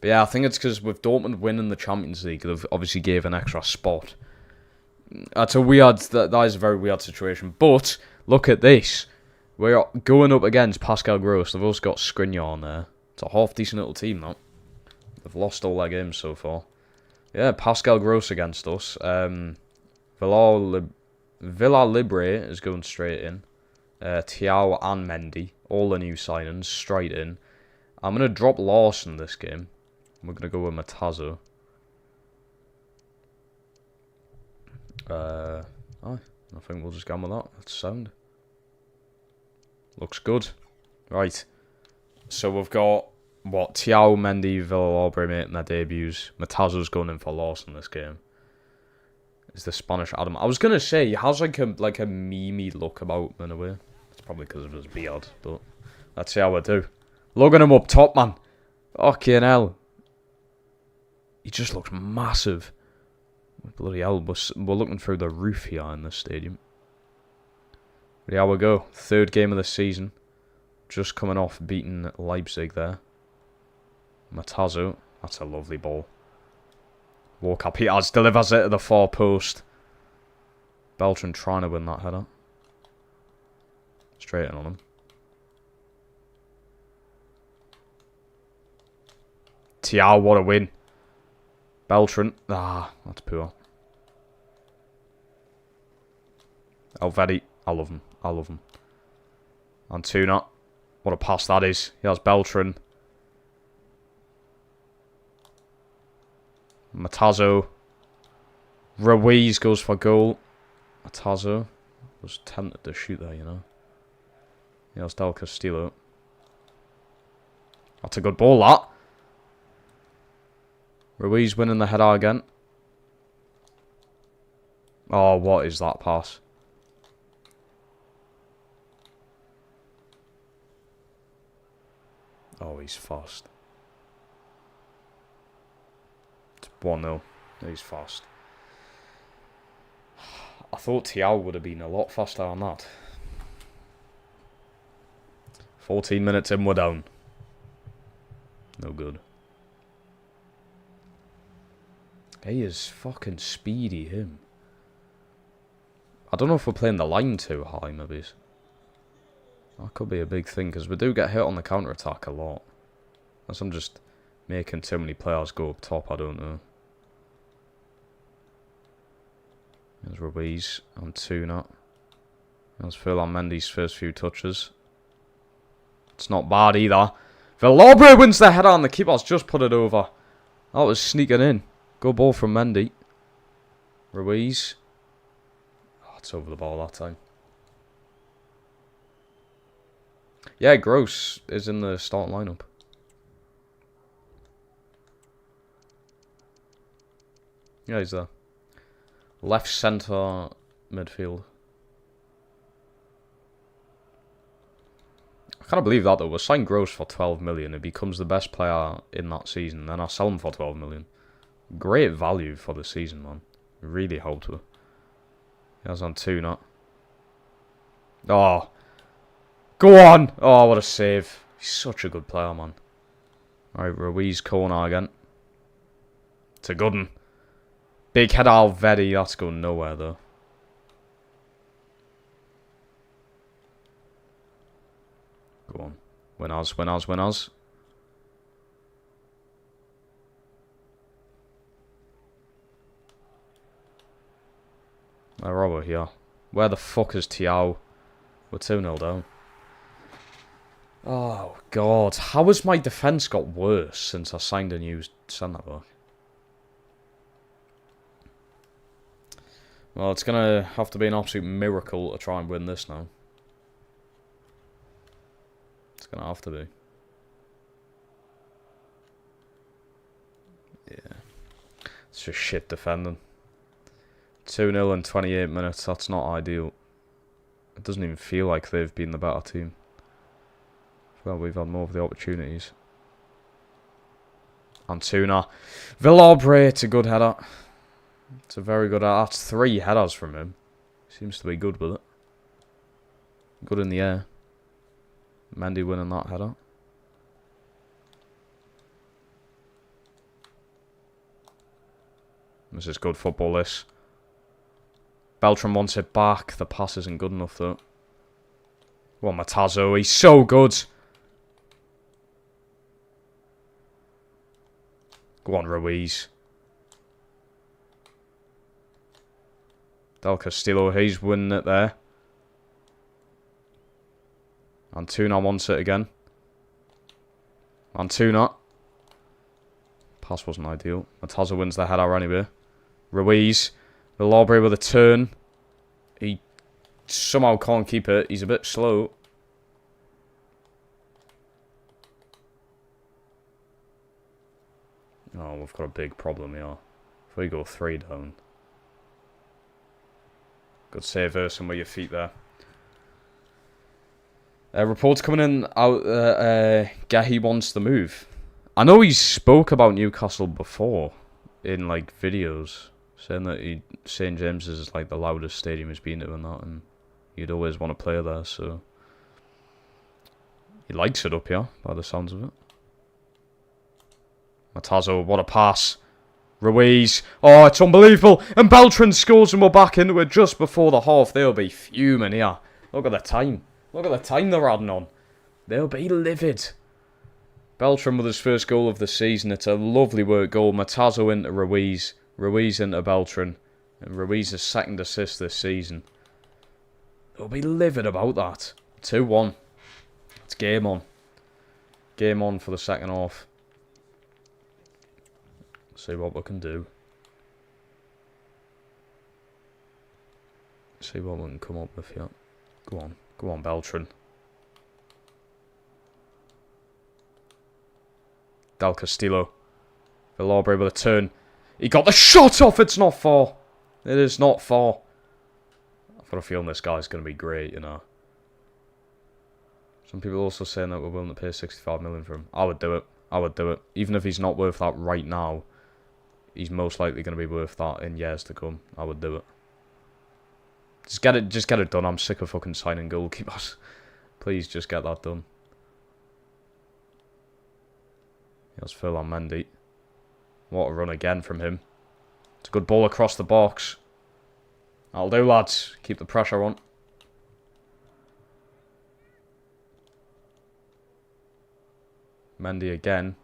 But yeah, I think it's because with Dortmund winning the Champions League, they've obviously gave an extra spot. That's a weird... That is a very weird situation. But, look at this. We're going up against Pascal Gross. They've also got Skriniar on there. It's a half-decent little team, that. They've lost all their games so far. Yeah, Pascal Gross against us. Villa Libre is going straight in. Thiaw and Mendy. All the new signings. Straight in. I'm going to drop Larson this game. We're going to go with Matazo. I think we'll just go with that. That's sound. Looks good. Right. So we've got, what, Thiaw, Mendy, Villa making their debuts. Matazo's going in for Larson this game. Is the Spanish Adam. I was going to say, he has like a memey look about him in a way. It's probably because of his beard, but let's see how I do. Lugging him up top, man. Fucking hell. He just looks massive. Bloody hell, we're looking through the roof here in this stadium. But here we go. 3rd game of the season. Just coming off beating Leipzig there. Matazo. That's a lovely ball. Walker Peters delivers it to the far post. Beltran trying to win that header. Straight in on him. Thiaw, what a win. Beltran. Ah, that's poor. Elvedi. I love him. I love him. Antuna. What a pass that is. He has Beltran. Matazo. Ruiz goes for goal. Matazo was tempted to shoot there, you know. He has Del Castillo. That's a good ball, that. Ruiz winning the header again. Oh, what is that pass? Oh, he's fast. It's 1-0. He's fast. I thought Thiaw would have been a lot faster on that. 14 minutes in, we're down. No good. He is fucking speedy, him. I don't know if we're playing the line too high, maybe. That could be a big thing, because we do get hit on the counter-attack a lot. Unless I'm just making too many players go up top, I don't know. There's Ruiz, Antuna. There's Ferland Mendy's first few touches. It's not bad either. Villarreal wins the header and the keeper's just put it over. That was sneaking in. Good ball from Mendy. Ruiz. Oh, it's over the ball that time. Yeah, Gross is in the starting lineup. Yeah, he's there. Left centre midfield. I can't believe that though. We signed Gross for 12 million. He becomes the best player in that season. Then I sell him for 12 million. Great value for the season, man. Really helped her. He has Antuna. Oh. Go on! Oh, what a save. He's such a good player, man. Alright, Ruiz corner again. It's a good one. Big head Alvetti. That's going nowhere, though. Go on. Win us. Where are we here? Where the fuck is Thiago? We're 2-0 down. Oh, God. How has my defence got worse since I signed a new centre-back? Well, it's going to have to be an absolute miracle to try and win this now. It's going to have to be. Yeah. It's just shit defending. 2-0 in 28 minutes. That's not ideal. It doesn't even feel like they've been the better team. Well, we've had more of the opportunities. Antuna. Villabre, it's a good header. It's a very good header. That's 3 headers from him. Seems to be good with it. Good in the air. Mendy winning that header. This is good football, this. Beltran wants it back. The pass isn't good enough, though. Well, Matazzo, he's so good. Go on, Ruiz. Del Castillo, he's winning it there. Antuna wants it again. Antuna. Pass wasn't ideal. Matazzo wins the header anyway. Ruiz. Villabre with a turn. He somehow can't keep it. He's a bit slow. Oh, we've got a big problem here. If we go 3 down. Good save, Erson, with your feet there. Reports coming in out. Gahi wants the move. I know he spoke about Newcastle before in like videos, saying that St James is like the loudest stadium he's been to and that, and he'd always want to play there. So he likes it up here, by the sounds of it. Matazzo, what a pass. Ruiz. Oh, it's unbelievable. And Beltran scores and we're back into it just before the half. They'll be fuming here. Look at the time. Look at the time they're adding on. They'll be livid. Beltran with his first goal of the season. It's a lovely work goal. Matazzo into Ruiz. Ruiz into Beltran. And Ruiz's second assist this season. They'll be livid about that. 2-1. It's game on. Game on for the second half. See what we can do. See what we can come up with here. Go on. Go on, Beltran. Del Castillo. Villabre with a turn. He got the shot off. It's not far. It is not far. I've got a feeling this guy's going to be great, you know. Some people also saying that we're willing to pay 65 million for him. I would do it. I would do it. Even if he's not worth that right now, he's most likely going to be worth that in years to come. I would do it. Just get it done. I'm sick of fucking signing goalkeepers. Please just get that done. Here's Phil on Mendy. What a run again from him. It's a good ball across the box. That'll do, lads. Keep the pressure on. Mendy again.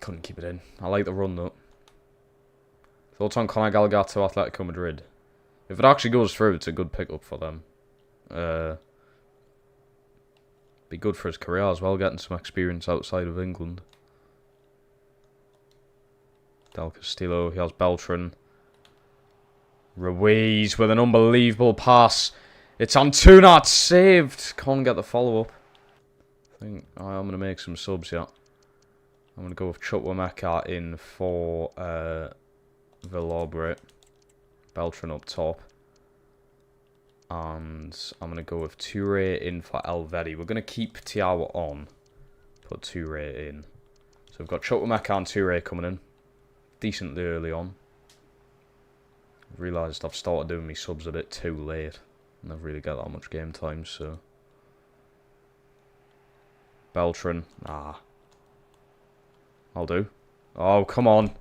Couldn't keep it in. I like the run though. Thoughts on Conor Gallagher to Atletico Madrid? If it actually goes through, it's a good pickup for them. Be good for his career as well, getting some experience outside of England. Del Castillo, he has Beltran. Ruiz with an unbelievable pass. It's Antuna, it's saved. Can't get the follow-up. I think I'm going to make some subs here. I'm going to go with Chukwuemeka in for Villabre. Beltran up top. And I'm going to go with Toure in for Alvetti. We're going to keep Thiago on. Put Toure in. So we've got Chukwuemeka and Toure coming in. decently early on. Realised I've started doing my subs a bit too late. Never really get that much game time, so... Beltran. Ah. I'll do. Oh, come on.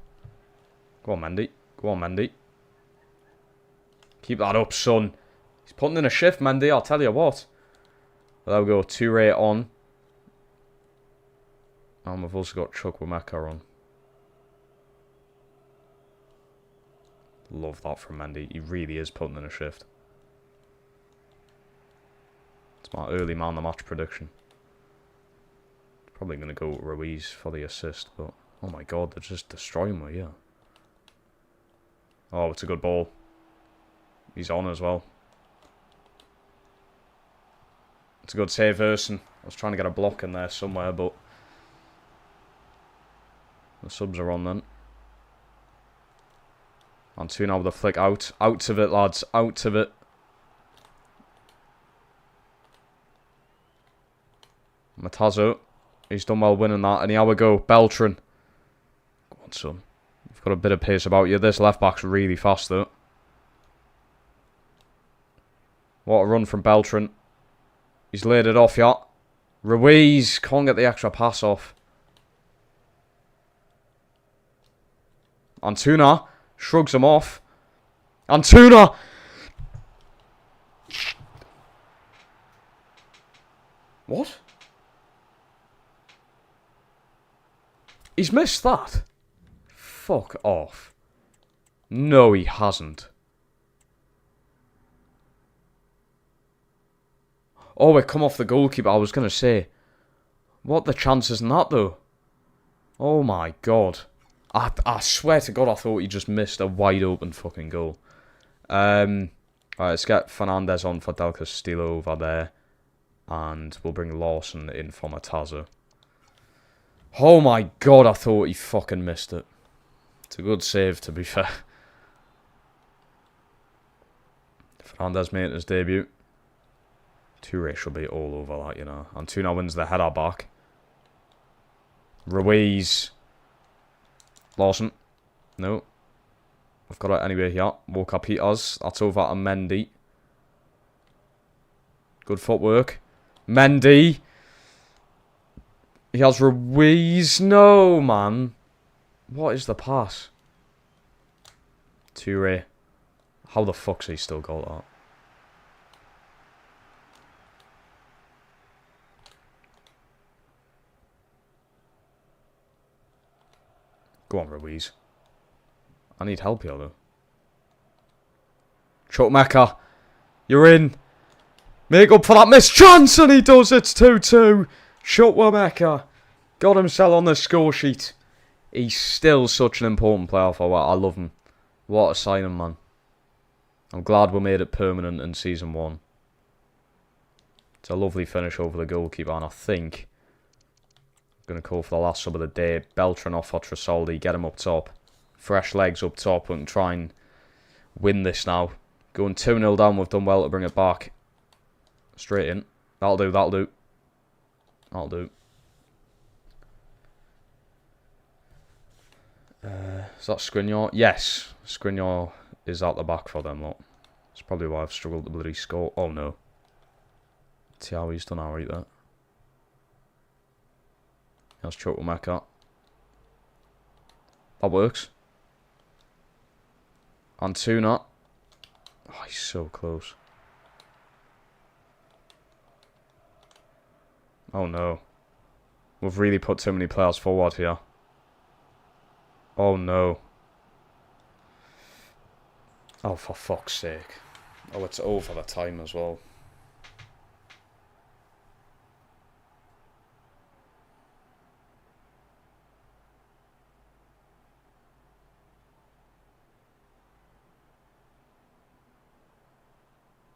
Go on, Mendy. Go on, Mendy. Keep that up, son. He's putting in a shift, Mendy, I'll tell you what. There we go, 2-rate on. And we've also got Chukwuemeka on. Love that from Mendy. He really is putting in a shift. It's my early man the match prediction. Probably going to go Ruiz for the assist, but... Oh my god, they're just destroying me, yeah. Oh, it's a good ball. He's on as well. It's a good save, Erson. I was trying to get a block in there somewhere, but... The subs are on then. And 2 now with a flick out. Out of it, lads. Out of it. Matazo. He's done well winning that. And here we go. Beltran. Go on, son. You've got a bit of pace about you. This left-back's really fast, though. What a run from Beltran. He's laid it off, yeah. Ruiz can't get the extra pass off. Antuna shrugs him off. Antuna! What? He's missed that. Fuck off. No, he hasn't. Oh, it come off the goalkeeper. I was going to say. What the chances in that, though? Oh, my God. I swear to God, I thought he just missed a wide open fucking goal. Alright, let's get Fernandez on for Del Castillo over there. And we'll bring Lawson in for Matazo. Oh, my God, I thought he fucking missed it. It's a good save, to be fair. Fernandez made his debut. Toure should be all over that, you know. Antuna wins the header back. Ruiz. Lawson. No. I've got it anyway here. Walker Peters. That's over to Mendy. Good footwork. Mendy. He has Ruiz. No, man. What is the pass? Toure. How the fuck's he still got that? Go on, Ruiz. I need help here, though. Chukwuemeka. You're in. Make up for that missed chance, and he does. It's 2-2. Chukwuemeka got himself on the score sheet. He's still such an important player for what I love him. What a signing, man. I'm glad we made it permanent in Season 1. It's a lovely finish over the goalkeeper, and I think... Going to call for the last sub of the day. Beltran off for Tresoldi. Get him up top. Fresh legs up top. We can try and win this now. Going 2-0 down. We've done well to bring it back. Straight in. That'll do. That'll do. That'll do. Is that Skriniar? Yes. Skriniar is at the back for them lot. That's probably why I've struggled to bloody score. Oh no. See how he's done alright there. That's Chukwuemeka. That works. Antuna. Oh, he's so close. Oh no. We've really put too many players forward here. Oh no. Oh, for fuck's sake. Oh, it's over the time as well.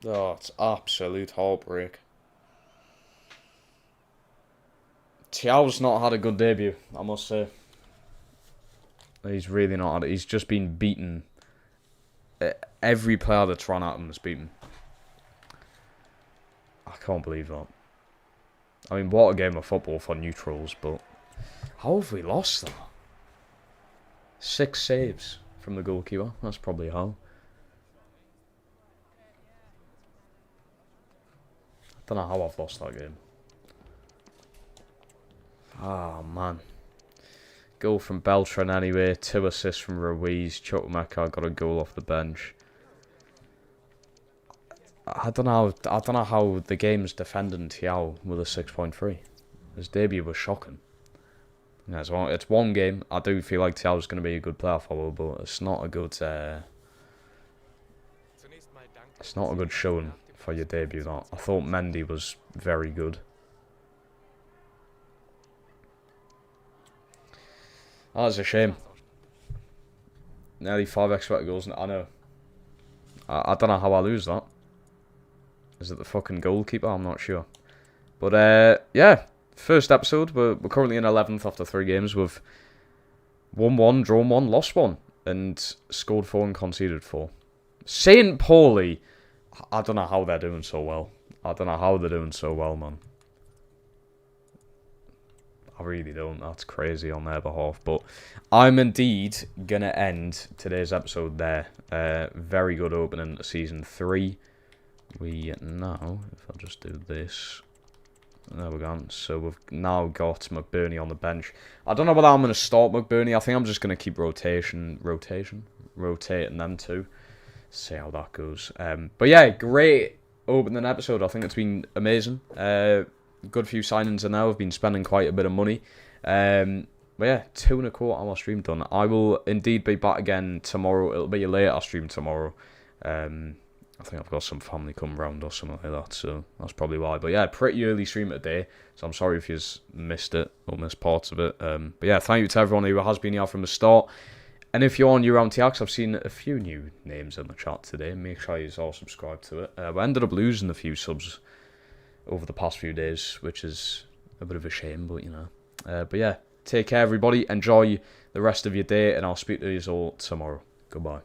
Oh, it's absolute heartbreak. Thiaw's not had a good debut, I must say. He's really not had it. He's just been beaten. Every player that's run at him has beaten. I can't believe that. I mean, what a game of football for neutrals, but... How have we lost that? 6 saves from the goalkeeper. That's probably how. I don't know how I've lost that game. Oh, man. Goal from Beltran anyway. 2 assists from Ruiz. Chukwuemeka got a goal off the bench. I don't know how the game's defending Thiaw with a 6.3. His debut was shocking. Yeah, it's one game. I do feel like Thiaw's going to be a good player for us, but it's not a good. It's not a good showing for your debut. That I thought Mendy was very good. That's a shame. Nearly 5 expected goals. I know. I don't know how I lose that. Is it the fucking goalkeeper? I'm not sure. But yeah, first episode. We're currently in 11th after 3 games. We've won 1, drawn 1, lost 1, and scored 4 and conceded 4. St. Pauli, I don't know how they're doing so well. I don't know how they're doing so well, man. I really don't. That's crazy on their behalf. But I'm indeed going to end today's episode there. Very good opening to Season 3. We now, if I just do this, there we go. So we've now got McBurney on the bench. I don't know whether I'm going to start McBurney. I think I'm just going to keep rotating them two. See how that goes. But yeah, great opening episode. I think it's been amazing. Good few signings in there. We've been spending quite a bit of money. But yeah, 2.25 hour stream done. I will indeed be back again tomorrow. It'll be a later stream tomorrow. I think I've got some family come round or something like that, so that's probably why. But yeah, pretty early stream today, so I'm sorry if you've missed it or missed parts of it. But yeah, thank you to everyone who has been here from the start. And if you're new around TX, I've seen a few new names in the chat today. Make sure you all subscribe to it. We ended up losing a few subs over the past few days, which is a bit of a shame, but you know. But yeah, take care everybody. Enjoy the rest of your day, and I'll speak to you all tomorrow. Goodbye.